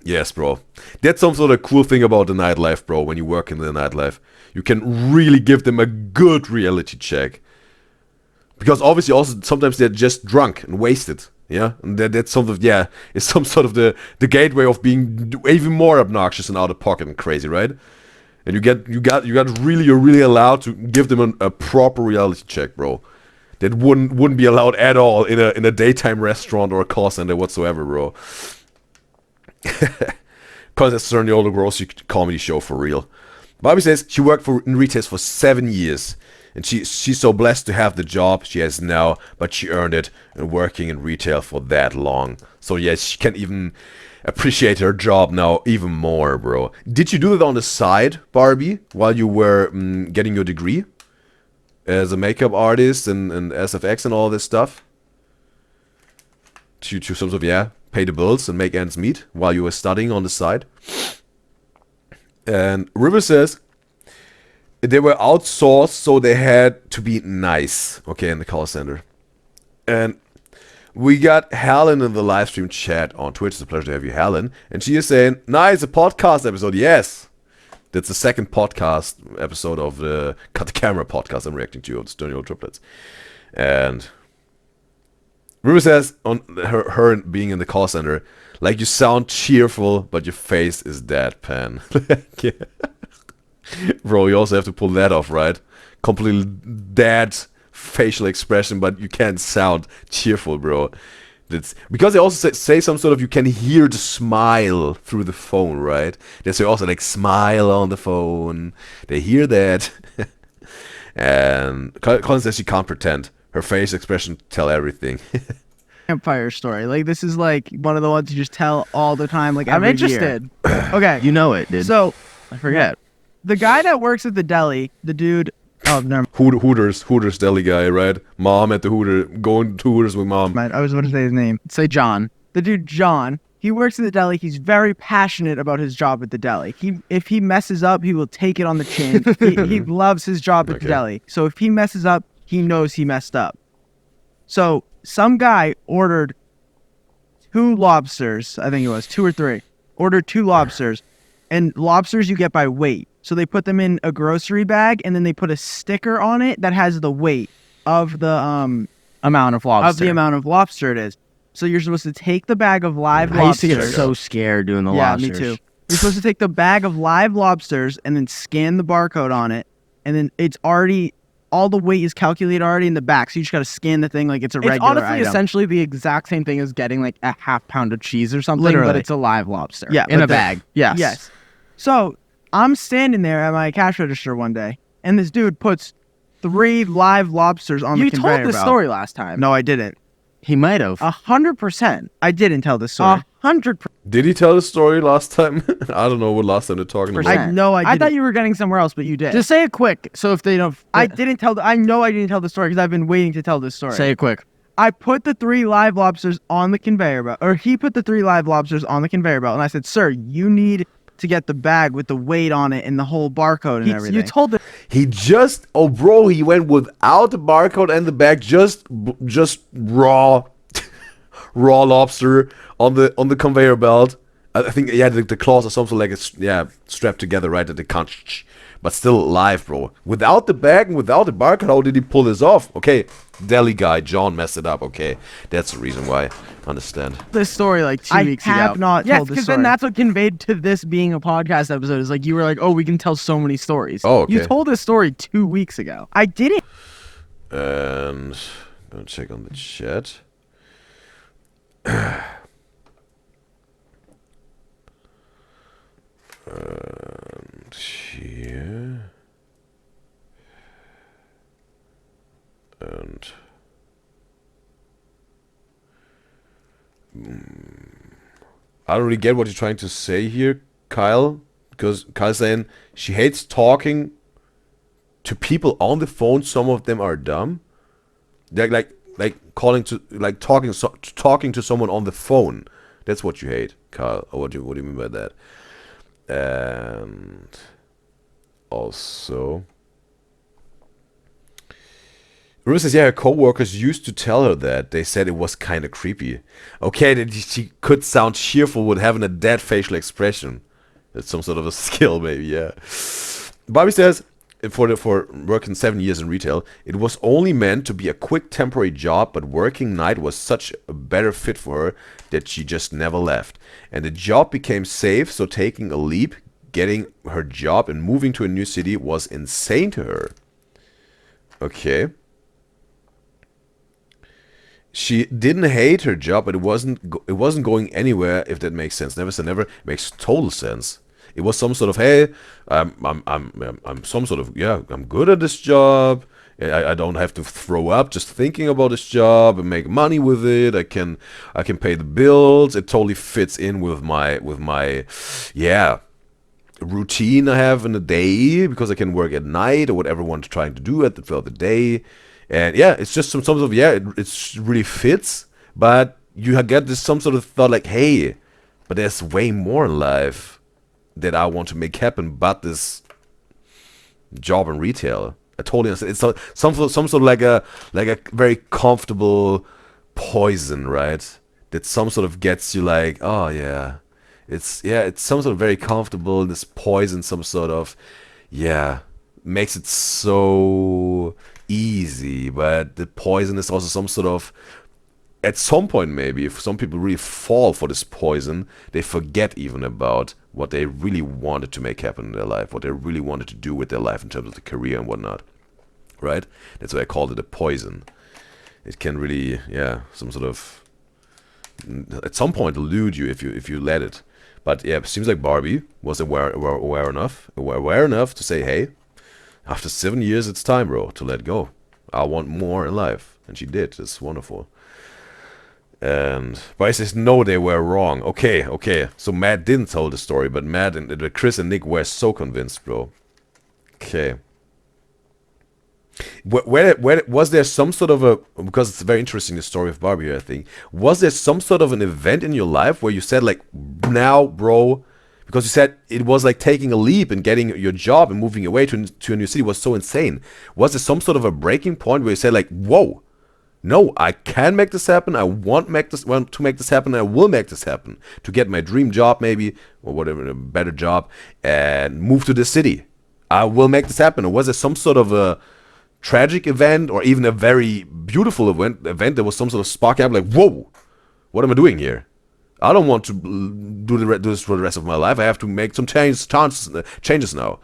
Yes, bro. That's some sort of cool thing about the nightlife, bro. When you work in the nightlife, you can really give them a good reality check. Because obviously also sometimes they're just drunk and wasted. Yeah, and that's sort of, it's some sort of the gateway of being even more obnoxious and out of pocket and crazy, right? And you you're really allowed to give them a proper reality check, bro. That wouldn't be allowed at all in a daytime restaurant or a call center whatsoever, bro. Because it's STURNIOLO grocery comedy show for real. Bobby says she worked in retail for 7 years. And she's so blessed to have the job she has now, but she earned it working in retail for that long. So yes, she can even appreciate her job now even more, bro. Did you do it on the side, Barbie, while you were getting your degree as a makeup artist and SFX and all this stuff? To sort of, pay the bills and make ends meet while you were studying on the side? And River says they were outsourced, so they had to be nice, okay, in the call center. And we got Helen in the live stream chat on Twitch. It's a pleasure to have you, Helen. And she is saying, nice, a podcast episode. Yes. That's the second podcast episode of the Cut the Camera podcast I'm reacting to, of the STURNIOLO triplets. And River says, on her being in the call center, like, you sound cheerful, but your face is deadpan. Bro, you also have to pull that off, right? Completely dead facial expression, but you can't sound cheerful, bro. That's because they also say some sort of, you can hear the smile through the phone, right? They say also like smile on the phone. They hear that. And Colin says she can't pretend. Her face expression tell everything.
Campfire story. Like, this is like one of the ones you just tell all the time. Like,
I'm
every
interested.
year. Okay.
You know it, dude.
So
I forget.
the guy that works at the deli, the dude. Oh, never
Hooters deli guy, right? Mom at the going to Hooters with mom.
mind. I was about to say his name.
Say John.
The dude John. He works at the deli. He's very passionate about his job at the deli. If he messes up, he will take it on the chin. he loves his job at the deli. So if he messes up, he knows he messed up. So some guy ordered 2 lobsters. I think it was 2 or 3. Ordered 2 lobsters, and lobsters you get by weight. So they put them in a grocery bag, and then they put a sticker on it that has the weight of the
Amount of lobster.
of the amount of lobster it is. So you're supposed to take the bag of live
I used to
lobsters.
get so scared doing the
Yeah,
lobsters.
me too. You're supposed to take the bag of live lobsters and then scan the barcode on it, and then it's already, all the weight is calculated already in the back. So you just got to scan the thing like it's a
It's
regular
honestly
item.
essentially the exact same thing as getting like a half pound of cheese or something,
Literally.
but it's a live lobster.
Yeah,
in
but
a
the-
bag. Yes.
Yes. So I'm standing there at my cash register one day, and this dude puts 3 live lobsters on
You
the conveyor
told this
belt.
story last time.
No, I didn't.
He might have.
100%. I didn't tell this story.
100%.
Did he tell the story last time? I don't know what last time they're talking about.
I know I
I
didn't.
thought you were getting somewhere else, but you did.
Just
say it quick, so if they don't.
I didn't tell. I know I didn't tell the story because I've been waiting to tell this story.
Say it quick.
I put the 3 live lobsters on the conveyor belt, or he put the 3 live lobsters on the conveyor belt, and I said, "Sir, you need to get the bag with the weight on it and the whole barcode and everything."
You told the.
He just, oh bro, he went without the barcode and the bag, just raw, raw lobster on the conveyor belt. I think, yeah, the claws are something like it's, yeah, strapped together, right? That they can't, but still alive, bro. Without the bag and without the barcode, how did he pull this off? Okay, deli guy John messed it up. Okay, that's the reason why. Understand.
This story like 2 weeks ago.
I have not
yes,
told this
because
story.
then that's what conveyed to this being a podcast episode. Is like you were like, oh, we can tell so many stories.
Oh, okay.
You told this story 2 weeks ago. I didn't.
And I'm gonna check on the chat. And here. And I don't really get what you're trying to say here, Kyle, because Kyle's saying she hates talking to people on the phone. Some of them are dumb. They're like calling to, like talking to someone on the phone. That's what you hate, Kyle. Or what do you mean by that? And also, Ruth says, yeah, her co-workers used to tell her that. They said it was kind of creepy. Okay, that she could sound cheerful with having a dead facial expression. That's some sort of a skill, maybe, yeah. Bobby says, for working 7 years in retail, it was only meant to be a quick temporary job, but working night was such a better fit for her that she just never left. And the job became safe, so taking a leap, getting her job and moving to a new city was insane to her. Okay. She didn't hate her job, but it wasn't going anywhere, if that makes sense. Never say never. Makes total sense. It was some sort of, hey, I'm some sort of, yeah, I'm good at this job. I don't have to throw up just thinking about this job and make money with it. I can pay the bills. It totally fits in with my yeah, routine I have in the day, because I can work at night or whatever one's trying to do throughout the day. And yeah, it's just some sort of, yeah, it really fits. But you get this some sort of thought like, hey, but there's way more in life that I want to make happen but this job in retail. I totally understand. It's some sort of like a very comfortable poison, right? That some sort of gets you like, oh yeah. It's some sort of very comfortable, this poison, some sort of, yeah, makes it so easy, but the poison is also some sort of, at some point maybe, if some people really fall for this poison, they forget even about what they really wanted to make happen in their life, what they really wanted to do with their life in terms of the career and whatnot, right? That's why I called it a poison. It can really, yeah, some sort of, at some point, elude you if you let it. But yeah, it seems like Barbie was aware enough to say, hey, after 7 years, it's time, bro, to let go. I want more in life. And she did. It's wonderful. And Bryce says, no, they were wrong. Okay. So Matt didn't tell the story, but Matt and Chris and Nick were so convinced, bro. Okay. Where was there some sort of a, because it's very interesting, the story of Barbie, I think. Was there some sort of an event in your life where you said, like, now, bro, because you said it was like taking a leap and getting your job and moving away to a new city was so insane. Was there some sort of a breaking point where you said, like, whoa, no, I can make this happen. I want to make this happen. I will make this happen to get my dream job, maybe, or whatever, a better job, and move to this city. I will make this happen. Or was there some sort of a tragic event, or even a very beautiful event that was some sort of spark up, like, whoa, what am I doing here? I don't want to do this for the rest of my life. I have to make some changes now.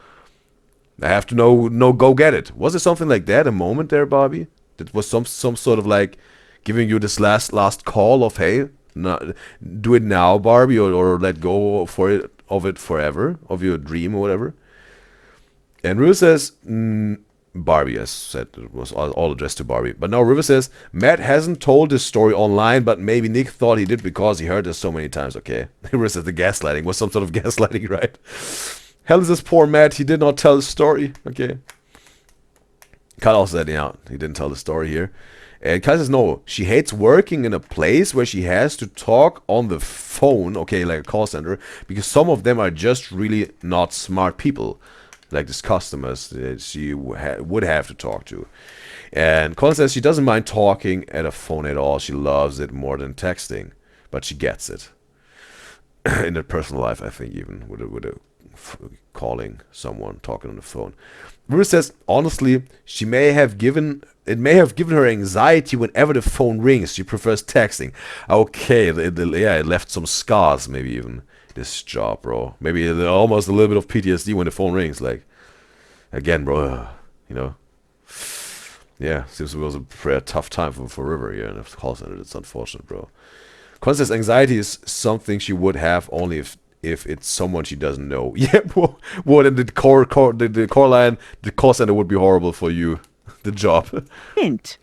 I have to know go get it. Was there something like that, a moment there, Bobby? That was some sort of like giving you this last call of, hey, no, do it now, Barbie, or let go of it forever, of your dream or whatever. And River says, Barbie, as said, it was all addressed to Barbie. But now River says, Matt hasn't told this story online, but maybe Nick thought he did because he heard this so many times. Okay. River says the gaslighting was some sort of gaslighting, right? Hell is this poor Matt, he did not tell the story. Okay. Kyle also said, yeah, he didn't tell the story here. And Kyle says, no, she hates working in a place where she has to talk on the phone, okay, like a call center, because some of them are just really not smart people. like these customers that she would have to talk to. And Colin says she doesn't mind talking at a phone at all. She loves it more than texting, but she gets it. In her personal life, I think, even with calling someone, talking on the phone. River says, honestly, it may have given her anxiety whenever the phone rings. She prefers texting. Okay, it left some scars, maybe even, this job, bro. Maybe almost a little bit of PTSD when the phone rings. Like, again, bro, you know. Yeah, seems it was a tough time for River here in the call center. It's unfortunate, bro. Con says anxiety is something she would have only if it's someone she doesn't know. Yeah, well, then the call center would be horrible for you. The job.
Hint.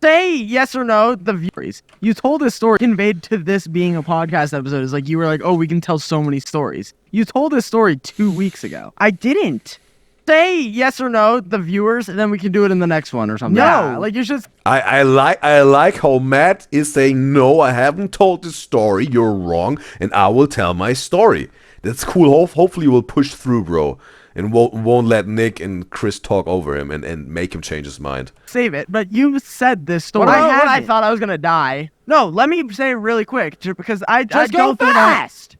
Say yes or no, the viewers. You told a story conveyed to this being a podcast episode. It's like you were like, oh, we can tell so many stories. You told this story 2 weeks ago.
I didn't.
Say yes or no, the viewers, and then we can do it in the next one or something.
No.
Yeah, like you should.
I like how Matt is saying, no, I haven't told this story. You're wrong, and I will tell my story. That's cool. Hopefully you will push through, bro. And won't let Nick and Chris talk over him and make him change his mind.
Save it, but you said this story.
When I thought I was gonna die.
No, let me say it really quick, because I
Just
don't
go
think
fast.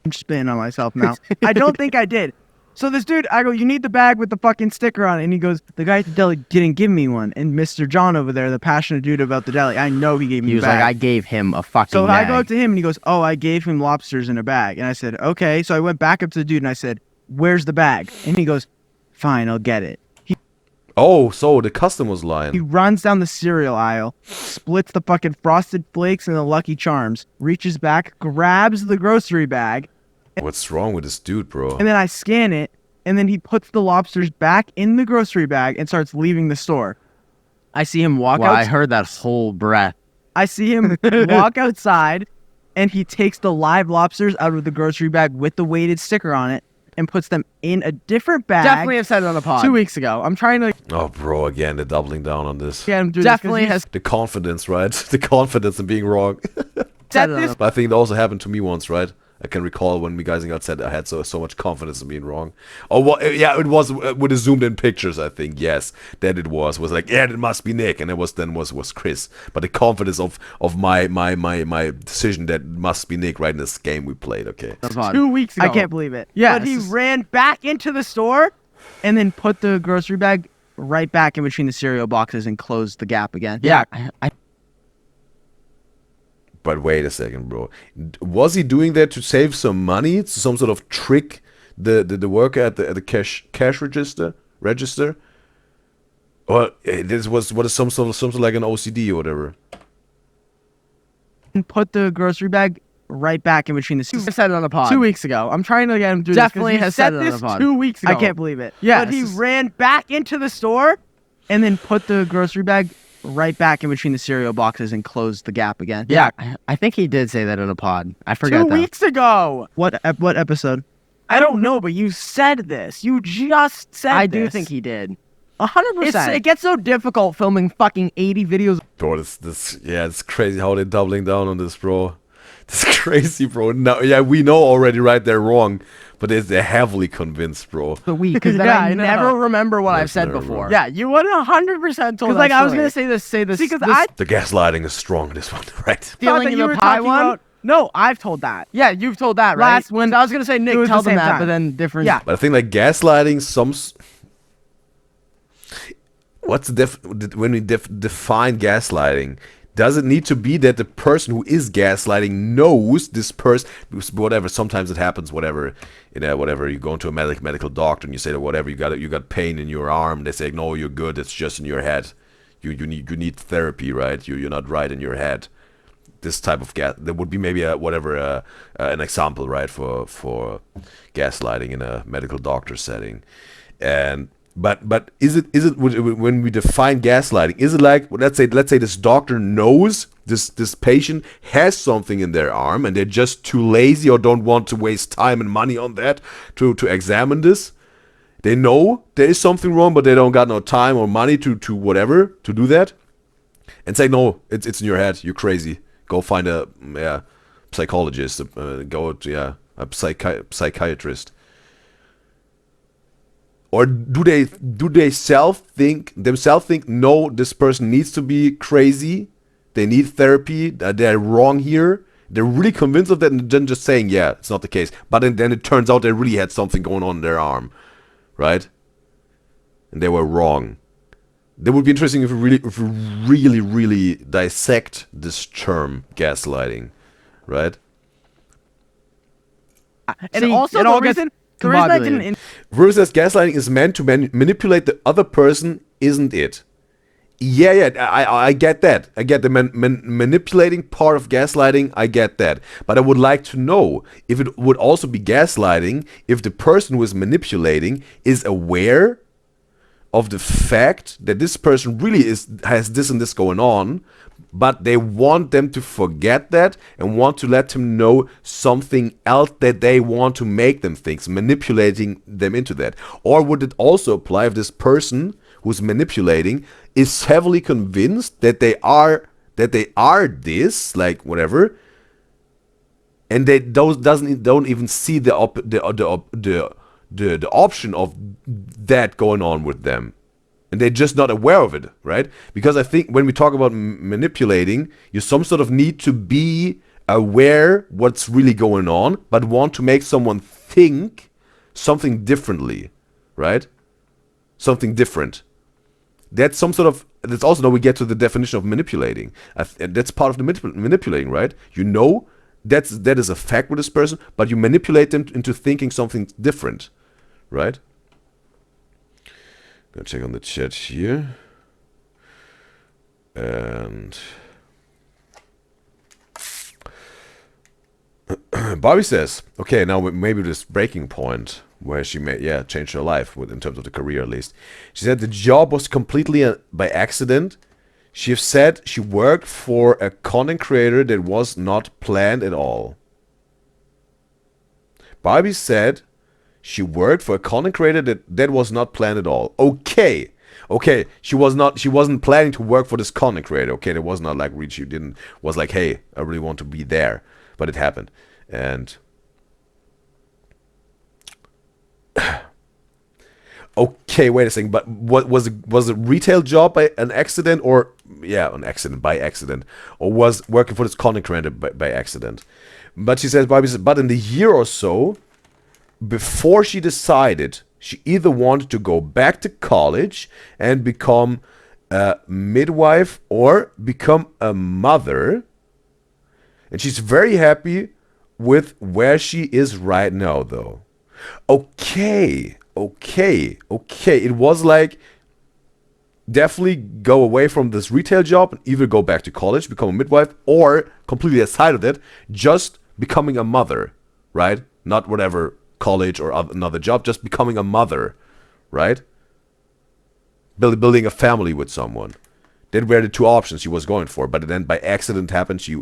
I'm spitting on myself now. I don't think I did. So this dude, I go, you need the bag with the fucking sticker on it. And he goes, the guy at the deli didn't give me one. And Mr. John over there, the passionate dude about the deli, I know he gave me
He was
the bag.
like, I gave him a fucking
So
bag.
I go up to him and he goes, oh, I gave him lobsters in a bag. And I said, okay. So I went back up to the dude and I said, where's the bag? And he goes, fine, I'll get it.
Oh, so the customer was
He
lying.
runs down the cereal aisle, splits the fucking Frosted Flakes and the Lucky Charms, reaches back, grabs the grocery bag,
What's wrong with this dude, bro?
and then I scan it, and then he puts the lobsters back in the grocery bag and starts leaving the store. I see him walk
Well,
out.
I heard that whole breath.
I see him walk outside, and he takes the live lobsters out of the grocery bag with the weighted sticker on it and puts them in a different bag.
Definitely have said it on the pod.
2 weeks ago. I'm trying to
Oh, bro, again, they're doubling down on this.
get him through
Definitely
this 'cause
has
The confidence, right? The confidence in being wrong.
said
said it
this.
on
But I think it also happened to me once, right? I can recall when we Guys and Gyals said I had so much confidence in being wrong. Oh, well, yeah, it was with the zoomed in pictures. I think yes, that it was like, yeah, it must be Nick, and it was Chris. But the confidence of my decision that it must be Nick right in this game we played. Okay,
the pod.
2 weeks ago. I can't believe it.
Yeah,
But he
this is-
ran back into the store and then put the grocery bag right back in between the cereal boxes and closed the gap again.
Yeah, I
but wait a second, bro. Was he doing that to save some money? Some sort of trick the worker at the cash register, or this was what is something like an OCD or whatever.
And put the grocery bag right back in between the
I said it on the pod.
2 weeks ago. I'm trying to get him through
Definitely
this. 'cause
has
he
said it on
this
the pod.
2 weeks ago.
I
can't believe it.
Yeah,
But he
this is-
ran back into the store and then put the grocery bag right back in between the cereal boxes and closed the gap again.
Yeah, I think he did say that in a pod. I forgot
2
that.
weeks ago. What episode? I don't know, but you said this. You just said
I
this.
do think he did.
100%.
It gets so difficult filming fucking 80 videos.
Bro, it's crazy how they're doubling down on this, bro. It's crazy, bro. No, yeah, we know already, right? They're wrong, but they're heavily convinced, bro.
A week, because then
Yeah,
I
I know.
never remember what I've
Yes,
said
never
before.
remember.
Yeah, you would 100% told
Because
that
like I was
story.
gonna say this.
See, 'cause
this
I
The gaslighting is strong in this one, right?
thought
stealing
that
in
you
the
were
pie
talking
one.
about- No, I've told that.
Yeah, you've told that, right?
Last when-
I was gonna say Nick,
it was
tell
the
them
same
that,
time.
but then different.
Yeah.
But I think like gaslighting, what's the when we define gaslighting? Does it need to be that the person who is gaslighting knows this person? Whatever. Sometimes it happens. Whatever. Whatever. You go into a medical doctor and you say that whatever you got pain in your arm. They say no, you're good. It's just in your head. You need therapy, right? You're not right in your head. This type of there would be maybe an example, right, for gaslighting in a medical doctor setting, and but is it when we define gaslighting, is it like let's say this doctor knows this patient has something in their arm and they're just too lazy or don't want to waste time and money on that to examine this. They know there is something wrong, but they don't got no time or money to whatever to do that, and say no, it's in your head. You're crazy. Go find a psychologist. Go to a psychiatrist. Or do they themselves think, no, this person needs to be crazy, they need therapy, they're wrong here, they're really convinced of that, and then just saying, yeah, it's not the case, but then it turns out they really had something going on in their arm, right? And they were wrong. That would be interesting if we really dissect this term, gaslighting, right?
And
See,
also
it
the
all gets
reason I didn't.
combobulated.
Verse says gaslighting is meant to manipulate the other person, isn't it? Yeah, I get that. I get the manipulating part of gaslighting, I get that. But I would like to know if it would also be gaslighting if the person who is manipulating is aware of the fact that this person really has this and this going on, but they want them to forget that and want to let them know something else that they want to make them think, manipulating them into that. Or would it also apply if this person who's manipulating is heavily convinced that they are this, like whatever, and they don't even see the option of that going on with them, and they're just not aware of it, right? Because I think when we talk about manipulating, you some sort of need to be aware what's really going on, but want to make someone think something differently, right? Something different. That's some sort of. That's also how we get to the definition of manipulating. And that's part of the manipulating, right? You know that is a fact with this person, but you manipulate them into thinking something different, right? Gonna check on the chat here. And Bobby says, okay, now maybe this breaking point where she changed her life in terms of the career at least. She said the job was completely by accident. She said she worked for a content creator that was not planned at all. Barbie said she worked for a content creator that was not planned at all. Okay. She wasn't planning to work for this content creator. Okay, it was not like she was like, hey, I really want to be there. But it happened. And okay, wait a second. But what was a retail job by an accident, or by accident, or was working for this content creator by accident? But she says, Bobby says, but in the year or so before she decided, she either wanted to go back to college and become a midwife or become a mother, and she's very happy with where she is right now, though. Okay. It was like, definitely go away from this retail job and either go back to college, become a midwife, or completely aside of that, just becoming a mother, right? Not whatever college or another job, just becoming a mother, right? Building a family with someone. That were the two options she was going for, but then by accident happened. She,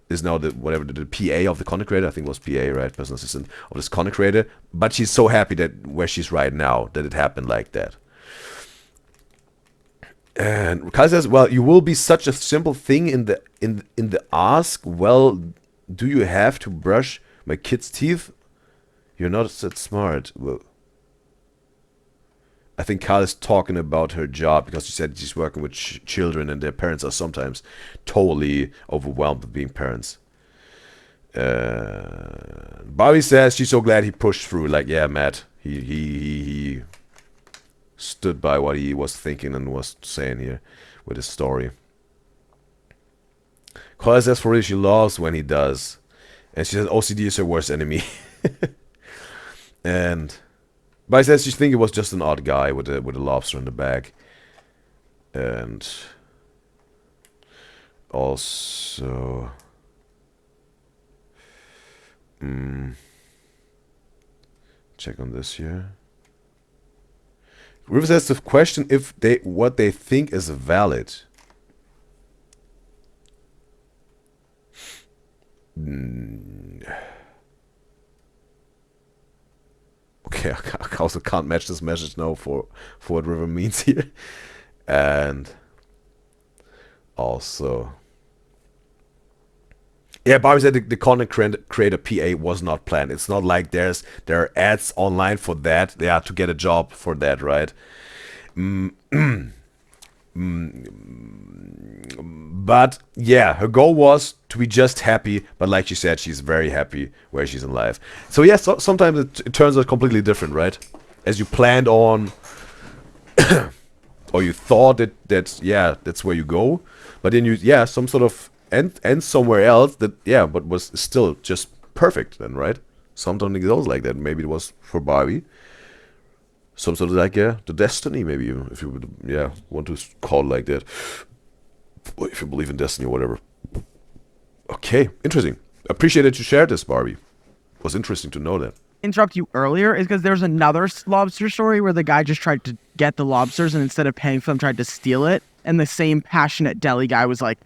is now the PA of the content creator. I think it was PA, right? Personal assistant of this content creator. But she's so happy that where she's right now, that it happened like that. And Kyle says, well, you will be such a simple thing in the ask. Well, do you have to brush my kid's teeth? You're not that smart. Well, I think Kyle is talking about her job because she said she's working with children and their parents are sometimes totally overwhelmed with being parents. Bobby says she's so glad he pushed through. Like, yeah, Matt, he stood by what he was thinking and was saying here with his story. Kyle says for real she loves when he does. And she says OCD is her worst enemy. And but I says she thinks it was just an odd guy with a lobster in the bag. And also check on this here. River says to question if what they think is valid. Okay, I also can't match this message now for what River means here. And also, Yeah, Barbie said the content creator PA was not planned. It's not like there are ads online for that. They are to get a job for that, right? But yeah, her goal was to be just happy. But like she said, she's very happy where she's in life. So yeah, sometimes it turns out completely different, right? As you planned on, or you thought that's where you go, but then some sort of end somewhere else but was still just perfect then, right? Sometimes it goes like that. Maybe it was for Barbie some sort of like the destiny, maybe, if you would want to call it like that, or if you believe in destiny or whatever. Okay, interesting. Appreciate that you shared this, Barbie. It was interesting to know that.
Interrupt you earlier is because there's another lobster story where the guy just tried to get the lobsters and instead of paying for them tried to steal it, and the same passionate deli guy was like,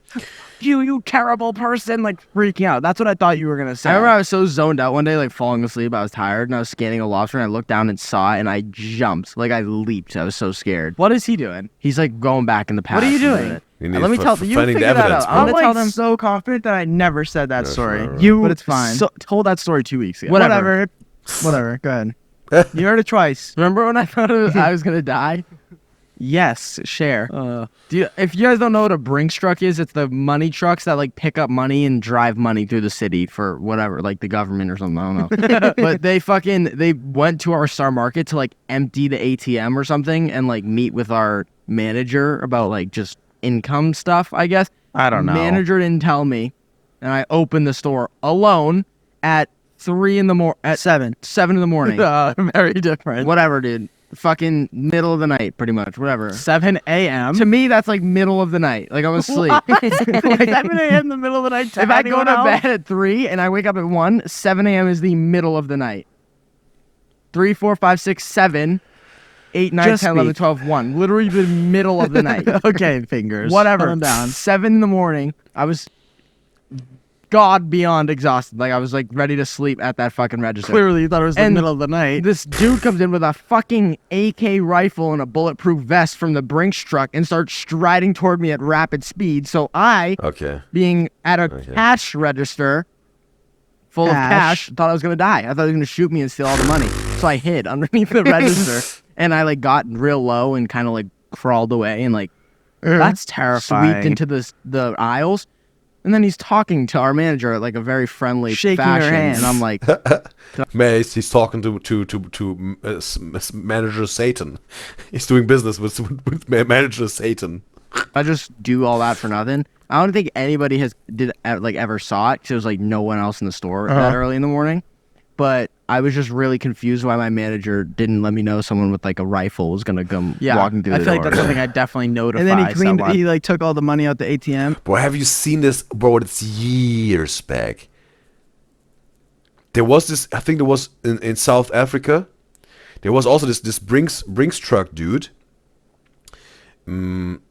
you terrible person, like freaking out. That's what I thought you were gonna say.
I remember I was so zoned out one day, like falling asleep. I was tired and I was scanning a lobster and I looked down and saw it and I jumped. Like I leaped. I was so scared.
What is he doing?
He's like going back in the past.
What are you doing?
Let me tell you.
Finding the
Figure that
evidence,
out.
bro.
I'm
I'm
gonna tell them.
so confident that I never said that story.
right.
You
But it's fine.
told that story 2 weeks ago.
Whatever. Whatever. Go ahead. You heard it twice.
Remember when I thought I was gonna die?
Yes. Share.
If you guys don't know what a Brinks truck is, it's the money trucks that like pick up money and drive money through the city for whatever, like the government or something. I don't know. But they went to our Star Market to like empty the ATM or something and like meet with our manager about like just income stuff, I guess.
I don't know.
Manager didn't tell me, and I opened the store alone at 3 in the morning. At
7
in the morning.
Very different.
Whatever, dude. Fucking middle of the night, pretty much. Whatever.
7 a.m.
To me, that's like middle of the night. Like I was asleep.
7 a.m. in the middle of the night.
If I go to bed at 3 and I wake up at 1, 7 a.m. is the middle of the night. 3, 4, 5, 6, 7, 8, 9,
Just
10, 11,
speak.
12, 1. Literally the middle of the night.
Okay, fingers.
Whatever.
Calm down.
7 in the morning. I was God beyond exhausted. Like I was like ready to sleep at that fucking register.
Clearly, you thought it was the
And
middle of the night.
This dude comes in with a fucking AK rifle and a bulletproof vest from the Brinks truck and starts striding toward me at rapid speed. So I,
Okay.
being at a cash register full of cash, thought I was gonna die. I thought he was gonna shoot me and steal all the money. So I hid underneath the register and I like got real low and kind of like crawled away and like
That's terrifying.
sweeped into the aisles. And then he's talking to our manager at like a very friendly
Shaking her
fashion,
hand.
and I'm like,
Mace, he's talking to manager Satan. He's doing business with manager Satan.
I just do all that for nothing. I don't think anybody ever saw it because there was like no one else in the store that early in the morning. But I was just really confused why my manager didn't let me know someone with like a rifle was gonna come walking through the
I feel
door.
like that's something I definitely notify.
And then he cleaned.
someone.
He like took all the money out the ATM.
Bro, have you seen this? Bro, it's years back. There was this, I think there was in South Africa. There was also this Brinks truck dude. Or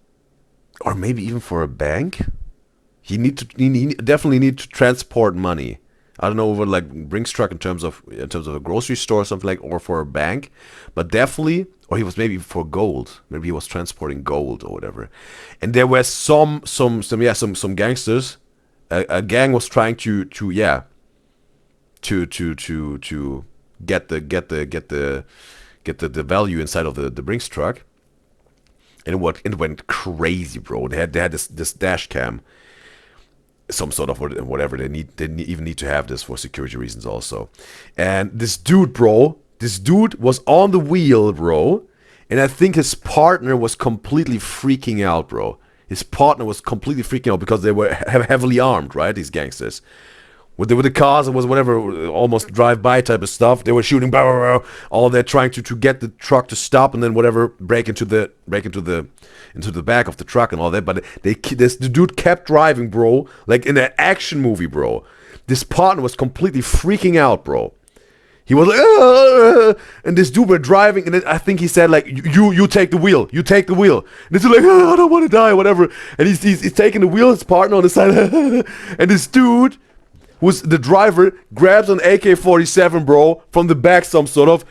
maybe even for a bank. He definitely need to transport money. I don't know over like Brinks truck in terms of a grocery store or something like, or for a bank, but definitely, or he was maybe for gold. Maybe he was transporting gold or whatever. And there were some gangsters. A gang was trying to get the value inside of the Brinks truck. And it went crazy, bro. They had this dash cam. Some sort of whatever they even need to have this for security reasons also. And this dude was on the wheel, bro, and I think his partner was completely freaking out, bro. His partner was completely freaking out because they were heavily armed, right? These gangsters with the cars, it was whatever, almost drive-by type of stuff. They were shooting, blah, blah, blah, all that, trying to get the truck to stop, and then whatever, break into the back of the truck and all that. But the dude kept driving, bro, like in an action movie, bro. This partner was completely freaking out, bro. He was like, and this dude were driving, and then I think he said like, you take the wheel, you take the wheel. And this dude like, I don't want to die, whatever. And he's taking the wheel, his partner on the side, and this dude, who's the driver, grabs an AK-47, bro, from the back, some sort of,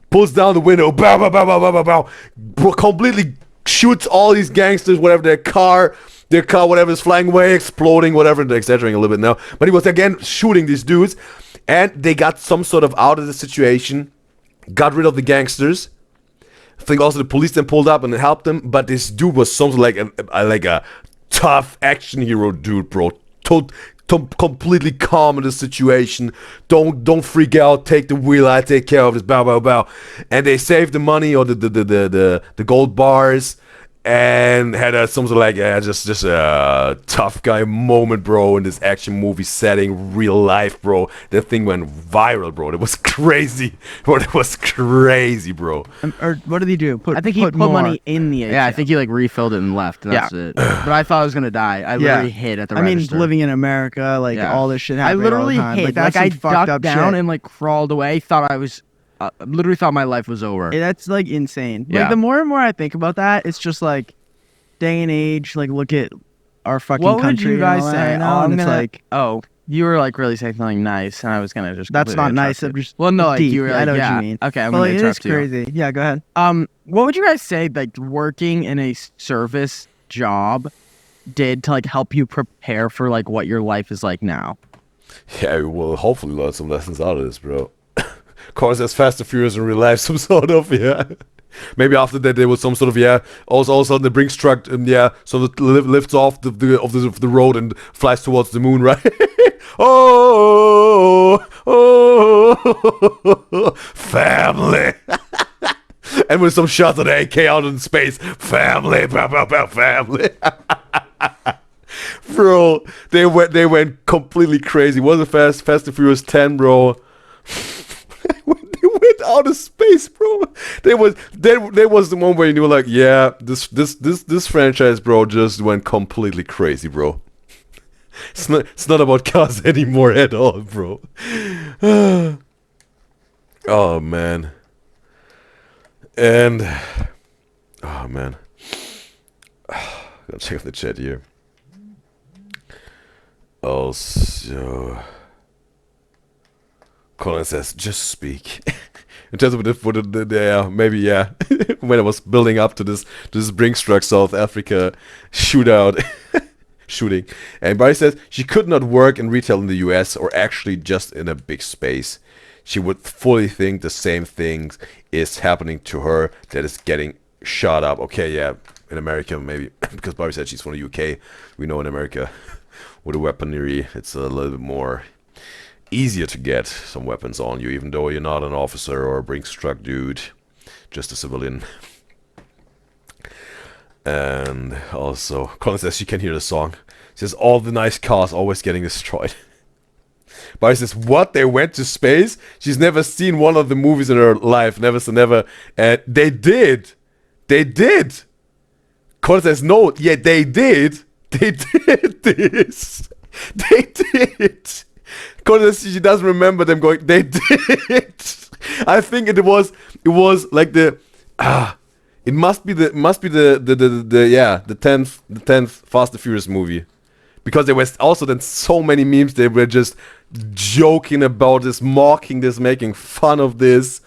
pulls down the window, bow, bow, bow, bow, bow, bow, bow, bro, completely shoots all these gangsters, whatever, their car, their car, whatever, is flying away, exploding, whatever. They're exaggerating a little bit now, but he was again shooting these dudes, and they got some sort of out of the situation, got rid of the gangsters. I think also the police then pulled up and helped them, but this dude was something like a tough action hero dude, bro. Completely calm in the situation. Don't freak out. Take the wheel. I take care of this. Bow, bow, bow. And they saved the money or the gold bars, and had some sort of like just a tough guy moment, bro, in this action movie setting, real life, bro. That thing went viral, bro. It was crazy, bro. It was crazy, bro.
Or what did he do?
I think he put
more.
money in the
Yeah, I
ATM.
think he like refilled it and left. And that's it. But I thought I was gonna die. I literally hit at the
I mean,
register.
living in America, like
Yeah.
all this shit
I
happening
literally
all the time.
hit.
Like,
Like,
that's
I
some fucked
ducked
up
down
shit.
and like crawled away. Thought I was, literally thought my life was over.
That's like insane.
Yeah.
Like the more and more I think about that, it's just like day and age. Like look at our fucking
What would
country.
you
and
guys
all that
say?
right now,
I'm
and it's
gonna,
like
you were like really saying something nice, and I was gonna just
that's not
completely
nice.
interrupt
I'm
you.
just
Well, no, like
deep.
you were like,
I know
yeah.
what you mean.
Okay, I'm
Well,
gonna
it is
interrupt you.
crazy. Yeah, go ahead.
What would you guys say like working in a service job did to like help you prepare for like what your life is like now?
Yeah, we will hopefully learn some lessons out of this, bro. Of course, there's Fast and Furious in real life, some sort of, yeah. Maybe after that there was some sort of, yeah, all of a sudden the Brinks truck, yeah, so it lifts off the road and flies towards the moon, right? Oh, family. And with some shots of the AK out in space, family, family. Bro, they went completely crazy. Was it Fast and Furious 10, bro? They went out of space, bro. There was the one where you knew, like, yeah, this franchise, bro, just went completely crazy, bro. It's not about cars anymore at all, bro. Oh man. And oh man. Gotta check the chat here. Also, Colin says, just speak. In terms of maybe, yeah. When I was building up to this Brinks truck South Africa shooting. And Barry says she could not work in retail in the US or actually just in a big space. She would fully think the same thing is happening to her, that is getting shot up. Okay, yeah, in America maybe, because Barry said she's from the UK. We know in America with the weaponry, it's a little bit more easier to get some weapons on you, even though you're not an officer or a Brinks truck dude, just a civilian. And also, Colin says she can hear the song. She says all the nice cars always getting destroyed. Barry says, what? They went to space? She's never seen one of the movies in her life. Never. And they did. Colin says, no, yeah, they did. They did this. They did. Colin says she doesn't remember them going, they did. I think it was like it must be the 10th Fast and Furious movie. Because there was also then so many memes, they were just joking about this, mocking this, making fun of this.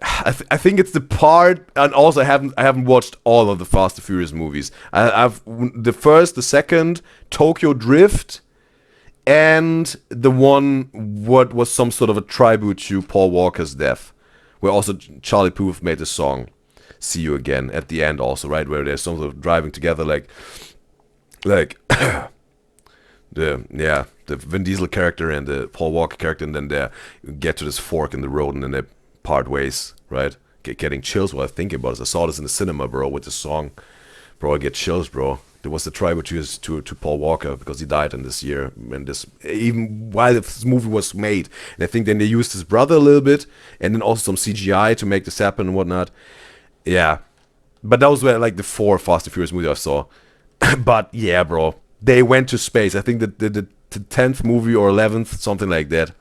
I think it's the part, and also I haven't watched all of the Fast and Furious movies. I've the first, the second, Tokyo Drift, and the one what was some sort of a tribute to Paul Walker's death, where also Charlie Puth made the song "See You Again" at the end, also, right, where they're some sort of driving together, like the Vin Diesel character and the Paul Walker character, and then they get to this fork in the road, and then they part ways, right? Getting chills while I think about it. I saw this in the cinema, bro, with the song. Bro, I get chills, bro. There was the tribute to Paul Walker because he died in this year, and this even while this movie was made. And I think then they used his brother a little bit, and then also some CGI to make this happen and whatnot. Yeah, but those were like the 4 Fast and Furious movies I saw. But yeah, bro, they went to space. I think that the 10th movie or 11th, something like that.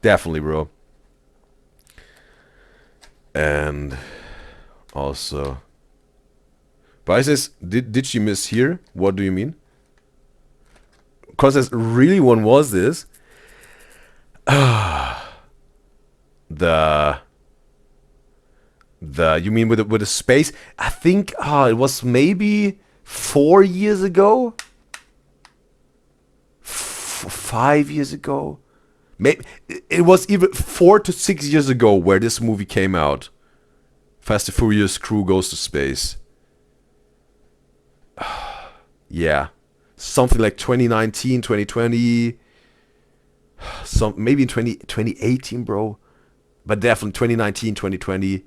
Definitely, bro. And also, Bryce says, did she mishear? What do you mean? Cause says, really, when was this? You mean with the space? I think it was maybe 4 years ago, 5 years ago. Maybe it was even 4 to 6 years ago where this movie came out. Fast and Furious Crew Goes to Space. Yeah, something like 2019, 2020. Maybe in 2018, bro. But definitely 2019, 2020.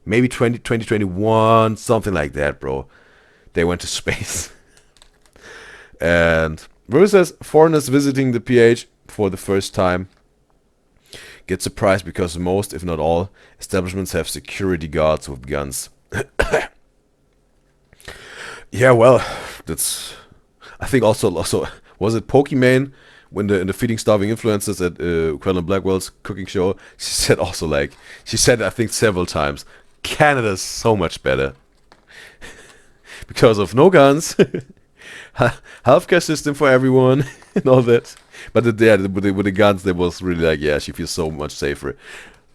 Maybe 2021, something like that, bro. They went to space. And Rose says, foreigners visiting the PH for the first time get surprised because most, if not all, establishments have security guards with guns. Yeah, well, that's... I think also was it Pokimane when in the Feeding Starving Influencers at Quellen Blackwell's cooking show? She said also, like, she said, I think several times, Canada's so much better because of no guns, healthcare system for everyone, and all that. But with the guns, there was really like, yeah, she feels so much safer.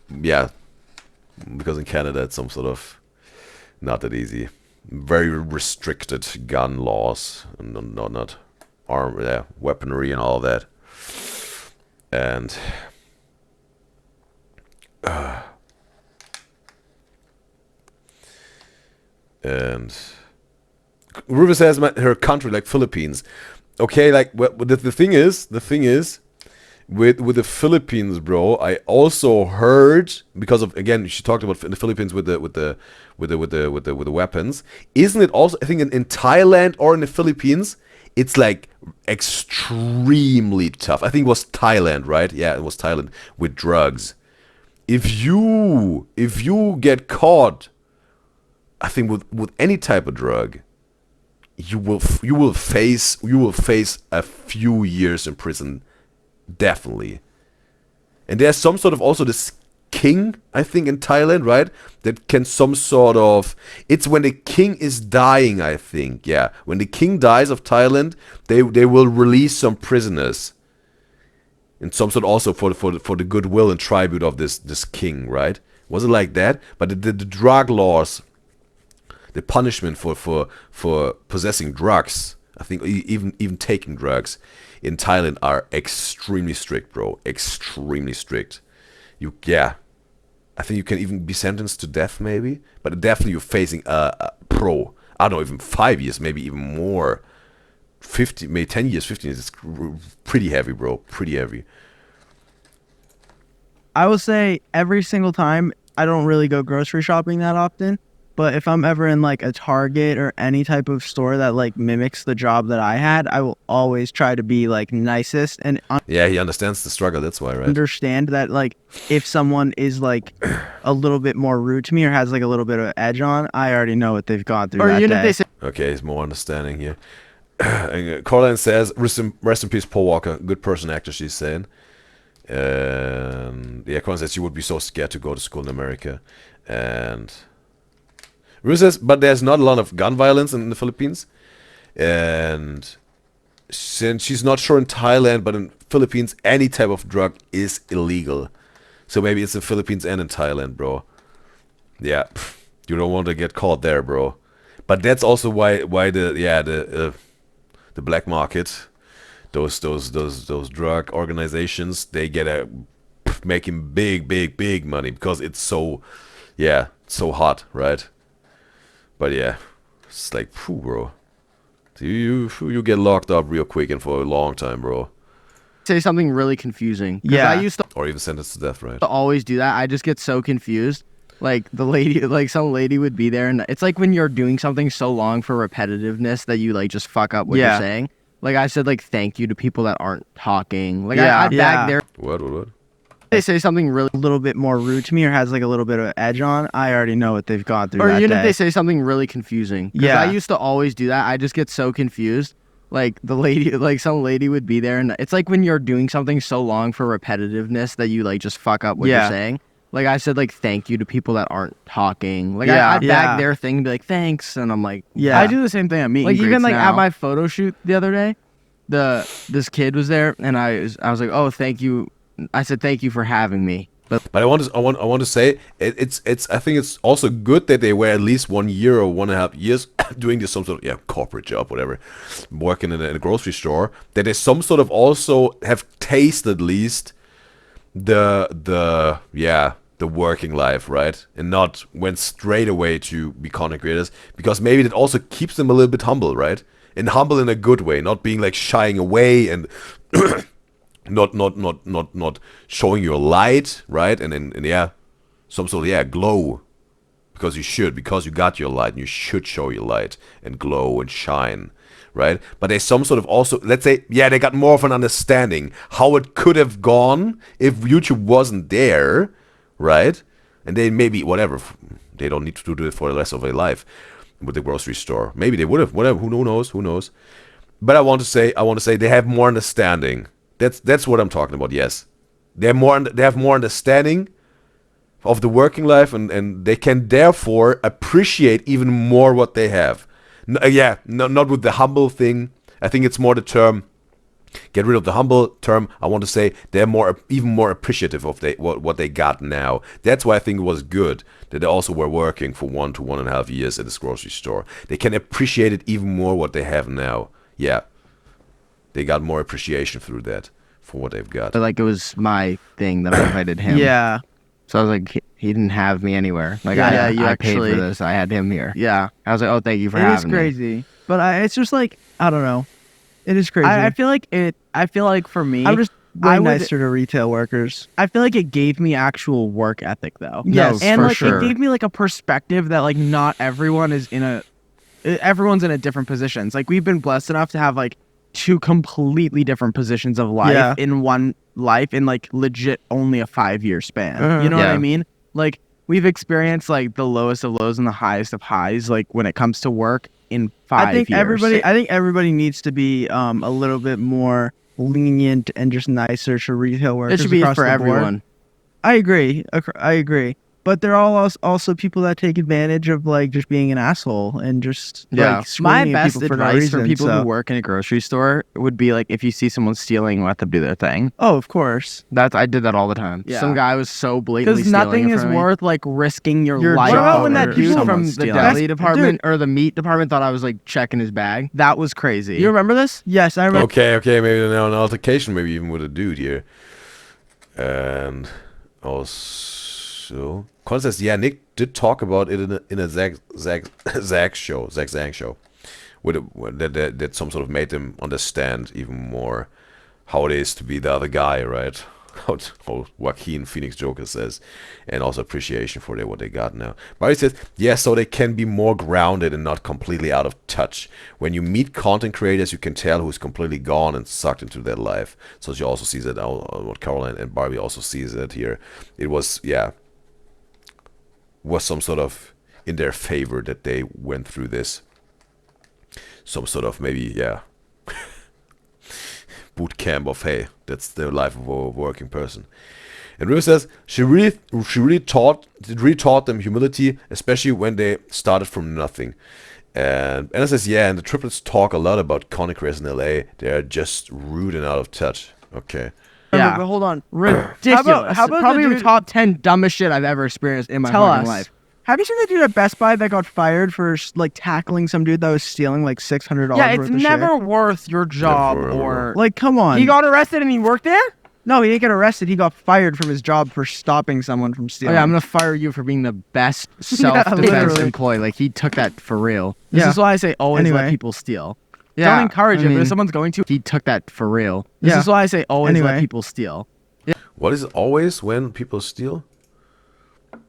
Yeah, because in Canada it's some sort of not that easy. Very restricted gun laws, and not arm, weaponry and all that. And Ruby says her country, like Philippines. Okay, like the thing is with the Philippines, bro. I also heard, because of, again, she talked about the Philippines with the weapons. Isn't it also, I think in Thailand or in the Philippines, it's like extremely tough. I think it was Thailand, right? Yeah, it was Thailand with drugs. If you get caught, I think with any type of drug, you will face a few years in prison, definitely. And there's some sort of also this king, I think, in Thailand, right? That can some sort of, it's when the king is dying, I think. Yeah, when the king dies of Thailand, they will release some prisoners, and some sort also for the goodwill and tribute of this king, right? Was it like that? But the drug laws, the punishment for possessing drugs, I think even taking drugs in Thailand are extremely strict, bro. Extremely strict. I think you can even be sentenced to death, maybe. But definitely you're facing I don't know, even 5 years, maybe even more. 50, maybe 10 years, 15 years. It's pretty heavy, bro. Pretty heavy.
I will say every single time, I don't really go grocery shopping that often. But if I'm ever in like a Target or any type of store that like mimics the job that I had, I will always try to be like nicest and
Yeah, he understands the struggle. That's why, right?
Understand that like if someone is like a little bit more rude to me or has like a little bit of edge on, I already know what they've gone through that day.
Okay, he's more understanding here. Coraline says, rest in peace, Paul Walker. Good person, actor, she's saying. And yeah, Coraline says she would be so scared to go to school in America. And Ruth says, but there's not a lot of gun violence in the Philippines. And since she's not sure in Thailand, but in Philippines, any type of drug is illegal. So maybe it's in Philippines and in Thailand, bro. Yeah, you don't want to get caught there, bro. But that's also why the black market, those drug organizations, they get making big money because it's so hot, right? But yeah, it's like, phew, bro. You get locked up real quick and for a long time, bro.
Say something really confusing.
Yeah.
I used to
Or even sentenced to death, right?
always do that. I just get so confused. Like the lady, like some lady would be there, and it's like when you're doing something so long for repetitiveness that you like just fuck up what you're saying. Like I said, like thank you to people that aren't talking. Like I bag their.
What?
They say something really
A little bit more rude to me or has like a little bit of edge on, I already know what they've gone through that
even
day.
if they say something really confusing.
Yeah.
I used to always do that. I just get so confused. Like the lady, like some lady would be there, and it's like when you're doing something so long for repetitiveness that you like just fuck up what you're saying. Like I said, like thank you to people that aren't talking. Like I bag their thing and be like thanks, and I'm like
I do the same thing at meet
like
and
even
greets
like
now.
at my photo shoot the other day, this kid was there, and I was like, oh thank you. I said thank you for having me.
But I want to say it's I think it's also good that they were at least 1 year or 1.5 years doing this some sort of corporate job, whatever, working in a grocery store. That they some sort of also have tasted at least the working life, right, and not went straight away to be content creators, because maybe that also keeps them a little bit humble, right, and humble in a good way, not being like shying away and not showing your light, right? And yeah, some sort of glow, because you got your light, and you should show your light and glow and shine, right? But there's some sort of also, let's say, they got more of an understanding how it could have gone if YouTube wasn't there, right? And they maybe whatever, they don't need to do it for the rest of their life with the grocery store. Maybe they would have, whatever. Who knows? But I want to say they have more understanding. That's what I'm talking about. Yes, they have more understanding of the working life, and they can therefore appreciate even more what they have. Not with the humble thing. I think it's more the term. Get rid of the humble term. I want to say they're even more appreciative of what they got now. That's why I think it was good that they also were working for 1 to 1.5 years at this grocery store. They can appreciate it even more what they have now. Yeah. They got more appreciation through that for what they've got.
But like, it was my thing that I invited him.
Yeah.
So I was like, he didn't have me anywhere. Like, I paid for this. I had him here.
Yeah.
I was like, oh, thank you for
It
having
is
me.
crazy. But it's just like, I don't know. It is crazy.
I feel like for me,
I'm just way
I would-
nicer to retail workers.
I feel like it gave me actual work ethic though.
Yes,
and
for
like
sure.
it gave me like a perspective that like not everyone is everyone's in a different positions. Like we've been blessed enough to have like 2 completely different positions of life in one life in like legit only a 5-year span. You know what I mean? Like we've experienced like the lowest of lows and the highest of highs like when it comes to work in 5 years.
I think everybody needs to be a little bit more lenient and just nicer to retail workers.
It should be
across
for
the board.
everyone.
I agree. But there are also people that take advantage of like just being an asshole and just
Yeah.
like
My
screaming at
best
people for no
advice
reason,
for people
so-
who work in a grocery store would be like if you see someone stealing, let them do their thing.
Oh, of course.
I did that all the time.
Yeah.
Some guy was so blatantly
Because
stealing
nothing
in
is
front of me.
worth like risking your
Your
life.
job
What about when that
or
dude
someone
from the
stealing.
deli
That's-
department or the meat department thought I was like checking his bag?
That was crazy.
You remember this?
Yes, I remember.
Okay, maybe now an altercation, maybe even with a dude here. And also, Con says, Nick did talk about it in a Zach Zang show, that some sort of made them understand even more how it is to be the other guy, right? How Joaquin Phoenix Joker says, and also appreciation for what they got now. But he says, so they can be more grounded and not completely out of touch. When you meet content creators, you can tell who's completely gone and sucked into their life. So she also sees that, what Caroline and Barbie also sees it here. It was, was some sort of in their favor that they went through this. Some sort of maybe, boot camp of, hey, that's the life of a working person. And River says she really taught them humility, especially when they started from nothing. And Anna says, and the triplets talk a lot about content creators in LA. They're just rude and out of touch. Okay.
Yeah.
But hold on.
Ridiculous.
How about
Probably
the
the
dude-
top 10 dumbest shit I've ever experienced in my
Tell
fucking
us.
life.
Have you seen the dude at Best Buy that got fired for like tackling some dude that was stealing like $600
Yeah,
worth
it's
of
never
shit?
worth your job
Never.
or
Like, come on.
He got arrested and he worked there?
No, he didn't get arrested. He got fired from his job for stopping someone from
Oh,
stealing.
yeah, I'm gonna fire you for being the best self-defense
literally.
employee. Like, he took that for real.
This
Yeah.
is why I say always let
Anyway.
people steal.
Yeah,
Don't encourage
I
it, but
mean,
if someone's going to,
he took that for real.
this
Yeah.
is why I say always let
Anyway.
people steal.
What is it always when people steal?
Don't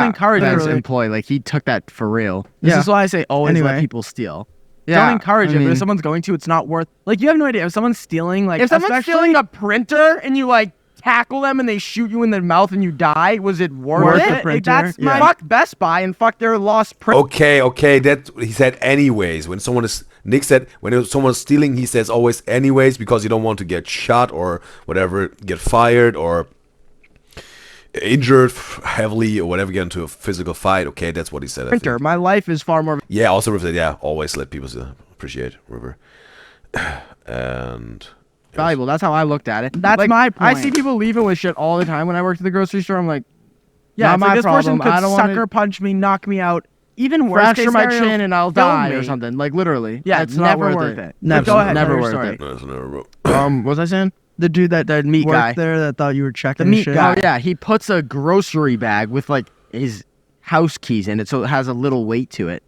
Yeah,
encourage
that
it.
employee. Like, he took that for real.
This
Yeah.
is why I say always let
Anyway.
people steal.
Yeah,
Don't encourage
I
it, but
mean-
if someone's going to, it's not worth. Like you have no idea if someone's stealing. Like
If someone's
especially-
stealing a printer and you like tackle them and they shoot you in the mouth and you die, was it worth
Worth
it?
the
Like,
printer,
that's
yeah.
fuck Best Buy and fuck their lost print.
Okay, that he said anyways. When someone is, Nick said, when someone's stealing, he says always anyways, because you don't want to get shot or whatever, get fired or injured heavily or whatever, get into a physical fight. Okay, that's what he said. I think.
Printer. My life is far more.
Yeah, also River said, always let people appreciate River. And
valuable. That's how I looked at it.
That's
Like,
my
I
point.
see people leaving with shit all the time when I worked at the grocery store. I'm like,
Yeah,
not
it's like
my
this person
problem.
could
I don't
sucker
want
punch me, knock me out. Even
to
worse
fracture
case
my
scenario,
chin and I'll
kill
die
me.
or something. Like literally.
Yeah,
it's
it's
not
never worth it.
Never.
Go ahead.
Never
tell your
worth
story.
it.
No, it's never, bro.
What was I saying?
The dude that
meat
worked
guy.
there that thought you were checking
The meat
his shit.
guy.
Oh yeah, he puts a grocery bag with like his house keys in it, so it has a little weight to it,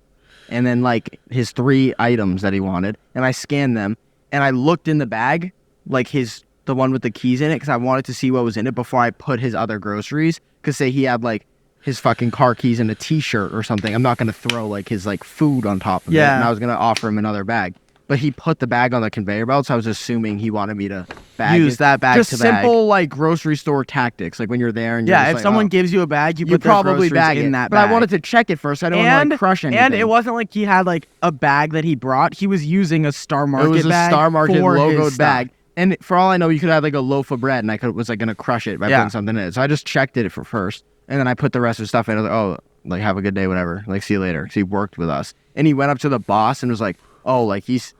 and then like his 3 items that he wanted, and I scanned them, and I looked in the bag, like the one with the keys in it, because I wanted to see what was in it before I put his other groceries. Because say he had like his fucking car keys and a T-shirt or something, I'm not gonna throw like his like food on top of it,
Yeah.
and I was gonna offer him another bag. But he put the bag on the conveyor belt, so I was assuming he wanted me to bag
Use
it.
that bag
Just
to bag.
simple like grocery store tactics, like when you're there and you're
Yeah,
just
if
like,
someone
oh,
gives you a bag, you
you
put their
probably
groceries
bag
in
it.
that
But
bag.
I wanted to check it first. I didn't want to like, crush anything.
And it wasn't like he had like a bag that he brought. He was using a Star Market
It was a
bag
Star Market
for his
logoed
stuff.
bag. And for all I know, you could have like a loaf of bread, and I was like gonna crush it by
Yeah.
putting something in it. So I just checked it for first, and then I put the rest of the stuff in. I was like, oh, like have a good day, whatever. Like see you later. 'Cause he worked with us, and he went up to the boss and was like, oh, like he's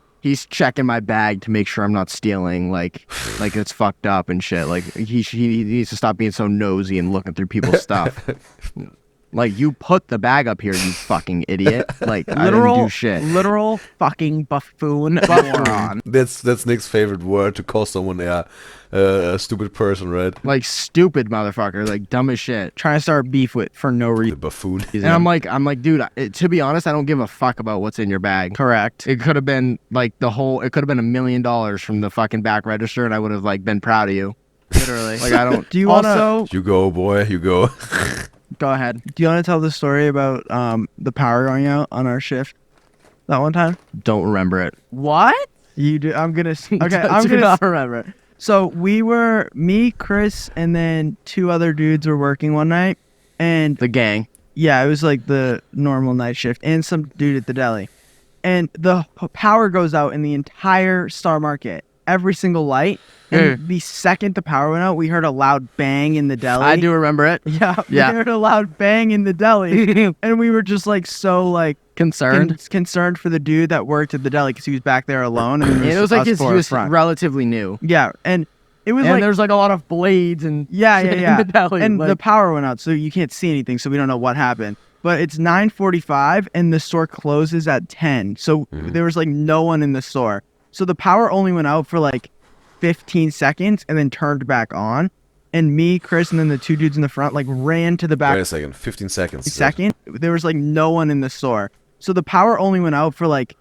checking my bag to make sure I'm not stealing. Like it's fucked up and shit. Like he needs to stop being so nosy and looking through people's stuff. Like you put the bag up here, you fucking idiot. Like I didn't do shit.
Literal fucking buffoon moron.
That's Nick's favorite word to call someone a stupid person, right?
Like stupid motherfucker. Like dumb as shit.
Trying to start beef with for no
The
reason.
buffoon.
And I'm like, dude, to be honest, I don't give a fuck about what's in your bag.
Correct.
It could have been like it could have been $1 million from the fucking back register, and I would have like been proud of you.
Literally.
Like I don't.
Do you want to
Also,
You go, boy. You go.
go ahead.
do you want to tell the story about the power going out on our shift that one time?
Don't remember it.
What?
You do. I'm gonna. Okay.
Do
I'm gonna.
not remember it.
So me, Chris, and then 2 other dudes were working one night, and
The gang.
yeah, it was like the normal night shift, and some dude at the deli, and the power goes out in the entire Star Market, every single light. And the second the power went out, we heard a loud bang in the deli.
I do remember it.
Yeah,
Yeah.
we heard a loud bang in the deli, and we were just like so like
Concerned.
concerned for the dude that worked at the deli because he was back there alone, and
And it was like
us
he
four
was
up front.
relatively new.
Yeah, and it was
And
like
there's like a lot of blades and
yeah,
shit
yeah.
in the deli.
And
like,
the power went out, so you can't see anything, so we don't know what happened. But it's 9:45, and the store closes at 10, so there was like no one in the store. So the power only went out for like 15 seconds and then turned back on. And me, Chris, and then the 2 dudes in the front like ran to the back.
Wait a second. 15 seconds.
Second, there was like no one in the store. So the power only went out for like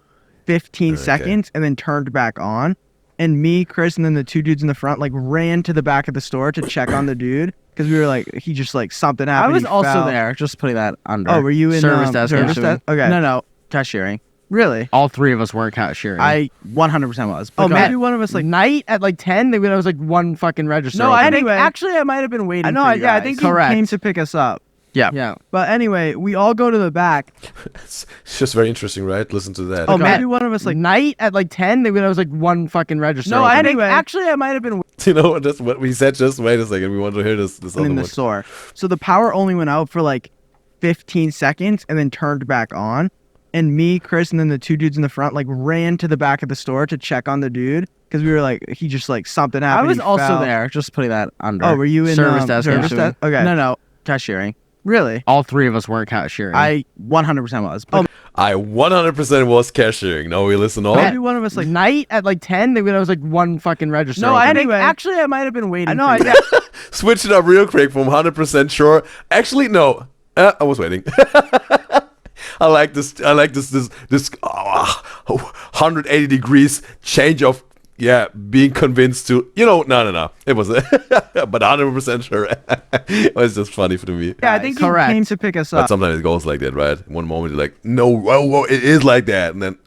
15
Okay.
seconds and then turned back on. And me, Chris, and then the 2 dudes in the front like ran to the back of the store to check on the dude because we were like, he just like something
I
happened.
was
he
also
fell.
there. Just putting that under.
Oh, were you in
Service desk,
service
I'm
desk? Okay.
No, cashiering.
Really?
all 3 of us weren't cashiering.
I 100% was.
Oh,
But
maybe one of us like.
night at like 10, there was like one fucking register.
No, I
open.
think
Anyway.
actually I might have been waiting.
I know.
For you
Yeah, I
guys.
think he
Correct.
came to pick us up.
Yeah.
But anyway, we all go to the back.
It's just very interesting, right? Listen to that.
Oh,
Okay.
maybe one of us like.
night at like 10, there was like one fucking register.
No,
open.
I think
Anyway.
actually I might have been
You know what? That's what we said. Just wait a second. We want to hear this other
in the
one.
store. So the power only went out for like 15 seconds and then turned back on. And me, Chris, and then the 2 dudes in the front like ran to the back of the store to check on the dude because we were like, he just like something
I
happened.
was
he
also
fell.
there. Just putting that under.
Oh, were you in
Service desk,
Service
I'm
desk? Okay.
No, cashiering.
Really?
all 3 of us weren't cashiering.
I 100% was.
Oh,
I 100% was cashiering. Now we listen all.
Maybe one of us like.
night at like 10, there was like one fucking register.
No, I
open.
think
Anyway.
actually I might have been waiting.
I know.
For you.
I,
Switch it up real quick from 100% sure. Actually, no. I was waiting. I like this 180 degrees change of being convinced to no. It was but 100% sure. It was just funny for me.
yeah, I think
Correct.
he came to pick us
But
up.
sometimes it goes like that, right? One moment you're like, no, whoa, it is like that, and then,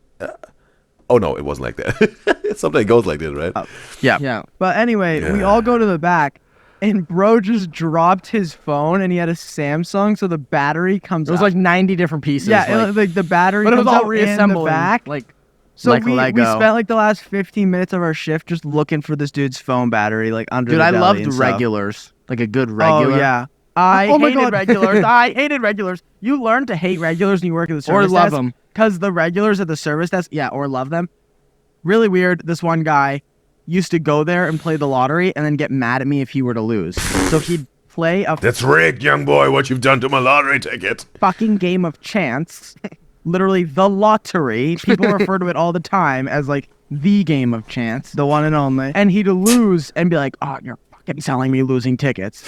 oh no, it wasn't like that. Sometimes it goes like that, right?
Yeah.
But anyway, we
Yeah.
all go to the back. And bro just dropped his phone, and he had a Samsung, so the battery comes.
It was
out.
like 90 different pieces.
yeah,
like,
like the battery.
but it was
comes
all
out
reassembled
in the back.
Like,
So
like
we
Lego.
spent like the last 15 minutes of our shift just looking for this dude's phone battery, like under.
dude,
the
I
belly
loved
and stuff.
regulars. Like a good regular.
Oh yeah.
I
Oh my
hated
God.
regulars. I hated regulars. You learn to hate regulars when you work at the
Or
service
love
desk.
them.
Because the regulars at the service desk, or love them. Really weird. This one guy, used to go there and play the lottery and then get mad at me if he were to lose. So he'd play a
That's rigged, young boy, what you've done to my lottery ticket.
fucking game of chance, literally the lottery. People refer to it all the time as like the game of chance.
The one and only.
And he'd lose and be like, "Oh, you're fucking selling me losing tickets.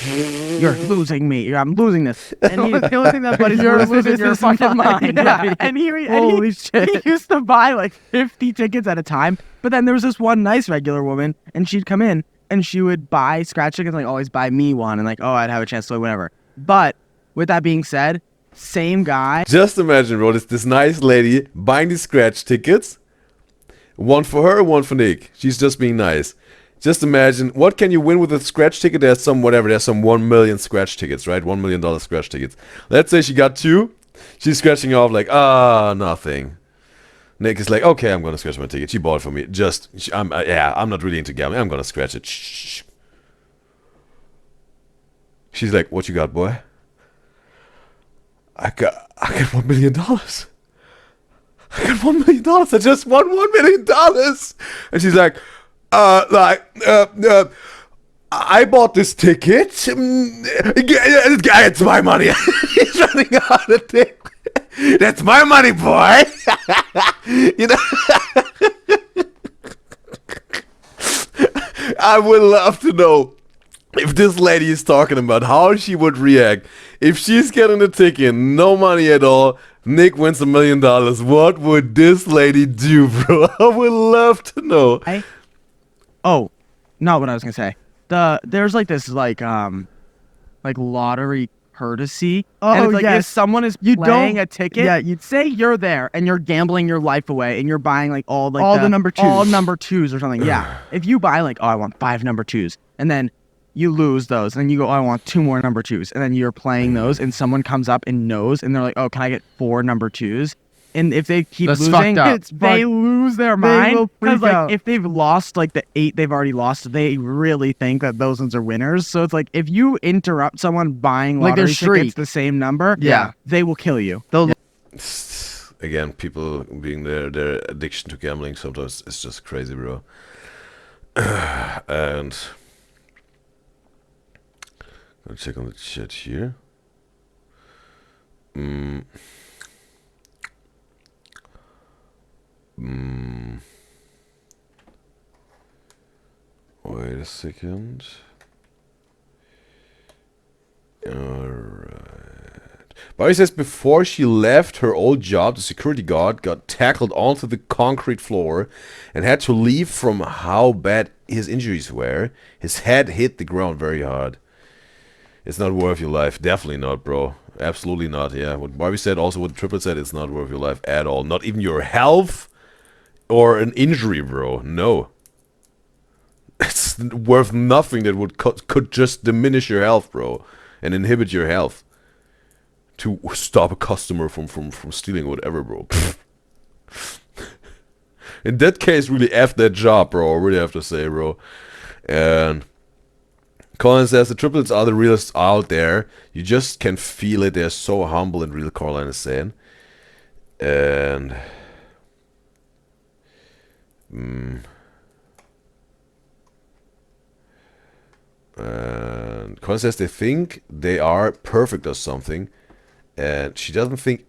You're losing me. I'm losing this." And the only thing that buddies
You're losing your fucking mind.
Yeah. And
Holy shit.
he used to buy like 50 tickets at a time. But then there was this one nice regular woman, and she'd come in and she would buy scratch tickets, like always buy me one, and like, oh, I'd have a chance to win, whatever. But with that being said, same guy.
Just imagine, bro, this nice lady buying these scratch tickets. One for her, one for Nick. She's just being nice. Just imagine, what can you win with a scratch ticket? There's some 1 million scratch tickets, right? $1 million scratch tickets. Let's say she got 2. She's scratching off like, nothing. Nick is like, okay, I'm gonna scratch my ticket. She bought it for me. I'm not really into gambling. I'm gonna scratch it. Shh. She's like, what you got, boy? I got $1 million. I got $1 million. I just won $1 million. And she's like, I bought this ticket. It's my money. He's running out of ticket. That's my money, boy. You know. I would love to know if this lady is talking about how she would react if she's getting the ticket, no money at all. Nick wins $1 million. What would this lady do, bro? I would love to know.
Oh, not what I was gonna say. There's like this like lottery courtesy.
Oh,
and it's like
yes.
if someone is
You
playing
don't-
a ticket,
yeah, you'd
say you're there and you're gambling your life away and you're buying like all
the number twos.
all number 2s or something. Yeah. If you buy like, oh, I want 5 number 2s, and then you lose those, and then you go, oh, I want 2 more number 2s, and then you're playing those, and someone comes up and knows, and they're like, oh, can I get 4 number 2s? And if they keep
That's
losing,
fucked up.
they lose their
They
mind.
will freak
Because like
out.
if they've lost like the 8 they've already lost, they really think that those ones are winners. So it's like if you interrupt someone buying
Like their
lottery
streak.
tickets the same number,
Yeah.
they will kill you.
Again, people being their addiction to gambling sometimes is just crazy, bro. And I'll check on the chat here. Wait a second. Alright. Barry says before she left her old job, the security guard got tackled onto the concrete floor and had to leave from how bad his injuries were. His head hit the ground very hard. It's not worth your life. Definitely not, bro. Absolutely not, yeah. What Barbie said, also what Triplet said, it's not worth your life at all. Not even your health or an injury, bro. No. It's worth nothing that would could just diminish your health, bro. And inhibit your health. To stop a customer from stealing whatever, bro. In that case, really F that job, bro. I really have to say, bro. And Colin says the triplets are the realest out there. You just can feel it. They're so humble and real, Caroline is saying. And Colin says they think they are perfect or something. And she doesn't think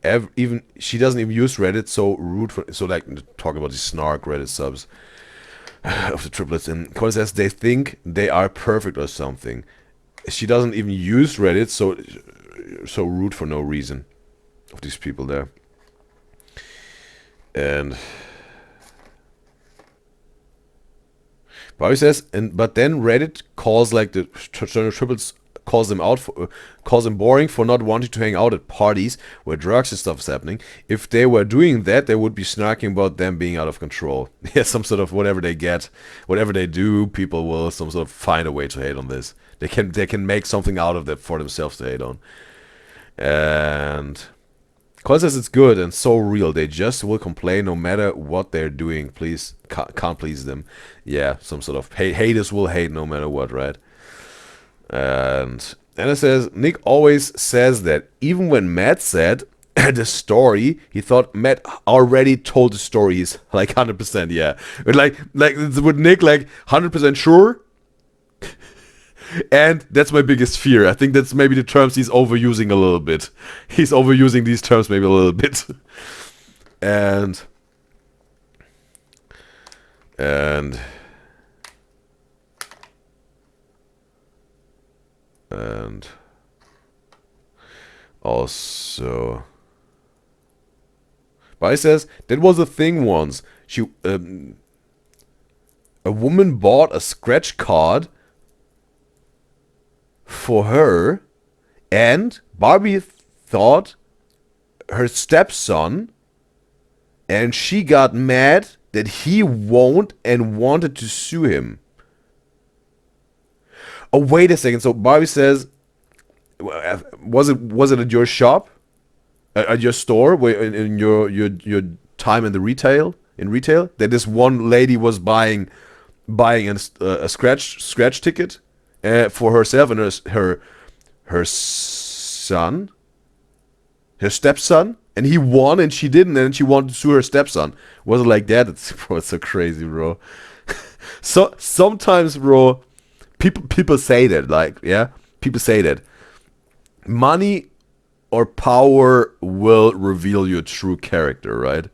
she doesn't even use Reddit, so rude for, so like talking about these snark Reddit subs of the triplets, and Colin says they think they are perfect or something. She doesn't even use Reddit, so rude for no reason of these people there. And Bobby says, but then Reddit calls like the triplets, calls them boring for not wanting to hang out at parties where drugs and stuff is happening. If they were doing that, they would be snarking about them being out of control. Yeah, some sort of whatever they get, whatever they do, people will some sort of find a way to hate on this. They can make something out of that for themselves to hate on. And Colin says it's good and so real. They just will complain no matter what they're doing. Please can't please them. Yeah, some sort of haters will hate no matter what, right? And Anna says, Nick always says that, even when Matt said, the story, he thought Matt already told the story. He's like 100%, yeah. But like with Nick, like 100% sure. And that's my biggest fear. I think that's maybe the terms he's overusing a little bit. He's overusing these terms maybe a little bit. And also, but he says that was a thing once. A woman bought a scratch card for her, and Barbie thought her stepson, and she got mad that he won't and wanted to sue him. Oh, wait a second. So Barbie says, was it at your shop, at your store, where in your time in retail that this one lady was buying a scratch ticket for herself and her son, her stepson, and he won and she didn't, and she wanted to sue her stepson. Was it like that? It's so crazy, bro. So sometimes, bro, people say that, like, yeah, people say that money or power will reveal your true character, right?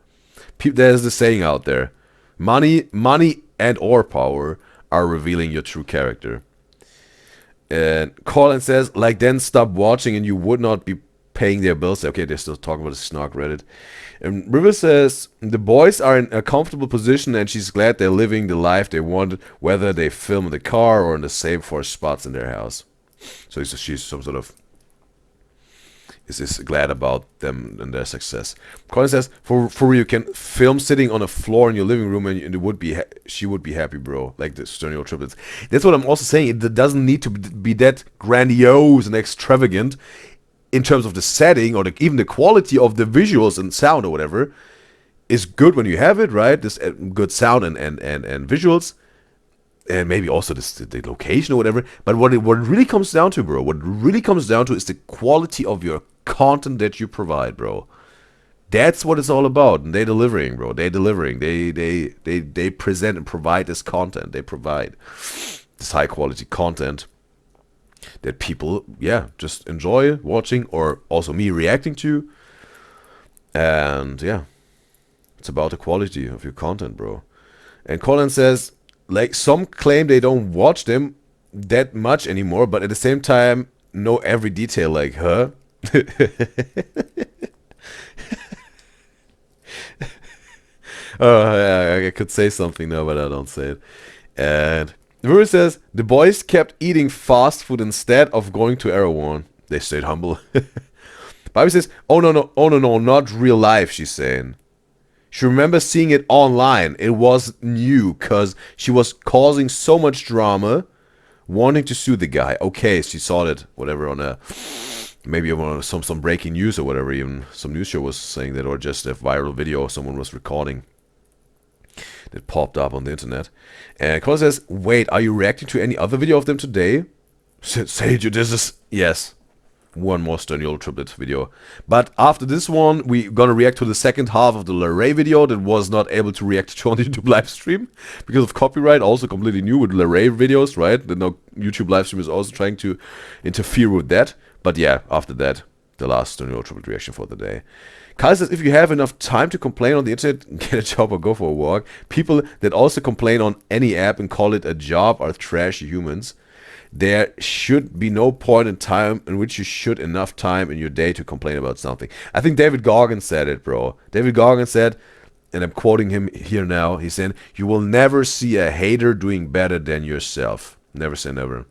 There's the saying out there: money and or power are revealing your true character. And Colin says, like, then stop watching and you would not be paying their bills. Okay, they're still talking about the snark Reddit. And River says, the boys are in a comfortable position and she's glad they're living the life they wanted, whether they film in the car or in the same 4 spots in their house. So she's some sort of is glad about them and their success. Colin says, for real, you can film sitting on a floor in your living room and she would be happy, bro. Like the STURNIOLO triplets. That's what I'm also saying. It doesn't need to be that grandiose and extravagant in terms of the setting or even the quality of the visuals and sound or whatever. Is good when you have it, right? This good sound and visuals. And maybe also the location or whatever. But what it really comes down to, bro, what it really comes down to is the quality of your content that you provide, bro. That's what it's all about. And they're delivering, bro. They're delivering. They present and provide this content. They provide this high quality content that people, yeah, just enjoy watching, or also me reacting to. And yeah, it's about the quality of your content, bro. And Colin says, like, some claim they don't watch them that much anymore, but at the same time know every detail, like, huh? Oh, yeah, I could say something now, but I don't say it. And the verse says, the boys kept eating fast food instead of going to Erewhon. They stayed humble. Bobby says, oh no, not real life, she's saying. She remembers seeing it online. It was new because she was causing so much drama, wanting to sue the guy. Okay, she saw it, whatever, on maybe on some breaking news or whatever. Even some news show was saying that, or just a viral video someone was recording that popped up on the internet. And Colin says, wait, are you reacting to any other video of them today? Sage, this is... Yes. One more STURNIOLO triplet video. But after this one, we're gonna react to the second half of the Larray video that was not able to react to on the YouTube live stream because of copyright. Also completely new with Larray videos, right? The YouTube live stream is also trying to interfere with that. But yeah, after that, the last STURNIOLO triplet reaction for the day. Kyle says, if you have enough time to complain on the internet, get a job or go for a walk. People that also complain on any app and call it a job are trash humans. There should be no point in time in which you should enough time in your day to complain about something. I think David Goggins said it, bro. David Goggins said, and I'm quoting him here now, he said, you will never see a hater doing better than yourself. Never say never.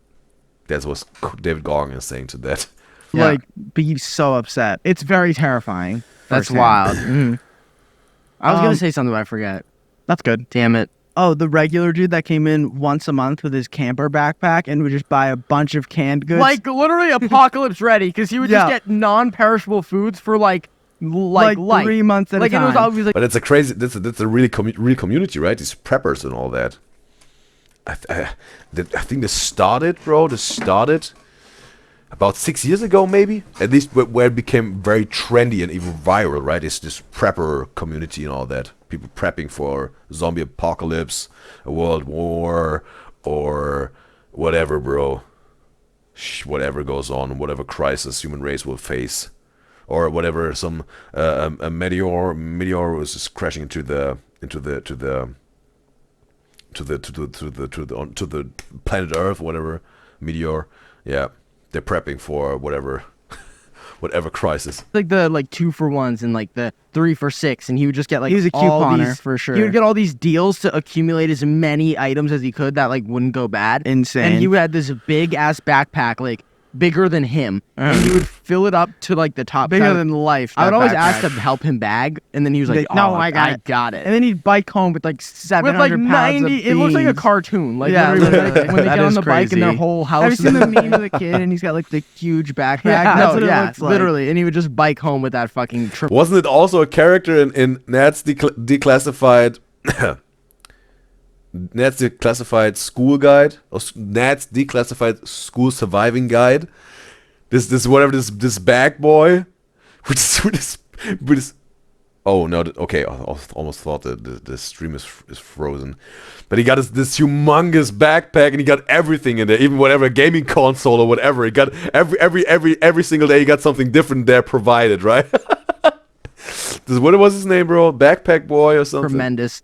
That's what David Goggins is saying to that.
Yeah. Like, be so upset. It's very terrifying.
That's wild. I was going to say something, but I forget.
That's good.
Damn it.
Oh, the regular dude that came in once a month with his camper backpack and would just buy a bunch of canned goods.
Like, literally apocalypse ready, because he would just get non-perishable foods for, like
3 months at a time.
It was always like...
But it's a crazy... That's a really real community, right? These preppers and all that. I think this started, bro. This started about 6 years ago, maybe, at least where it became very trendy and even viral, right? It's this prepper community and all that. People prepping for zombie apocalypse, a world war, or whatever, bro. Whatever goes on, whatever crisis human race will face, or whatever some a meteor was just crashing into the planet Earth, whatever meteor. Yeah, they're prepping for whatever whatever crisis.
Like the 2-for-1s and like the 3-for-6, and he would just get like
He was a
all
couponer
these,
for sure.
He would get all these deals to accumulate as many items as he could that like wouldn't go bad.
Insane.
And he had this big ass backpack, like bigger than him, and he would fill it up to like the top.
Bigger
side.
than life.
I would
that
always
backpack.
ask to help him bag, and then he was like,
Like, no,
"Oh,
I got it."
it."
And then he'd bike home with like 700
With like
pounds
90,
of
it looks like a
beans.
cartoon. Like
Yeah,
literally,
literally.
when they
That
get on
is
the bike and their
crazy.
whole house.
Have you seen the meme of the kid and he's got like the huge backpack?
Yeah,
That's
no,
what
yeah,
it looks like.
literally, and he would just bike home with that fucking triple.
Wasn't it also a character in Nat's declassified Nat's declassified school guide, or Nat's declassified school surviving guide? This bag boy with this oh no, okay, I almost thought that the stream is frozen, but he got this humongous backpack and he got everything in there, even whatever gaming console or whatever. He got every single day he got something different there provided, right? What was his name, bro? Backpack boy or something?
Tremendous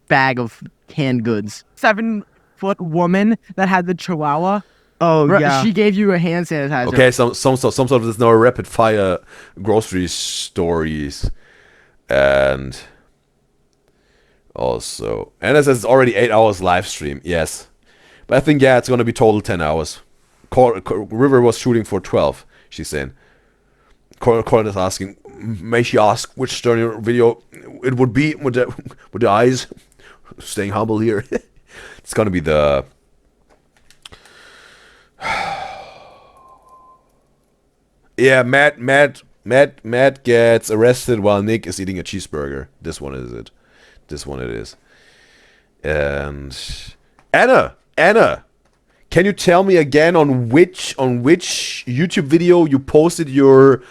bag of canned goods.
7-foot woman that had the chihuahua.
Oh yeah.
She gave you a hand sanitizer.
Okay, some sort of this now rapid fire grocery stories, and also Anna says it's already 8 hours live stream. Yes, but I think it's gonna be total 10 hours. River was shooting for 12. She's saying. Corin is asking, may she ask which Sternio video it would be with the eyes, staying humble here. It's gonna be the. Yeah, Matt gets arrested while Nick is eating a cheeseburger. This one is it. This one it is. And Anna, can you tell me again on which YouTube video you posted your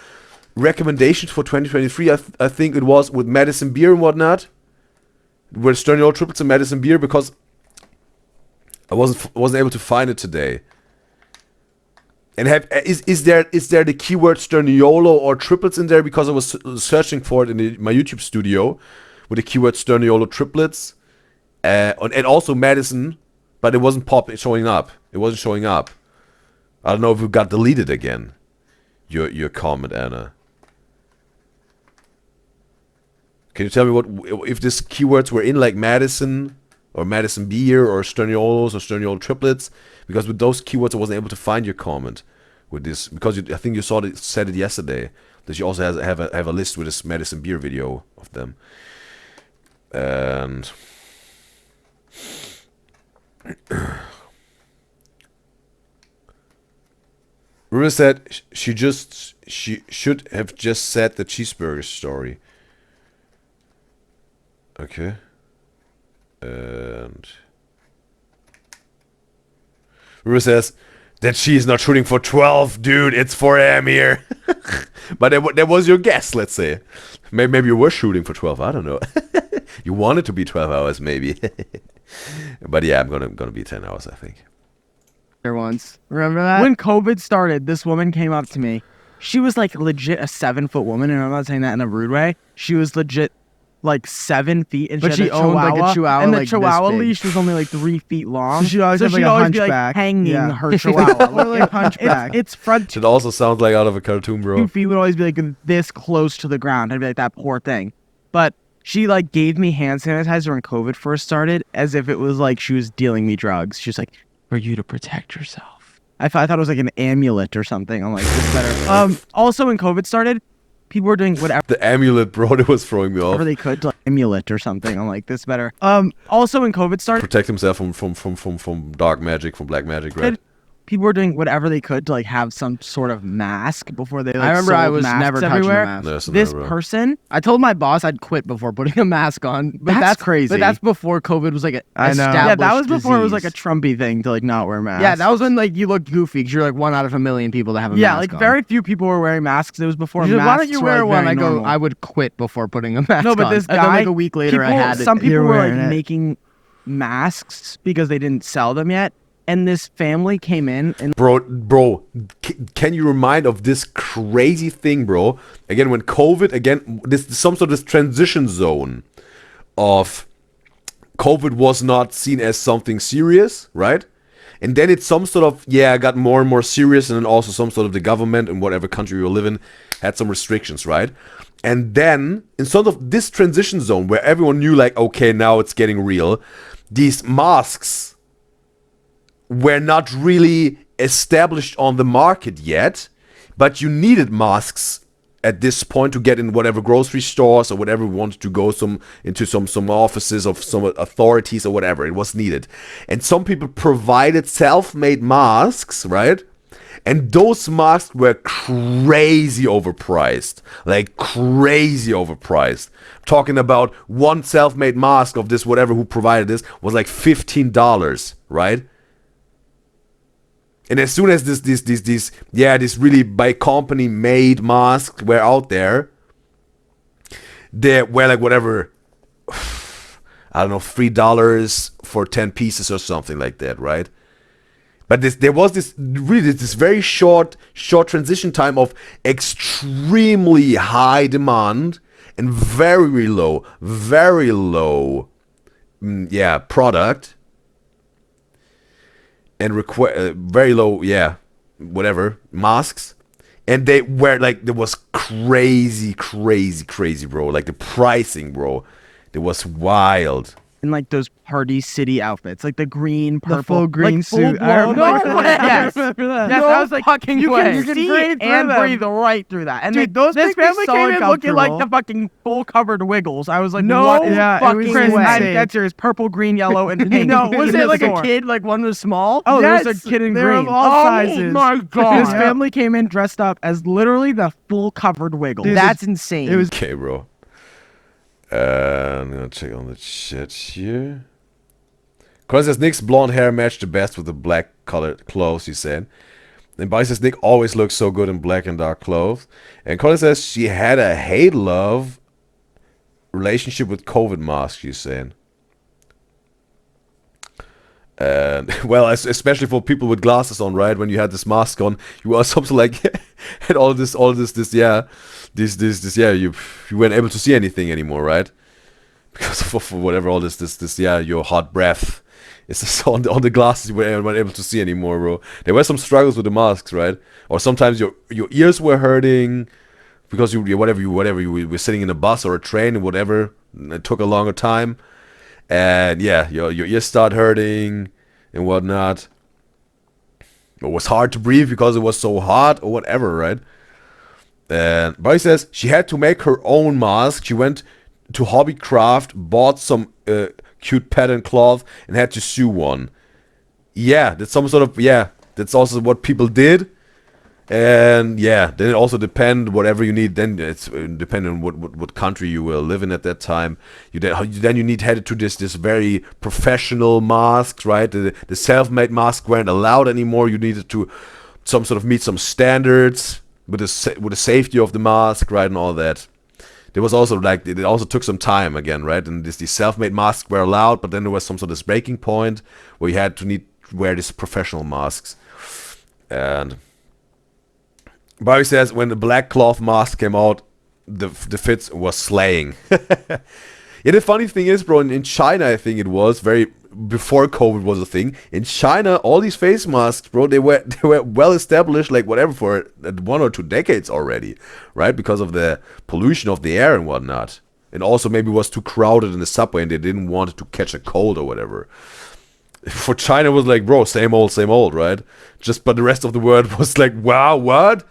recommendations for 2023? I think it was with Madison Beer and whatnot. With STURNIOLO triplets and Madison Beer, because I wasn't able to find it today. And is there the keyword STURNIOLO or triplets in there? Because I was searching for it in my YouTube studio with the keyword STURNIOLO triplets, and also Madison, but it wasn't showing up. It wasn't showing up. I don't know if it got deleted again. Your comment, Anna. Can you tell me if these keywords were in like Madison or Madison Beer or STURNIOLOs or STURNIOLO triplets? Because with those keywords I wasn't able to find your comment with this, because I think you said it yesterday that you also have a list with this Madison Beer video of them. And River said she should have just said the cheeseburger story. Okay. And River says that she's not shooting for 12, dude. It's 4 a.m. here. But that was your guess, let's say. Maybe you were shooting for 12. I don't know. You wanted to be 12 hours, maybe. But yeah, I'm gonna be 10 hours, I think.
There once. Remember that?
When COVID started, this woman came up to me. She was like legit a 7-foot woman, and I'm not saying that in a rude way. She was legit like 7 feet, and
But
she
she
had
owned, like, a chihuahua,
and the
like, this
chihuahua
big.
leash was only like 3 feet long.
So she'd always have, like,
she'd
a
always be like
hunchback.
hanging
Yeah.
her chihuahua.
Like hunchback.
It's front
It also sounds like out of a cartoon,
2
bro.
feet would always be like this close to the ground. I'd be like, that poor thing. But she like gave me hand sanitizer when COVID first started, as if it was like she was dealing me drugs. She was like, for you to protect yourself. I thought it was like an amulet or something. I'm like, this better. Also, when COVID started, people were doing whatever
The amulet, bro, that was throwing me off.
they could to like, amulet or something. I'm like, this better. Also, when COVID started,
Protect himself from dark magic, from black magic, right?
people were doing whatever they could to like have some sort of mask before they. Like,
I remember I
sold
was
masks
never touching a
everywhere.
mask.
Yes,
This
never.
person,
I told my boss I'd quit before putting a mask on. But
That's crazy.
But that's before COVID was like an
I know.
established
yeah, that was before it was like a
disease.
Trumpy thing to like not wear masks.
Yeah, that was when like you looked goofy because you're like one out of a million people to have a
yeah,
mask
like
on.
very few people were wearing masks. It was before
You're like,
masks
why don't you
were,
wear
like,
one?
very
I go,
normal.
I would quit before putting a mask
No, but
on.
this
And then,
guy,
like a week later, I
people-
had it.
some people
You're
were like
wearing it.
making masks because they didn't sell them yet. And this family came in and
Bro, can you remind of this crazy thing, bro? Again, when COVID, again, this some sort of this transition zone of COVID was not seen as something serious, right? And then it's some sort of, got more and more serious, and then also some sort of the government in whatever country you live in had some restrictions, right? And then, in sort of this transition zone where everyone knew, like, okay, now it's getting real, these masks were not really established on the market yet, but you needed masks at this point to get in whatever grocery stores or whatever you wanted to go into some offices of some authorities or whatever. It was needed. And some people provided self-made masks, right? And those masks were crazy overpriced. Like crazy overpriced. Talking about one self-made mask of this whatever who provided this was like $15, right? And as soon as this really by company made masks were out there, they were like whatever, I don't know, $3 for 10 pieces or something like that, right? But there was this very short transition time of extremely high demand and very low product. And very low, whatever, masks. And they were like, there was crazy, bro. Like the pricing, bro. It was wild.
in like those party city outfits, like the green, purple,
The full green
like,
suit.
full
I
blown,
remember
like,
that.
yes.
I remember that.
Yes,
No
I was like,
fucking
you
way.
can
You can
see
breathe through
and
them.
breathe right through that. And
Dude,
they,
those
this
make me
family
so
came in looking like the
uncomfortable.
fucking full covered Wiggles. I was like,
No
what
Yeah, it
fucking
was
Chris, I'm
insane.
dead serious. Purple, green, yellow, and pink.
No, was
in
it
the
like
store.
a kid? Like one was small?
Oh,
Yes,
there's a kid in
they're
green.
of all sizes.
Oh my god!
This family came in dressed up as literally the full covered Wiggles.
Dude,
That's insane.
it was
Okay, bro. I'm gonna check on the chat here. Cause says Nick's blonde hair matched the best with the black colored clothes, he said. And Buddy says Nick always looks so good in black and dark clothes. And Colin says she had a hate-love relationship with COVID masks, she's saying. And well, especially for people with glasses on, right? When you had this mask on, you are something like had you weren't able to see anything anymore, right? Because for whatever all this your hot breath is just on the glasses you weren't able to see anymore, bro. There were some struggles with the masks, right? Or sometimes your ears were hurting because you were sitting in a bus or a train and whatever. And it took a longer time. And yeah, your ears start hurting and whatnot. It was hard to breathe because it was so hot or whatever, right? And Barry says she had to make her own mask. She went to Hobbycraft, bought some cute pattern cloth, and had to sew one. Yeah, that's some sort of that's also what people did. And yeah, then it also depend whatever you need. Then it's depending on what country you will live in at that time. Then you headed to this very professional masks, right? The self-made masks weren't allowed anymore. You needed to some sort of meet some standards with the safety of the mask, right, and all that. There was also it also took some time again, right? And these self-made masks were allowed, but then there was some sort of this breaking point where you had to wear these professional masks. And Barry says when the black cloth mask came out, the fits was slaying. Yeah, the funny thing is, bro, in China, I think it was before COVID was a thing. In China, all these face masks, bro, they were well established, like whatever for 1 or 2 decades already, right? Because of the pollution of the air and whatnot, and also maybe it was too crowded in the subway and they didn't want to catch a cold or whatever. For China, it was like, bro, same old, right? But the rest of the world was like, wow, what?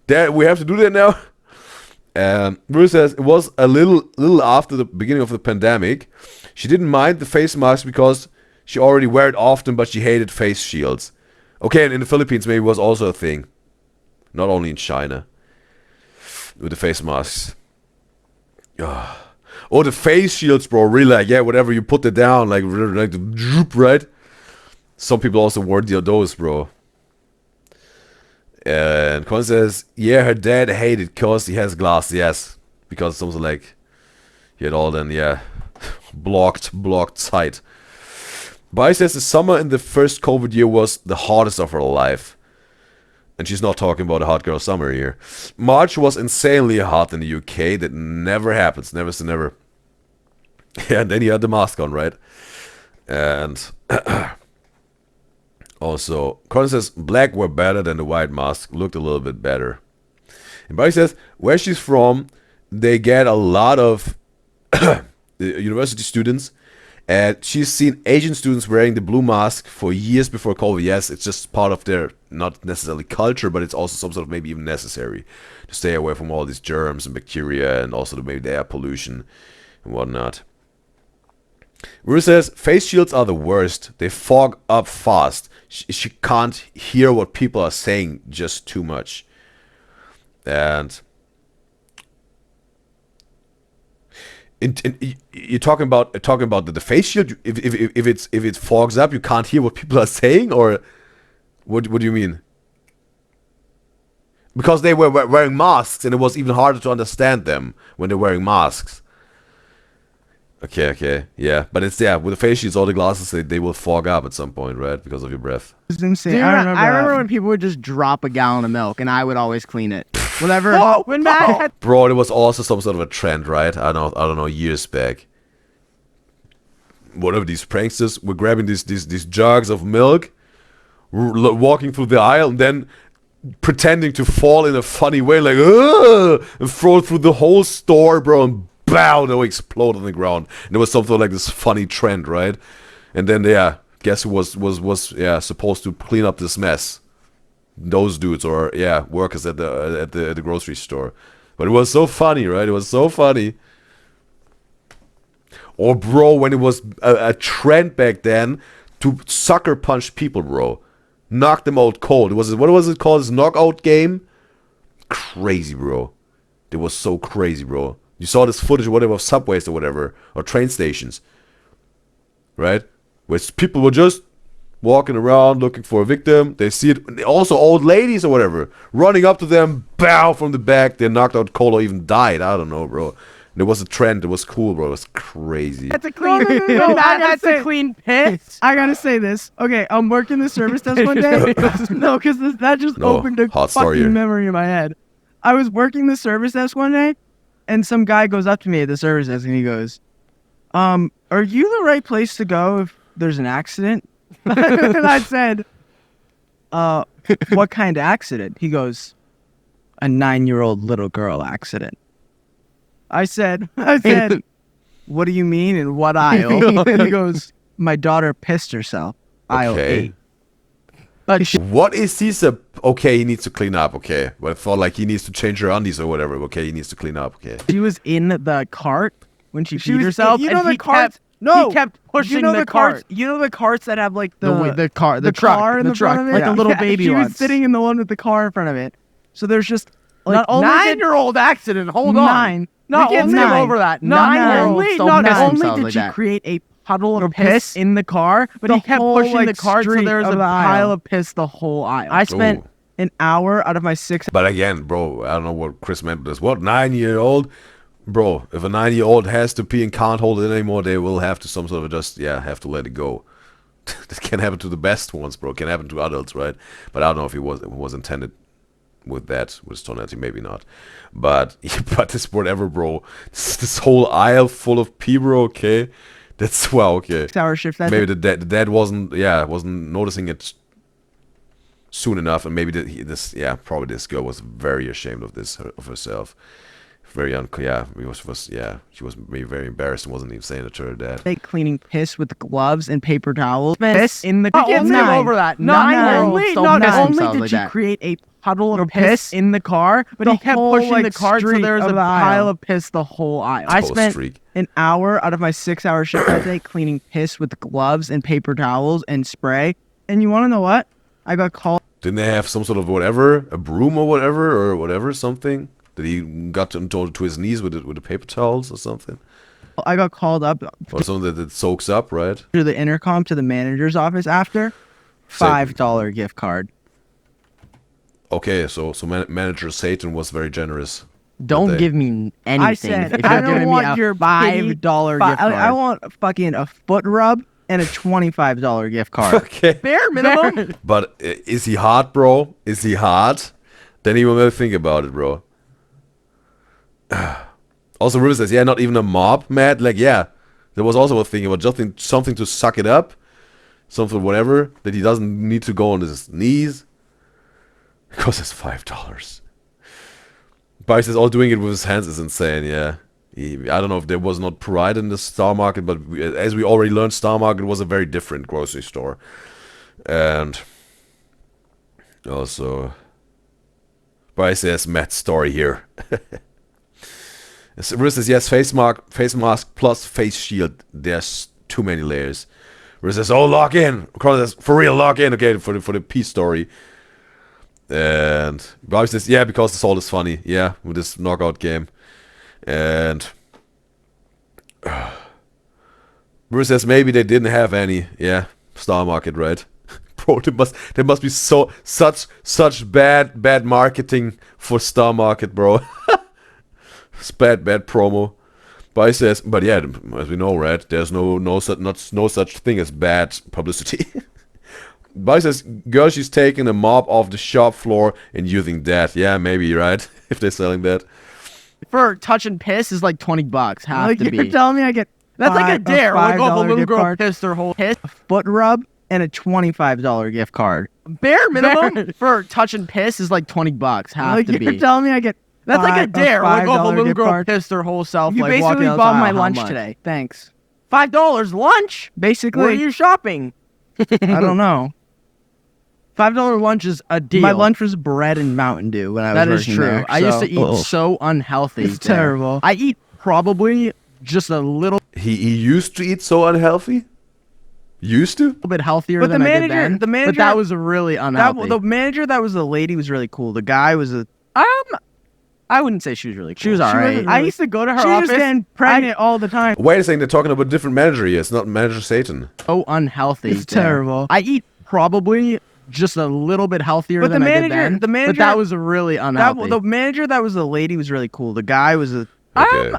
We have to do that now? Bruce says it was a little after the beginning of the pandemic. She didn't mind the face mask because she already wore it often, but she hated face shields. Okay, and in the Philippines maybe it was also a thing. Not only in China. With the face masks. Oh, the face shields, bro. Really, like, yeah, whatever you put it down, like the droop, right? Some people also wore those, bro. And Con says, yeah, her dad hated because he has glasses. Yes, because something like he had all then, yeah, blocked sight. Bai says the summer in the first COVID year was the hardest of her life. And she's not talking about a hot girl summer here. March was insanely hot in the UK. That never happens. Never say never. Yeah, and then he had the mask on, right? And also, Colin says black were better than the white mask. Looked a little bit better. And Barry says where she's from, they get a lot of university students. And she's seen Asian students wearing the blue mask for years before COVID. Yes, it's just part of their, not necessarily culture, but it's also some sort of maybe even necessary to stay away from all these germs and bacteria and also maybe the air pollution and whatnot. Rue says, face shields are the worst. They fog up fast. She can't hear what people are saying just too much. And you're talking about the face shield. If it fogs up, you can't hear what people are saying, or what do you mean? Because they were wearing masks, and it was even harder to understand them when they're wearing masks. Okay, yeah, but it's with the face shields, all the glasses they will fog up at some point, right? Because of your breath.
It's insane.
Dude,
I
I remember
that.
when people would just drop a gallon of milk, and I would always clean it. Whatever.
When Matt had
Bro, it was also some sort of a trend, right? I don't know, years back. One of these pranksters were grabbing these jugs of milk, walking through the aisle, and then pretending to fall in a funny way, like and throw it through the whole store, bro, and bow, they'll explode on the ground. And it was something like this funny trend, right? And then guess who was supposed to clean up this mess? Those dudes, or workers at the grocery store. But it was so funny, right? It was so funny. Or bro, when it was a trend back then to sucker punch people, bro, knock them out cold. What was it called? This knockout game? Crazy, bro. It was so crazy, bro. You saw this footage, whatever, of subways or whatever, or train stations, right? Where people were just walking around looking for a victim. They see it. Also, old ladies or whatever running up to them, bow from the back. They're knocked out cold or even died. I don't know, bro. And it was a trend. It was cool, bro. It was crazy.
to clean.
No,
Matt
I
had
gotta
to
say-
clean piss.
I gotta say this. Okay, I'm working the service desk one day. No, because that just
No,
opened a
hot story
fucking
here.
memory in my head. I was working the service desk one day, and some guy goes up to me at the service desk, and he goes, "Are you the right place to go if there's an accident?" And I said, "What kind of accident?" He goes, "A 9-year-old little girl accident." I said, "What do you mean, in what aisle?" And he goes, "My daughter pissed herself. Aisle 8. But
What is this? Okay, he needs to clean up. Okay, but I thought like he needs to change her undies or whatever. Okay, he needs to clean up. Okay.
She was in the cart when she peed
was-
herself.
you know
and
the
he
carts-
kept,
no,
he kept pushing
you know
the
carts.
cart.
You know the carts that have like the
car, the truck,
car in
the
the
truck,
front of it,
like a little baby
She was
ones.
sitting in the one with the car in front of it. So there's just like
Not only 9-year-old accident. Hold
nine.
on. Not
We can't
only
skip
over that.
Not
9-year-olds
only,
don't
not
piss
only
themselves
did
like
she
that.
create a puddle
Of
of piss in the car,
But
the
he kept
whole,
pushing
like,
the cart, so
street
there was
of
a
the
pile
aisle.
of piss the whole aisle.
I spent
Ooh.
an hour out of my 6.
But again, bro, I don't know what Chris meant with this. What, 9-year-old? Bro, if a 9-year-old has to pee and can't hold it anymore, they will have to some sort of have to let it go. This can happen to the best ones, bro. It can happen to adults, right? But I don't know if it was intended with that, with tonality, maybe not. But this whatever, bro. This whole aisle full of pee, bro. Okay, that's okay.
6-hour shift that
Maybe the dad wasn't noticing it soon enough, and maybe probably this girl was very ashamed of of herself. Very she was maybe very embarrassed and wasn't even saying it to her dad.
day cleaning piss with gloves and paper towels.
Piss
in the
Not only over that.
Not
9-year-olds
only,
don't
not
piss
only
themselves
did
like
she
that.
create a puddle of piss in the car,
But he kept
whole,
pushing
like,
the cart, so
street
there was
of
a
the
pile
aisle.
of piss the whole aisle.
I
Toast
spent
streak.
an hour out of my 6-hour shift that day cleaning piss with gloves and paper towels and spray. And you want to know what? I got called
Didn't they have some sort of whatever, a broom or whatever, something? That he got to his knees with the paper towels or something?
up
Or something that soaks up, right?
through the intercom to the manager's office after. $5 gift card.
Okay, so manager Satan was very generous.
Don't
they-
give me anything.
I said,
if you're
I don't
giving
want
me a
your
$5 gift card.
I want fucking a foot rub and a $25 gift card.
Okay.
bare minimum.
But is he hot, bro? Is he hot? Then he will never think about it, bro. Also, River says, yeah, not even a mop, Matt. Like, yeah, there was also a thing about just something to suck it up. Something, whatever, that he doesn't need to go on his knees. Because it's $5. But he says, all doing it with his hands is insane, yeah. I don't know if there was not pride in the Star Market, but as we already learned, Star Market was a very different grocery store. And also, Bryce says, Matt's story here. Riz says, yes, face mask plus face shield. There's too many layers. Riz says, oh, lock in. Carl says, for real, lock in. Okay, for the peace story. And Bobby says, yeah, because the salt is funny. Yeah, with this knockout game. And Bruce says, maybe they didn't have any. Yeah, Star Market, right? Bro, there must be such bad marketing for Star Market, bro. It's bad promo. But he says, but yeah, as we know, right? There's no such thing as bad publicity. But he says, girl, she's taking a mop off the shop floor and using that. Yeah, maybe, right? If they're selling that.
For touch and piss is like $20. Have
Like,
to
you're
be.
telling me I get
That's like a dare. Like, oh, the little
gift
girl
card,
pissed her whole piss.
a foot rub, and a $25 gift card.
Bare minimum for touch and piss is like $20. Have
Like,
to
you're
be.
telling me I get
That's like a dare. Like, oh, the little
gift
girl
card.
pissed her whole self.
You
like,
basically
walking down the
bought my
aisle. How
lunch
much?
today. Thanks.
$5 lunch?
Basically,
Where are you shopping?
I don't know.
$5 lunch is a deal.
My lunch was bread and Mountain Dew when I was
That is
working
true.
there,
I used to eat
so-
so unhealthy.
It's
there.
terrible.
I eat probably just a little
He used to eat so unhealthy? Used to?
bit healthier
But the
than I did
manager-
then.
the
but
manager-
that was really unhealthy.
The manager that was the lady was really cool. The guy was a.
I wouldn't say she was really cool.
She was alright.
wasn't I used to go to her
She
office.
was getting pregnant all the time.
Wait a second, they're talking about a different manager here. It's not Manager Satan.
So unhealthy.
It's
there.
terrible.
I eat probably just a little bit healthier
But
than
the
I
manager-
did then.
the manager-
but that was really unhealthy.
The manager that was the lady was really cool. The guy was a.
Okay.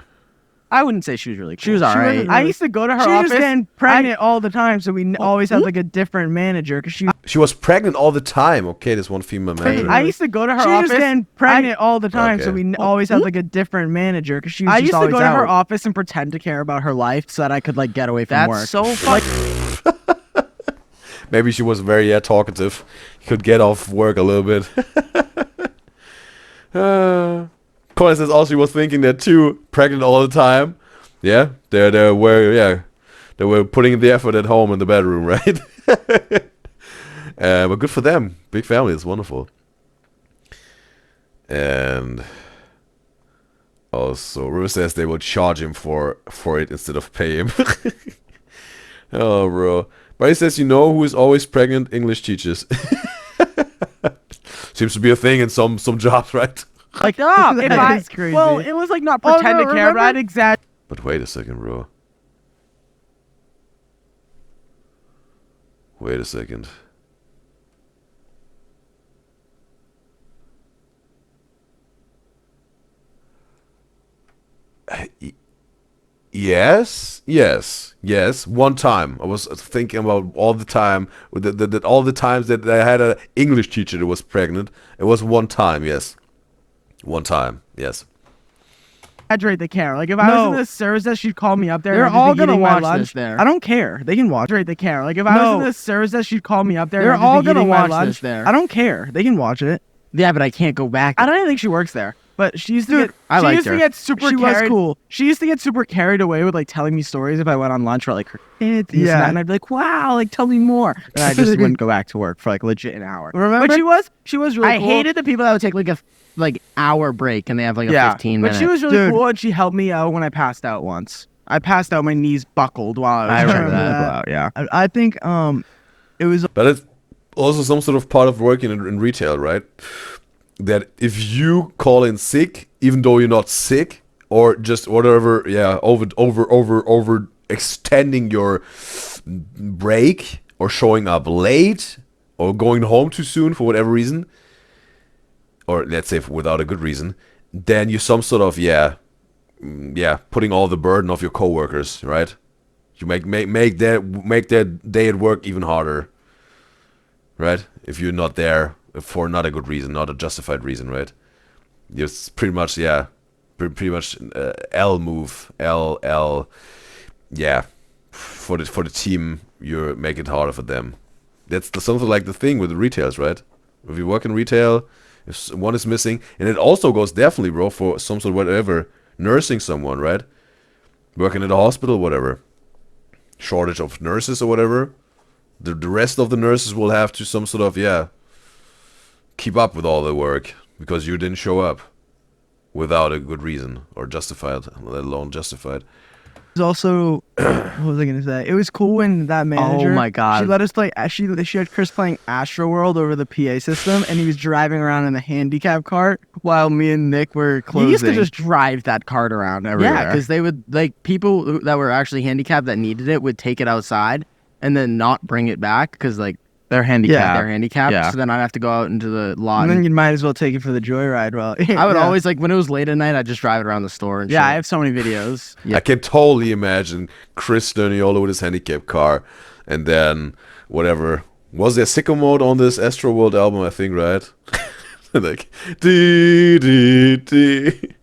I wouldn't say she was really cool.
She was alright.
wasn't I used to go to her
She
office.
was getting pregnant all the time, so we always had like a different manager because she.
She was pregnant all the time. Okay, there's one female manager.
I used to go to her
She
office.
was getting pregnant all the time, so
Okay.
we always had like a different manager because she was
I
just
used to
always
go to her
out.
office and pretend to care about her life so that I could like get away from
That's
work.
so fucking.
Maybe she was very talkative. Could get off work a little bit. Colin says also she was thinking that too. Pregnant all the time. Yeah, they were putting the effort at home in the bedroom, right? But good for them. Big family. It's wonderful. And also, River says they would charge him for it instead of pay him. Oh, bro. But he says, you know who is always pregnant? English teachers. Seems to be a thing in some jobs, right?
Like, oh, if
That
I,
is crazy.
well, it was like not
Oh,
pretend
no,
to care, but I'd
remember-
exaggerate.
But wait a second, bro. Wait a second. Yes. One time, I was thinking about all the time that all the times that I had an English teacher that was pregnant. It was one time, yes. One time, yes.
Exaggerate the care. Like if I was
No.
in the service desk, she'd call me up there.
They're
and I'd
all
be
gonna
eating my
watch
lunch
this.
there.
I don't care. They can watch.
Exaggerate the care. Like if I was
No.
in the service desk, she'd call me up there.
They're
and I'd
all
be
gonna
eating
watch
my lunch
this.
there.
I don't care. They can watch it.
Yeah, but I can't go back.
I don't even think she works there. But she used to
Dude,
get.
I
she
liked
used
her.
to get super.
She was
carried.
cool.
She used to get super carried away with like telling me stories if I went on lunch for like her kids. And this and that, and I'd be like, "Wow, like tell me more." And I just wouldn't go back to work for like legit an hour.
Remember?
But she was really
I
cool.
hated the people that would take like a hour break and they have like a 15 minute.
But she was really
Dude.
cool, and she helped me out when I passed out once. I passed out, my knees buckled while I was
I
trying
remember
to
that.
pull out. Yeah, I think it was.
But it's also some sort of part of working in retail, right? That if you call in sick, even though you're not sick, or just whatever, yeah, over extending your break, or showing up late, or going home too soon for whatever reason, or let's say without a good reason, then you're some sort of putting all the burden of your coworkers, right? You make their day at work even harder, right? If you're not there for not a good reason, not a justified reason, right? You're pretty much pretty much L move, L, yeah. For the team, you make it harder for them. That's something like the thing with the retails, right? If you work in retail, if one is missing, and it also goes definitely, bro, for some sort of whatever, nursing someone, right? Working at a hospital, whatever. Shortage of nurses or whatever. The rest of the nurses will have to some sort of, keep up with all the work because you didn't show up without a good reason or justified, let alone justified.
It was also, what was I gonna say? It was cool when that manager.
my God.
She let us play. She had Chris playing Astro World over the PA system, and he was driving around in the handicap cart while me and Nick were closing.
You used to just drive that cart around everywhere. Yeah, because they would, like, people that were actually handicapped that needed it would take it outside and then not bring it back because, like,
They're handicapped.
they're handicapped.
Yeah.
So then I'd have to go out into the lot.
And then you might as well take it for the joyride. Well,
I would always, like, when it was late at night, I'd just drive it around the store and shit.
I have so many videos.
I can totally imagine Chris Sturniolo with his handicap car, and then whatever. Was there sicko mode on this Astro World album? I think, right? Like dee dee dee,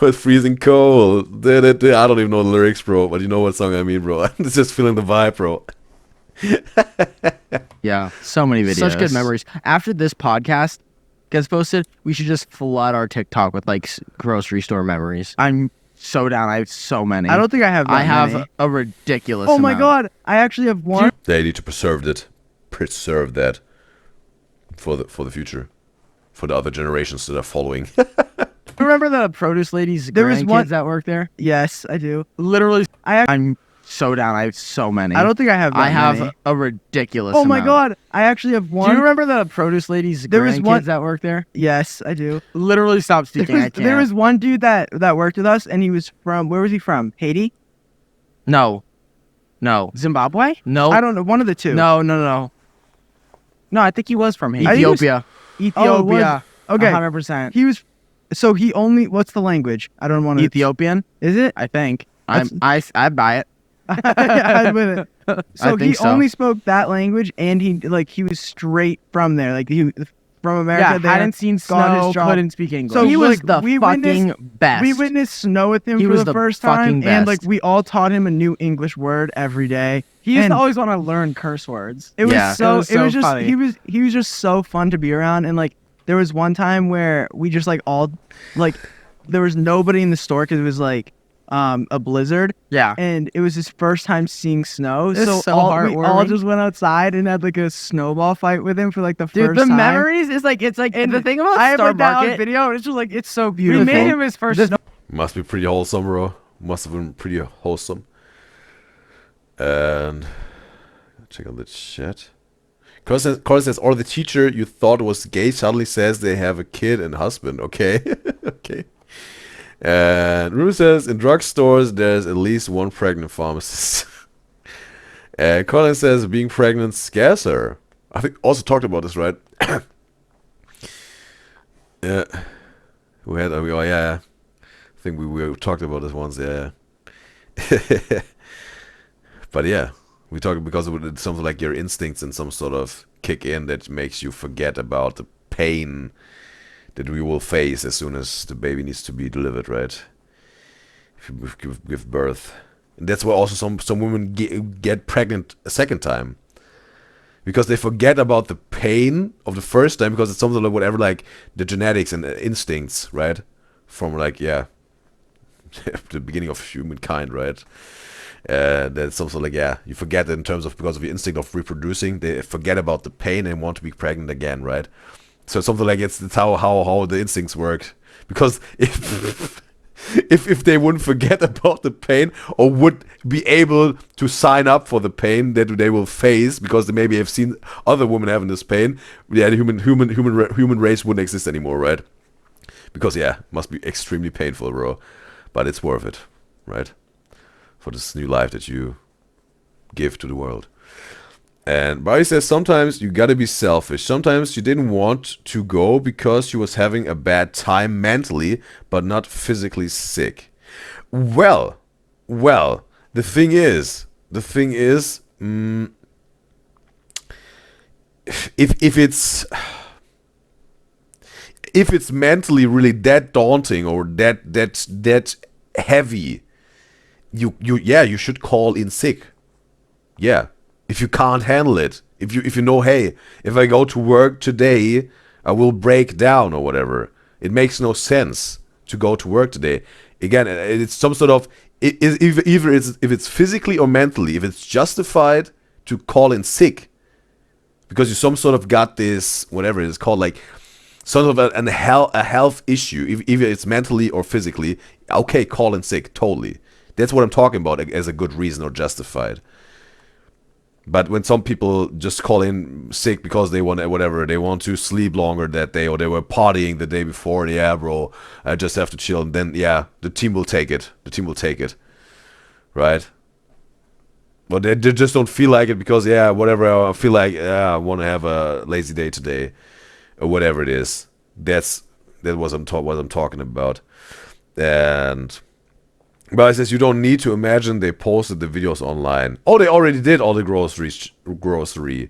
with freezing cold. I don't even know the lyrics, bro, but you know what song I mean, bro. I'm just feeling the vibe, bro.
Yeah.
So many videos.
Such good memories. After this podcast gets posted, we should just flood our TikTok with, like, grocery store memories.
I'm so down. I have so many.
I don't think I have.
I have
many.
a ridiculous
Oh my
amount.
god! I actually have one.
They need to preserve that for the future, for the other generations that are following.
Remember the produce lady's
There was
grandkids
one-
that work there?
Yes, I do.
Literally,
I'm so down. I have so many.
I don't think I have.
I have
many.
a ridiculous
Oh my
amount.
god! I actually have one.
Do you remember the produce lady's
There was
grandkids
one-
that work there?
Yes, I do.
Literally, stop speaking. I can't.
There was one dude that worked with us, and he was from. Where was he from? Haiti?
No.
Zimbabwe?
No.
I don't know. One of the two.
No.
No, I think he was from Haiti.
I think it was-
Ethiopia.
Ethiopia.
Okay.
100%.
He was. So he only. What's the language? I don't want to.
Ethiopian,
Is it?
I think.
I'd buy it.
I'm with it. So he
think so.
only spoke that language, and he was straight from there, like he from America.
Yeah,
there,
hadn't seen
got his
snow,
job.
couldn't speak English.
So
he was
like,
the
we
fucking best.
We witnessed snow with him
He
for
was
the
the
first
fucking
time, and like
best.
we all taught him a new English word every day.
he used
and
to always want to learn curse words.
It was
Yeah.
so.
It was so
just
funny.
he was just so fun to be around, and like there was one time where we just like all like there was nobody in the store because it was like a blizzard.
Yeah.
And it was his first time seeing snow,
It's
so
so
we all
heartwarming.
just went outside and had like a snowball fight with him for like the
Dude,
first
the
time.
memories is like, it's like,
And
the thing about
I have
Star
like that on
Market,
video, and it's just like it's so
we
beautiful.
made him his first snow.
Must be pretty wholesome, bro. Must have been pretty wholesome. And check out the chat. Carl says, or the teacher you thought was gay suddenly says they have a kid and husband. Okay. Okay. And Rue says, in drugstores, there's at least one pregnant pharmacist. And Colin says, being pregnant scares her. I think also talked about this, right? Yeah. We had, oh yeah. I think we talked about this once, yeah. But yeah, we talked because it's something like your instincts and some sort of kick in that makes you forget about the pain that we will face as soon as the baby needs to be delivered, right? If you give birth. And that's why also some women get pregnant a second time. Because they forget about the pain of the first time because it's something like whatever, like the genetics and the instincts, right? From like, yeah, the beginning of humankind, right? That's something like, yeah, you forget in terms of, because of the instinct of reproducing, they forget about the pain and want to be pregnant again, right? So something like it's how the instincts work. Because if if they wouldn't forget about the pain or would be able to sign up for the pain that they will face because they maybe have seen other women having this pain, yeah, the human race wouldn't exist anymore, right? Because yeah, it must be extremely painful, bro, but it's worth it, right? For this new life that you give to the world. And Barry says sometimes you gotta be selfish. Sometimes you didn't want to go because you was having a bad time mentally, but not physically sick. Well, the thing is, if it's mentally really that daunting or that heavy, you should call in sick. Yeah. If you can't handle it, if you know, hey, if I go to work today, I will break down or whatever. It makes no sense to go to work today. Again, it's some sort of either if it's physically or mentally, if it's justified to call in sick because you some sort of got this whatever it's called, like sort of a health issue, either it's mentally or physically. Okay, call in sick, totally. That's what I'm talking about as a good reason or justified. But when some people just call in sick because they want whatever, they want to sleep longer that day or they were partying the day before, and yeah, bro, I just have to chill, and then yeah, the team will take it. The team will take it, right? But they just don't feel like it because yeah, whatever, I feel like I want to have a lazy day today, or whatever it is. That was what I'm talking about, and. But it says you don't need to imagine they posted the videos online. Oh, they already did all the grocery videos,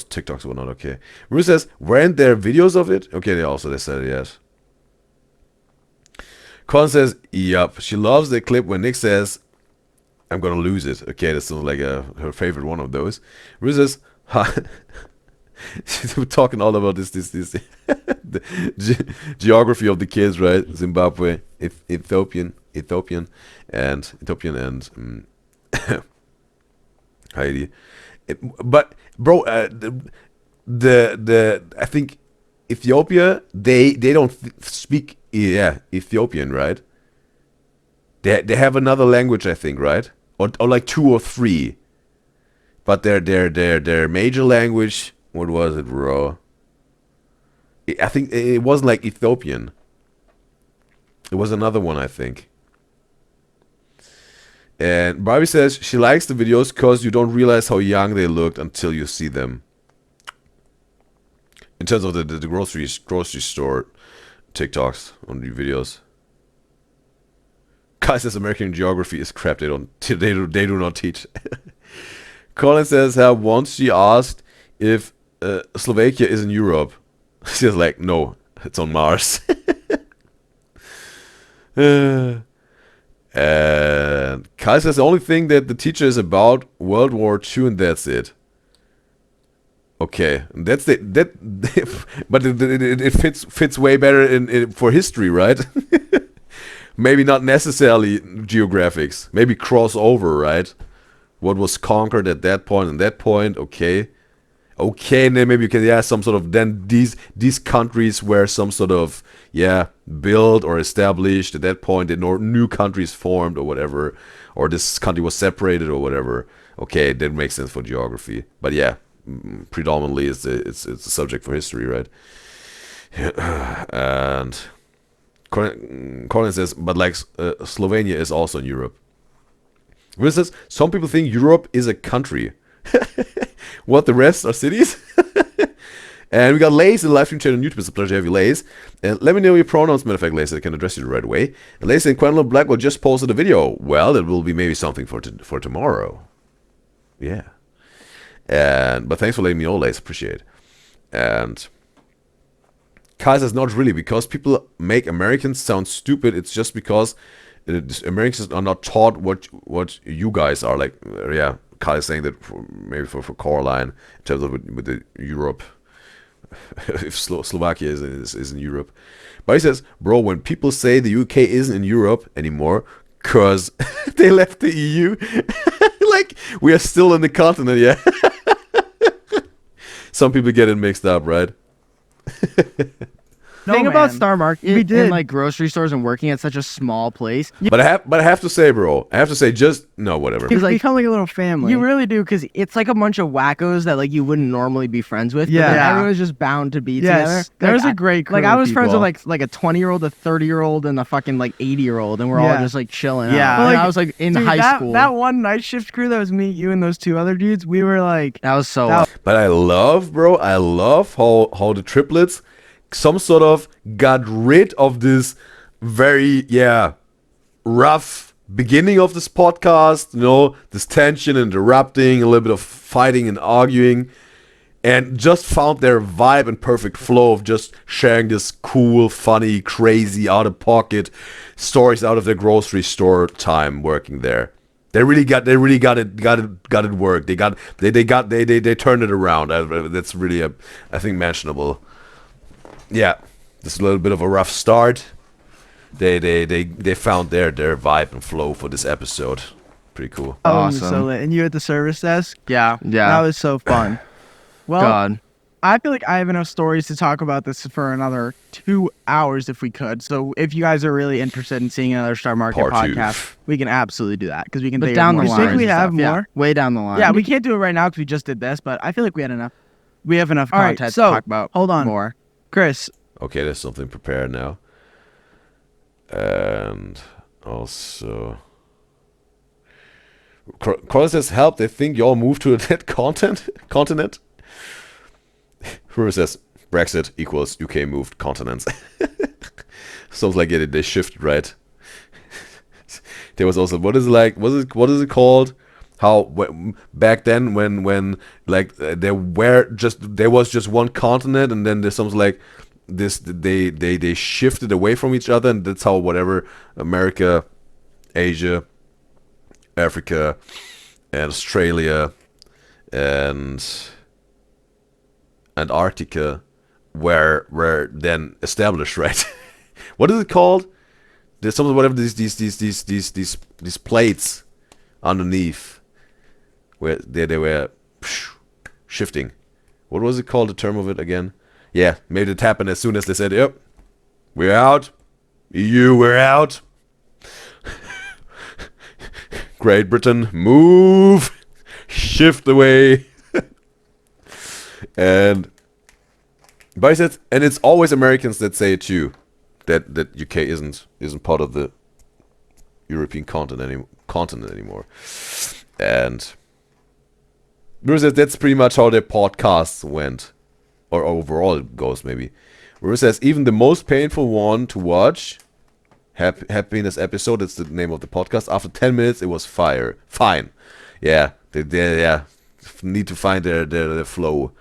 TikToks, whatnot. Okay. Ruth says, weren't there videos of it? Okay, they said yes. Colin says, yup. She loves the clip when Nick says, I'm gonna lose it. Okay, that sounds like her favorite one of those. Ruth says, we're talking all about this the geography of the kids, right? Zimbabwe, Ethiopian, and Haiti. But bro, the I think Ethiopia, they don't speak Ethiopian, right? They have another language, I think, right? Or like 2 or 3. But their major language. What was it, bro? I think it wasn't like Ethiopian. It was another one, I think. And Barbie says she likes the videos because you don't realize how young they looked until you see them. In terms of the grocery store TikToks on the videos. Kai says American geography is crap. They do not teach. Colin says once she asked if Slovakia is in Europe. She was like, no, it's on Mars. And Kai says the only thing that the teacher is about World War II, and that's it. Okay, that's but it fits way better for history, right? Maybe not necessarily geographics. Maybe crossover, right? What was conquered at that point and that point? Okay, and then maybe you can some sort of then these countries were some sort of built or established at that point. The new countries formed or whatever, or this country was separated or whatever. Okay, that makes sense for geography. But yeah, predominantly it's a subject for history, right? And Colin says, but like Slovenia is also in Europe. This says some people think Europe is a country. What, the rest are cities? And we got Lace in the live stream chat on YouTube. It's a pleasure to have you, Lace. And let me know your pronouns, matter of fact, Lace, so I can address you the right way. And Lace and Quentin Blackwell just posted a video. Well, it will be maybe something for tomorrow. Yeah. But thanks for letting me know, Lace. Appreciate it. And Kai says, not really, because people make Americans sound stupid. It's just because Americans are not taught what you guys are like. Kai is saying that maybe for Coraline in terms of with the Europe, if Slovakia is in Europe. But he says, bro, when people say the UK isn't in Europe anymore because they left the EU, like we are still in the continent, yeah. Some people get it mixed up, right?
No,
thing about
man.
Star Market
We did.
and like grocery stores and working at such a small place,
But I have to say, bro. I have to say, just no, whatever.
You
like-
become like a little family.
you really do, because it's like a bunch of wackos that like you wouldn't normally be friends with. But then
Yeah.
everyone's just bound to be
Yes,
together.
there's
Like,
a great crew
Like I
of
was friends with
people.
like a 20-year-old, a 30-year-old, and a fucking like 80-year-old, and we're all
Yeah.
just like chilling.
Yeah.
out.
But,
And
like,
I was like in
Dude,
high
that,
school.
That one night shift crew that was me, you, and those two other dudes, we were like,
That was so.
That-
But I love, bro. I love how the triplets some sort of got rid of this very rough beginning of this podcast. You know, this tension, interrupting, a little bit of fighting and arguing, and just found their vibe and perfect flow of just sharing this cool, funny, crazy, out of pocket stories out of their grocery store time working there. They really got it worked. They turned it around. That's really I think mentionable. Yeah, just a little bit of a rough start. They found their vibe and flow for this episode. Pretty cool.
Awesome.
So lit. And you at the service desk?
Yeah.
Yeah.
That was so fun. Well,
God.
I feel like I have enough stories to talk about this for another 2 hours if we could. So if you guys are really interested in seeing another Star Market
Part two.
podcast, we can absolutely do that because we can
But
think
down
of
the
more.
line.
You think we
and
have
stuff, yeah.
more?
Way down the line.
Yeah, we can't do it right now because we just did this, but I feel like we had enough.
We have enough
All right,
content
so,
to talk about.
hold on.
more.
Chris,
Okay, there's something prepared now. And also, Colin says, "Help! They think y'all moved to a dead continent." Whoever says Brexit equals UK moved continents. Sounds like they shifted, right? There was also what is it called? How back then when like there was just one continent, and then there's something like this they shifted away from each other, and that's how whatever America, Asia, Africa, and Australia, and Antarctica were then established, right? What is it called? There's something whatever these plates underneath where they were shifting. What was it called? The term of it again? Yeah, maybe it happened as soon as they said, "Yep, we're out. EU, we're out. Great Britain, move, shift away." And but I said, and it's always Americans that say it too, that UK isn't part of the European continent anymore. And Bruce says that's pretty much how their podcasts went, or overall it goes maybe. Bruce says even the most painful one to watch, Happiness episode, it's the name of the podcast. After 10 minutes, it was fine. Yeah, they need to find their flow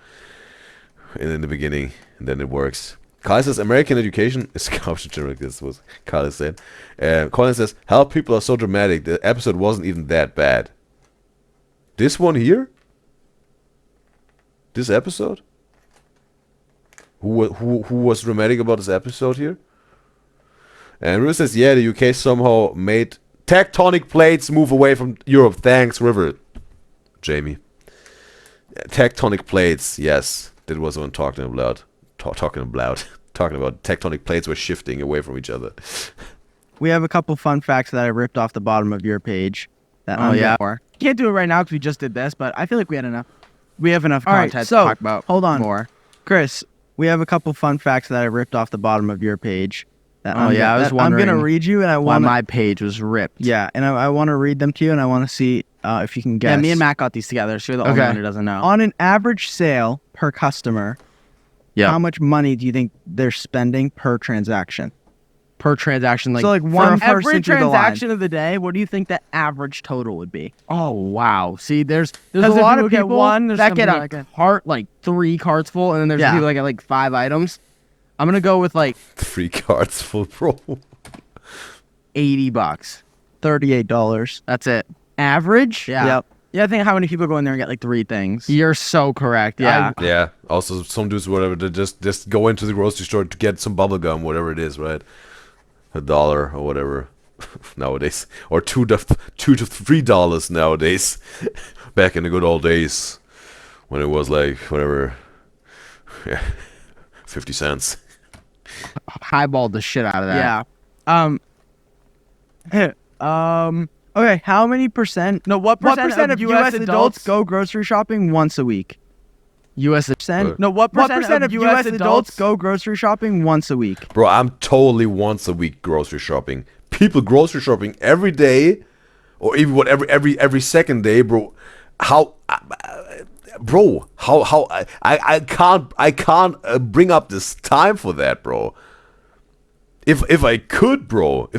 in the beginning, and then it works. Kyle says American education is garbage. This was Kyle said. Colin says how people are so dramatic. The episode wasn't even that bad. This one here. This episode. Who was dramatic about this episode here? And River says, yeah, the UK somehow made tectonic plates move away from Europe. Thanks, River. Jamie. Tectonic plates, yes. That was what I'm talking about. Talking about tectonic plates were shifting away from each other.
we have a couple fun facts that I ripped off the bottom of your page. That
Oh, yeah.
Can't do it right now because we just did this, but I feel like we had enough.
We have enough
All right,
content
so,
to talk about.
hold on.
more.
Chris, we have a couple fun facts that I ripped off the bottom of your page. That
Oh, yeah, I was
I'm gonna
wondering
read you, and I
Why
want
my page was ripped.
yeah, and I want to read them to you, and I want to see if you can guess.
Yeah, me and Matt got these together, so you're the only
Okay.
one who doesn't know.
On an average sale per customer,
Yeah.
how much money do you think they're spending per transaction?
Per transaction, like
So, like,
for
one
a-
person
Every
through the line.
transaction of the day, what do you think the average total would be?
Oh wow! See, there's a
'Cause if
lot of
people get
people
one, there's
that get
something
a
like a-
cart, like 3 carts full, and then there's
Yeah.
people that get like 5 items. I'm gonna go with like
3 cards full, bro.
$80.
$38.
That's it. Average?
Yeah.
Yep.
Yeah, I think how many people go in there and get like 3 things.
You're so correct.
Yeah.
Yeah. Also, some dudes, whatever, they just go into the grocery store to get some bubble gum, whatever it is, right? $1 or whatever nowadays, or $2 to $3 nowadays. Back in the good old days, when it was like whatever, yeah, 50 cents.
highballed the shit out of that.
Yeah. Okay, how many percent?
No, what percent of
U.S. adults go grocery shopping once a week?
U.S.
No, what percent of U.S. adults
go grocery shopping once a week?
Bro, I'm totally once a week grocery shopping. People grocery shopping every day, or even whatever every second day, bro. How I can't bring up this time for that, bro. If I could, bro,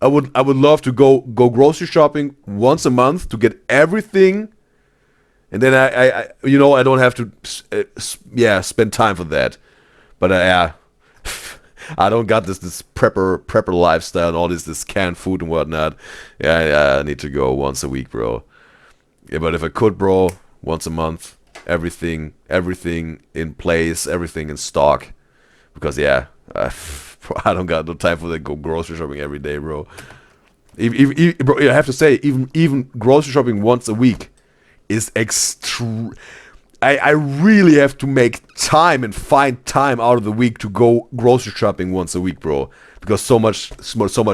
I would love to go grocery shopping once a month to get everything, and then I don't have to spend time for that. But I don't got this prepper lifestyle and all this canned food and whatnot. Yeah, I need to go once a week, bro. Yeah, but if I could, bro, once a month, everything in place, everything in stock, because I don't got no time for that. Go grocery shopping every day, bro. Bro, I have to say, even grocery shopping once a week is extreme. I really have to make time and find time out of the week to go grocery shopping once a week, bro. Because so much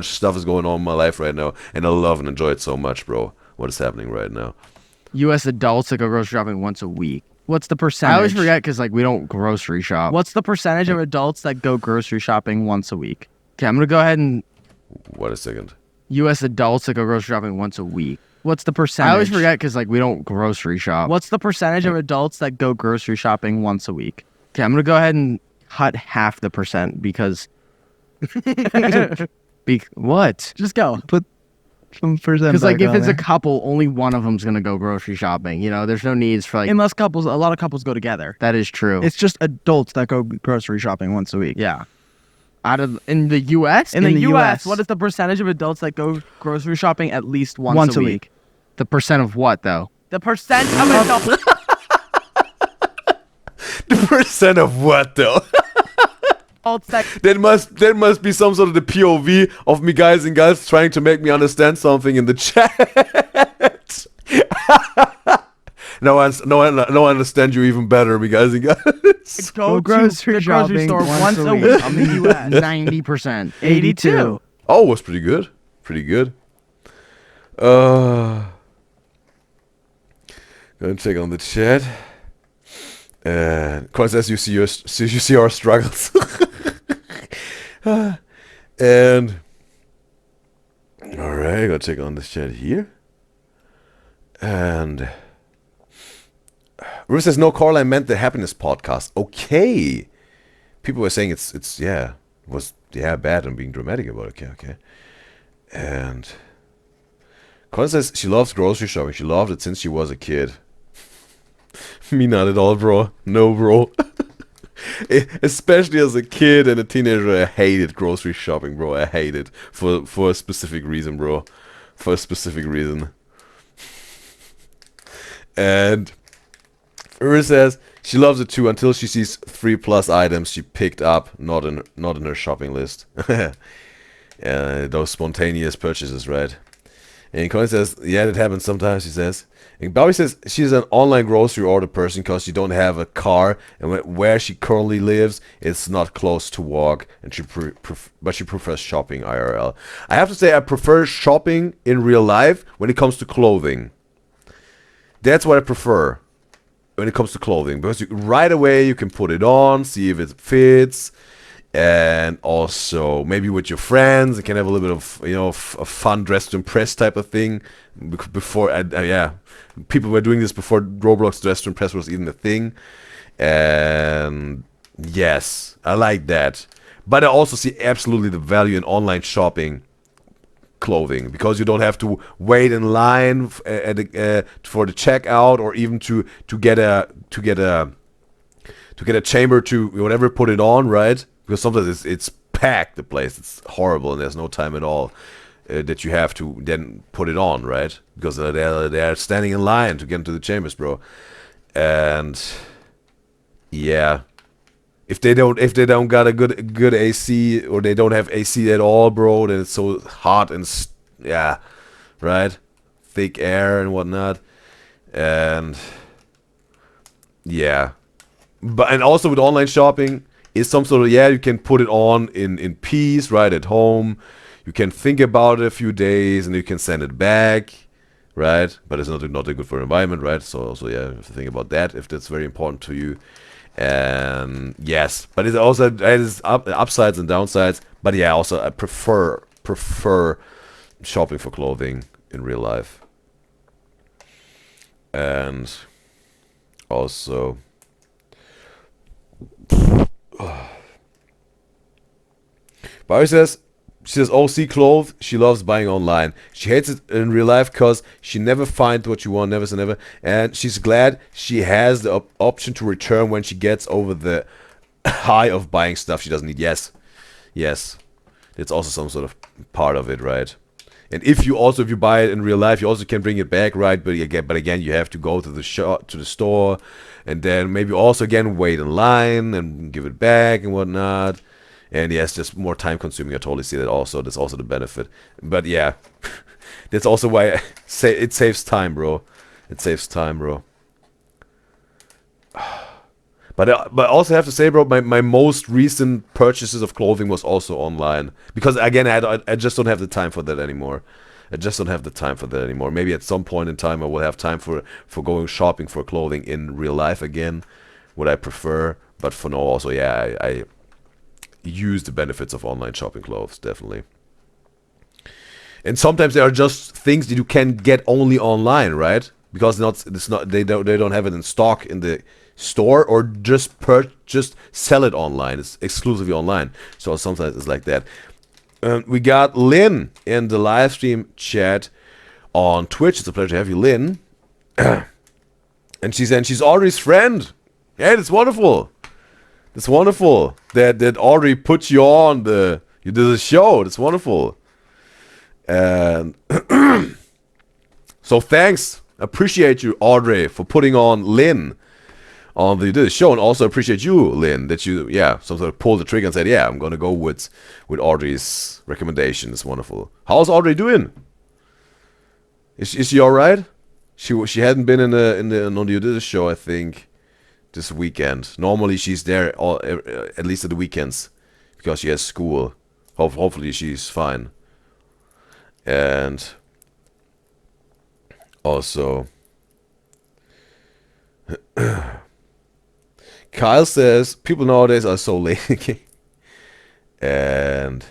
stuff is going on in my life right now, and I love and enjoy it so much, bro. What is happening right now?
U.S. adults that go grocery shopping once a week.
What's the percentage?
I always forget because we don't grocery shop.
What's the percentage of adults that go grocery shopping once a week?
Okay, I'm gonna go ahead and.
Wait a second.
U.S. adults that go grocery shopping once a week.
What's the percentage?
I always forget because we don't grocery shop.
What's the percentage of adults that go grocery shopping once a week?
Okay, I'm gonna go ahead and cut half the percent because. What?
Just go.
Put some percent.
Because if it's a couple, only one of them's gonna go grocery shopping. There's no needs for
Unless a lot of couples go together.
That is true.
It's just adults that go grocery shopping once a week.
Yeah. In the U.S.
In the U.S., what is the percentage of adults that go grocery shopping at least once a week?
The percent of what though?
The percent of adults.
The percent of what though? That must be some sort of the POV of me, guys and gyals, trying to make me understand something in the chat. No, I understand you even better, me guys and gyals.
Go grocery shopping store once a week in the U.S.
90%.
82.
Oh, it was pretty good. Pretty good. Gonna check on the chat. And Coin says you see our struggles. And alright, gonna check on this chat here. And Ruth says no, Carl, I meant the happiness podcast. Okay. People were saying it was bad and being dramatic about it. Okay. And Colin says she loves grocery shopping. She loved it since she was a kid. Me not at all, bro. No, bro. Especially as a kid and a teenager, I hated grocery shopping, bro. I hate it for a specific reason, bro. For a specific reason. And Uri says she loves it too until she sees 3+ items she picked up, not in her shopping list. Those spontaneous purchases, right? And Colin says, yeah, that happens sometimes, she says. And Bobby says she's an online grocery order person because she don't have a car, and where she currently lives, it's not close to walk, and but she prefers shopping IRL. I have to say I prefer shopping in real life when it comes to clothing. That's what I prefer when it comes to clothing, because right away you can put it on, see if it fits. And also maybe with your friends, you can have a little bit of a fun dress to impress type of thing. Before, people were doing this before Roblox dress to impress was even a thing. And yes, I like that. But I also see absolutely the value in online shopping clothing, because you don't have to wait in line for the checkout, or even to get a chamber to whatever put it on, right? Because sometimes it's packed, the place. It's horrible, and there's no time at all that you have to then put it on, right? Because they're standing in line to get into the chambers, bro. And yeah, if they don't got a good AC, or they don't have AC at all, bro, then it's so hot and right, thick air and whatnot, and yeah, and also with online shopping, is some sort of, yeah, you can put it on in peace, right, at home. You can think about it a few days, and you can send it back, right? But it's not good for the environment, right? So yeah, you have to think about that if that's very important to you. And yes, but it also has upsides and downsides. But yeah, also I prefer shopping for clothing in real life. And also, Barry says, she says, oh, see clothes, she loves buying online. She hates it in real life because she never finds what you want, never say never. And she's glad she has the option to return when she gets over the high of buying stuff she doesn't need. Yes. It's also some sort of part of it, right? And if you buy it in real life, you also can bring it back, right? But again, you have to go to the shop, to the store, and then maybe also again wait in line and give it back and whatnot. And yes, just more time consuming. I totally see that also. That's also the benefit. But yeah, that's also why I say it saves time, bro. It saves time, bro. But I also have to say, bro, my most recent purchases of clothing was also online. Because again, I just don't have the time for that anymore. Maybe at some point in time I will have time for going shopping for clothing in real life again. What I prefer. But for now also, yeah, I use the benefits of online shopping clothes, definitely. And sometimes there are just things that you can get only online, right? Because they don't have it in stock in the store, or just sell it online. It's exclusively online. So sometimes it's like that. We got Lynn in the live stream chat on Twitch. It's a pleasure to have you, Lynn. And she's Audrey's friend. Yeah, that's wonderful. It's wonderful that Audrey put you on you did the show. That's wonderful. And so thanks. Appreciate you, Audrey, for putting on Lynn on the show, and also appreciate you, Lynn, that you some sort of pulled the trigger and said, yeah, I'm gonna go with Audrey's recommendation. It's wonderful. How's Audrey doing? Is she all right? She hadn't been on the UDYZYZ show, I think, this weekend. Normally she's there at least at the weekends because she has school. Hopefully she's fine. And also Kyle says people nowadays are so lazy. And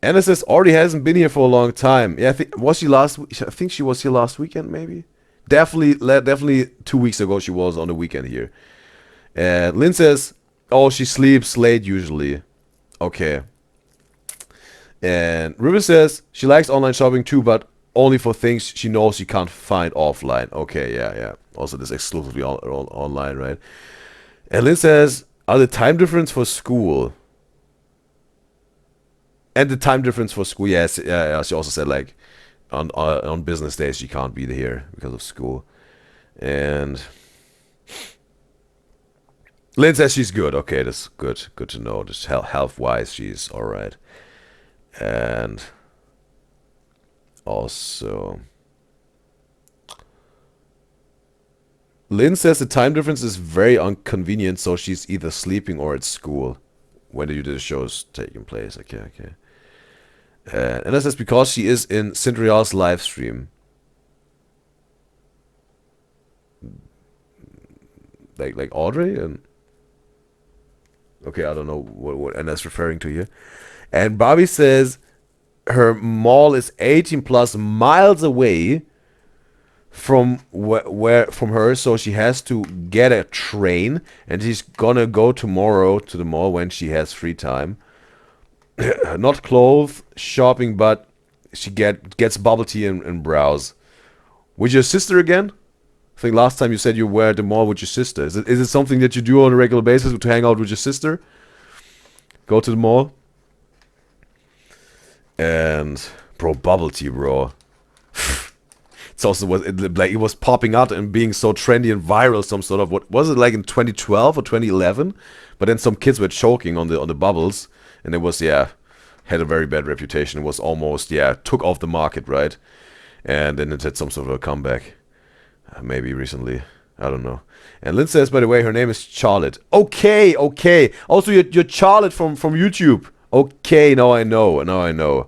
Anna says Audrey hasn't been here for a long time. Yeah, I think she was here last weekend, maybe. Definitely 2 weeks ago she was on the weekend here. And Lynn says, oh, she sleeps late usually. Okay. And Ruben says she likes online shopping too, but only for things she knows she can't find offline. Okay, yeah. Also this exclusively online, right? And Lynn says, are the time difference for school? And the time difference for school, yes. Yeah, she also said like on business days she can't be here because of school. And Lynn says she's good. Okay, that's good to know. Just health wise she's alright. And also Lynn says the time difference is very inconvenient, so she's either sleeping or at school when the show is taking place. Okay. And that's because she is in Cinderella's live stream. Like Audrey? And okay, I don't know what Anna's referring to here. And Bobby says her mall is 18 plus miles away from from her, so she has to get a train, and she's gonna go tomorrow to the mall when she has free time. Not clothes shopping, but she gets bubble tea and browse. With your sister again? I think last time you said you were at the mall with your sister. Is it something that you do on a regular basis to hang out with your sister? Go to the mall? And bro, bubble tea, bro. It's also it was popping out and being so trendy and viral. Some sort of, what was it, like in 2012 or 2011? But then some kids were choking on the bubbles, and it was had a very bad reputation. It was almost took off the market, right? And then it had some sort of a comeback, maybe recently. I don't know. And Lynn says, by the way, her name is Charlotte. Okay. Also, you're Charlotte from YouTube. Okay, now I know.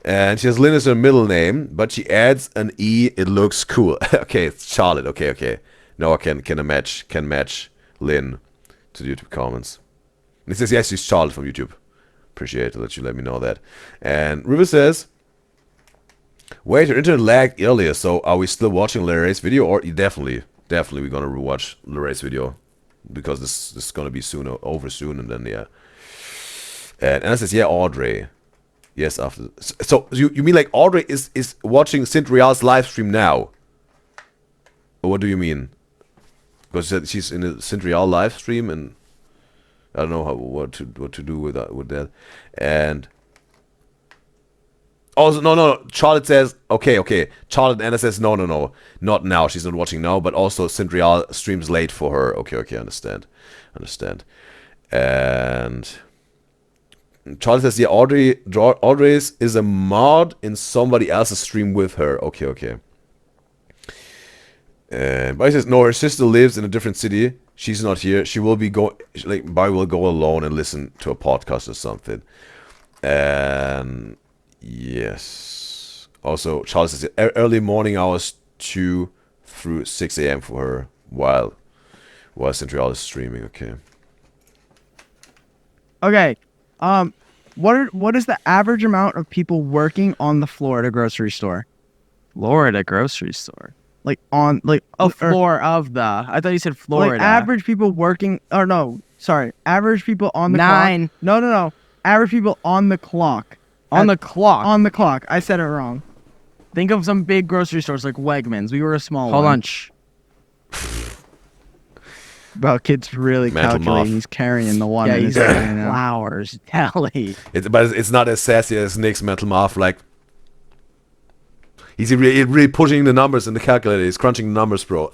And she has Lynn as her middle name, but she adds an E. It looks cool. Okay, it's Charlotte. Okay. Now I can match Lynn to the YouTube comments. And it says, yes, she's Charlotte from YouTube. Appreciate it that you let me know that. And River says, wait, your internet lagged earlier, so are we still watching Larry's video? Or definitely we're gonna rewatch Larry's video, because this is gonna be over soon, and then yeah. And Anna says, yeah, Audrey. Yes, after. So you mean like Audrey is watching Cintrial's live stream now? Or what do you mean? Because she's in a Cintrial live stream, and I don't know what to do with that. And also no. Charlotte says okay. Charlotte and Anna says no, not now. She's not watching now, but also Cintrial streams late for her. Okay, understand. And Charlotte says, yeah, Audrey's is a mod in somebody else's stream with her. Okay. And Bai says, no, her sister lives in a different city. She's not here. She will be Bai will go alone and listen to a podcast or something. And yes. Also, Charlotte says, early morning hours 2 through 6 a.m. for her while Central is streaming.
Okay. What is the average amount of people working on the floor at a grocery store?
Floor at a grocery store.
Like on like
Floor of the. I thought you said Florida.
like average people working. Or no, sorry. Average people on the
9.
clock. No. Average people on the clock.
On the clock.
On the clock. I said it wrong.
Think of some big grocery stores like Wegmans. We were a small
Hold
one.
on.
Well, kid's really
Mental
calculating.
math.
He's carrying the one.
Yeah,
in
he's
his hand right now.
flowers, deli.
But it's not as sassy as Nick's mental math. Like, he's really pushing the numbers in the calculator. He's crunching the numbers, bro.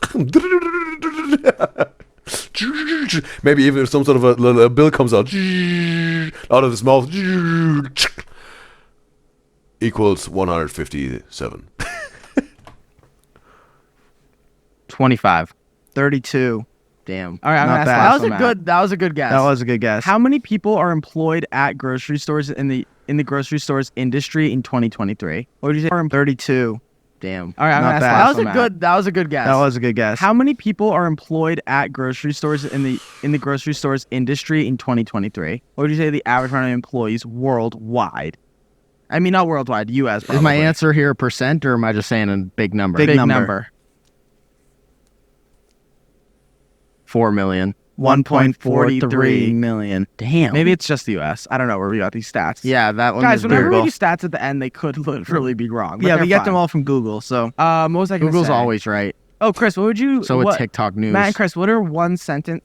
Maybe even if some sort of a bill comes out of his mouth, equals 157.
25.
32.
Damn.
All right, I'm
Not
gonna
bad.
ask
That
that was a good guess.
That was a good guess.
How many people are employed at grocery stores in the grocery stores industry in 2023? What did you say?
32.
Damn.
All right, I'm
Not
gonna ask
bad.
that was a good guess.
That was a good guess.
How many people are employed at grocery stores in the grocery stores industry in 2023? What would you say the average amount of employees worldwide? I mean, not worldwide, U.S.
Is my answer here a percent, or am I just saying a big number?
big number?
4 million.
1.43 million.
Damn.
Maybe it's just the U.S. I don't know where we got these stats.
Yeah, that one
Guys,
is
whenever
weird.
we do stats at the end, they could literally be wrong. But
Yeah,
they're
we get
fine.
them all from Google. So
What was I gonna
Google's
say?
always right.
Oh, Chris, what would you?
So with
what,
TikTok news.
Matt and Chris, what are one sentence?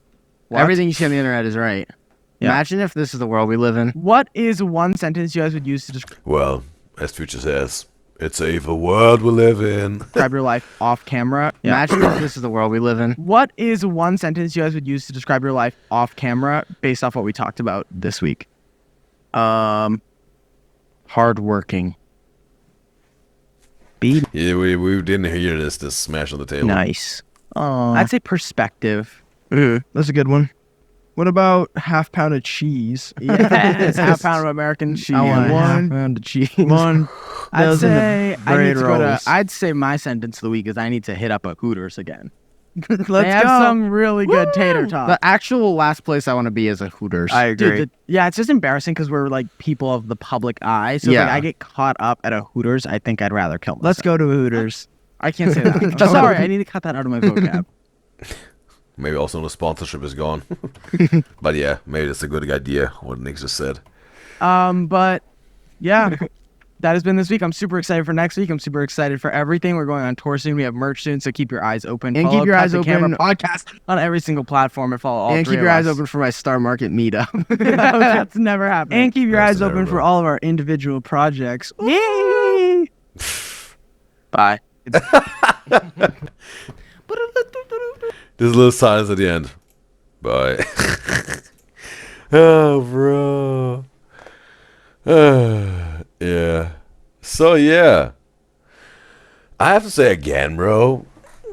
What?
Everything you see on the internet is right.
Yeah.
Imagine if this is the world we live in.
What is one sentence you guys would use to
Well, as Future says, it's a evil world we live in.
describe your life off camera?
Imagine if this is the world we live in.
What is one sentence you guys would use to describe your life off camera based off what we talked about this week?
Hardworking.
B.
Yeah, we didn't hear this smash on the table.
Nice. Oh,
I'd say perspective.
that's a good one. What about half pound of cheese?
Yes, half pound of American cheese.
I want
One.
half pound of cheese. One.
I'd
Those in the
say I need
bread
to go to.
rolls.
I'd say my sentence of the week is I need to hit up a Hooters again.
Let's
They have
go.
some really good tater
The
tots.
actual last place I want to be is a Hooters.
I agree.
Dude, yeah, it's just embarrassing because we're like people of the public eye. So if, like,
Yeah.
I get caught up at a Hooters, I think I'd rather kill myself.
Let's go to Hooters.
I can't say that. I'm sorry, I need to cut that out of my vocab.
Maybe also the sponsorship is gone. But yeah, maybe that's a good idea, what Nick just said.
But yeah, that has been this week. I'm super excited for next week. I'm super excited for everything. We're going on tour soon. We have merch soon, so keep your eyes open.
And
Follow
keep your
Cut
eyes
the Camera
open.
podcast on every single platform and follow all
and
three
keep your
of
eyes
us.
open for my Star Market meetup.
That's never happened.
And keep your
That's
eyes
never
open for
will.
all of our individual projects.
Yay! Bye.
There's a little silence at the end. Bye. Oh, bro. Yeah. So, yeah. I have to say again, bro.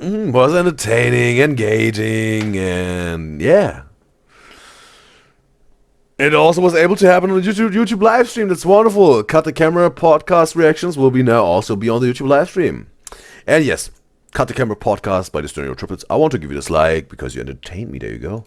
Was entertaining, engaging, and yeah. It also was able to happen on the YouTube live stream. That's wonderful. Cut the Camera podcast reactions will be now also be on the YouTube live stream. And yes, Cut the Camera podcast by the STURNIOLO triplets. I want to give you this like because you entertained me. There you go.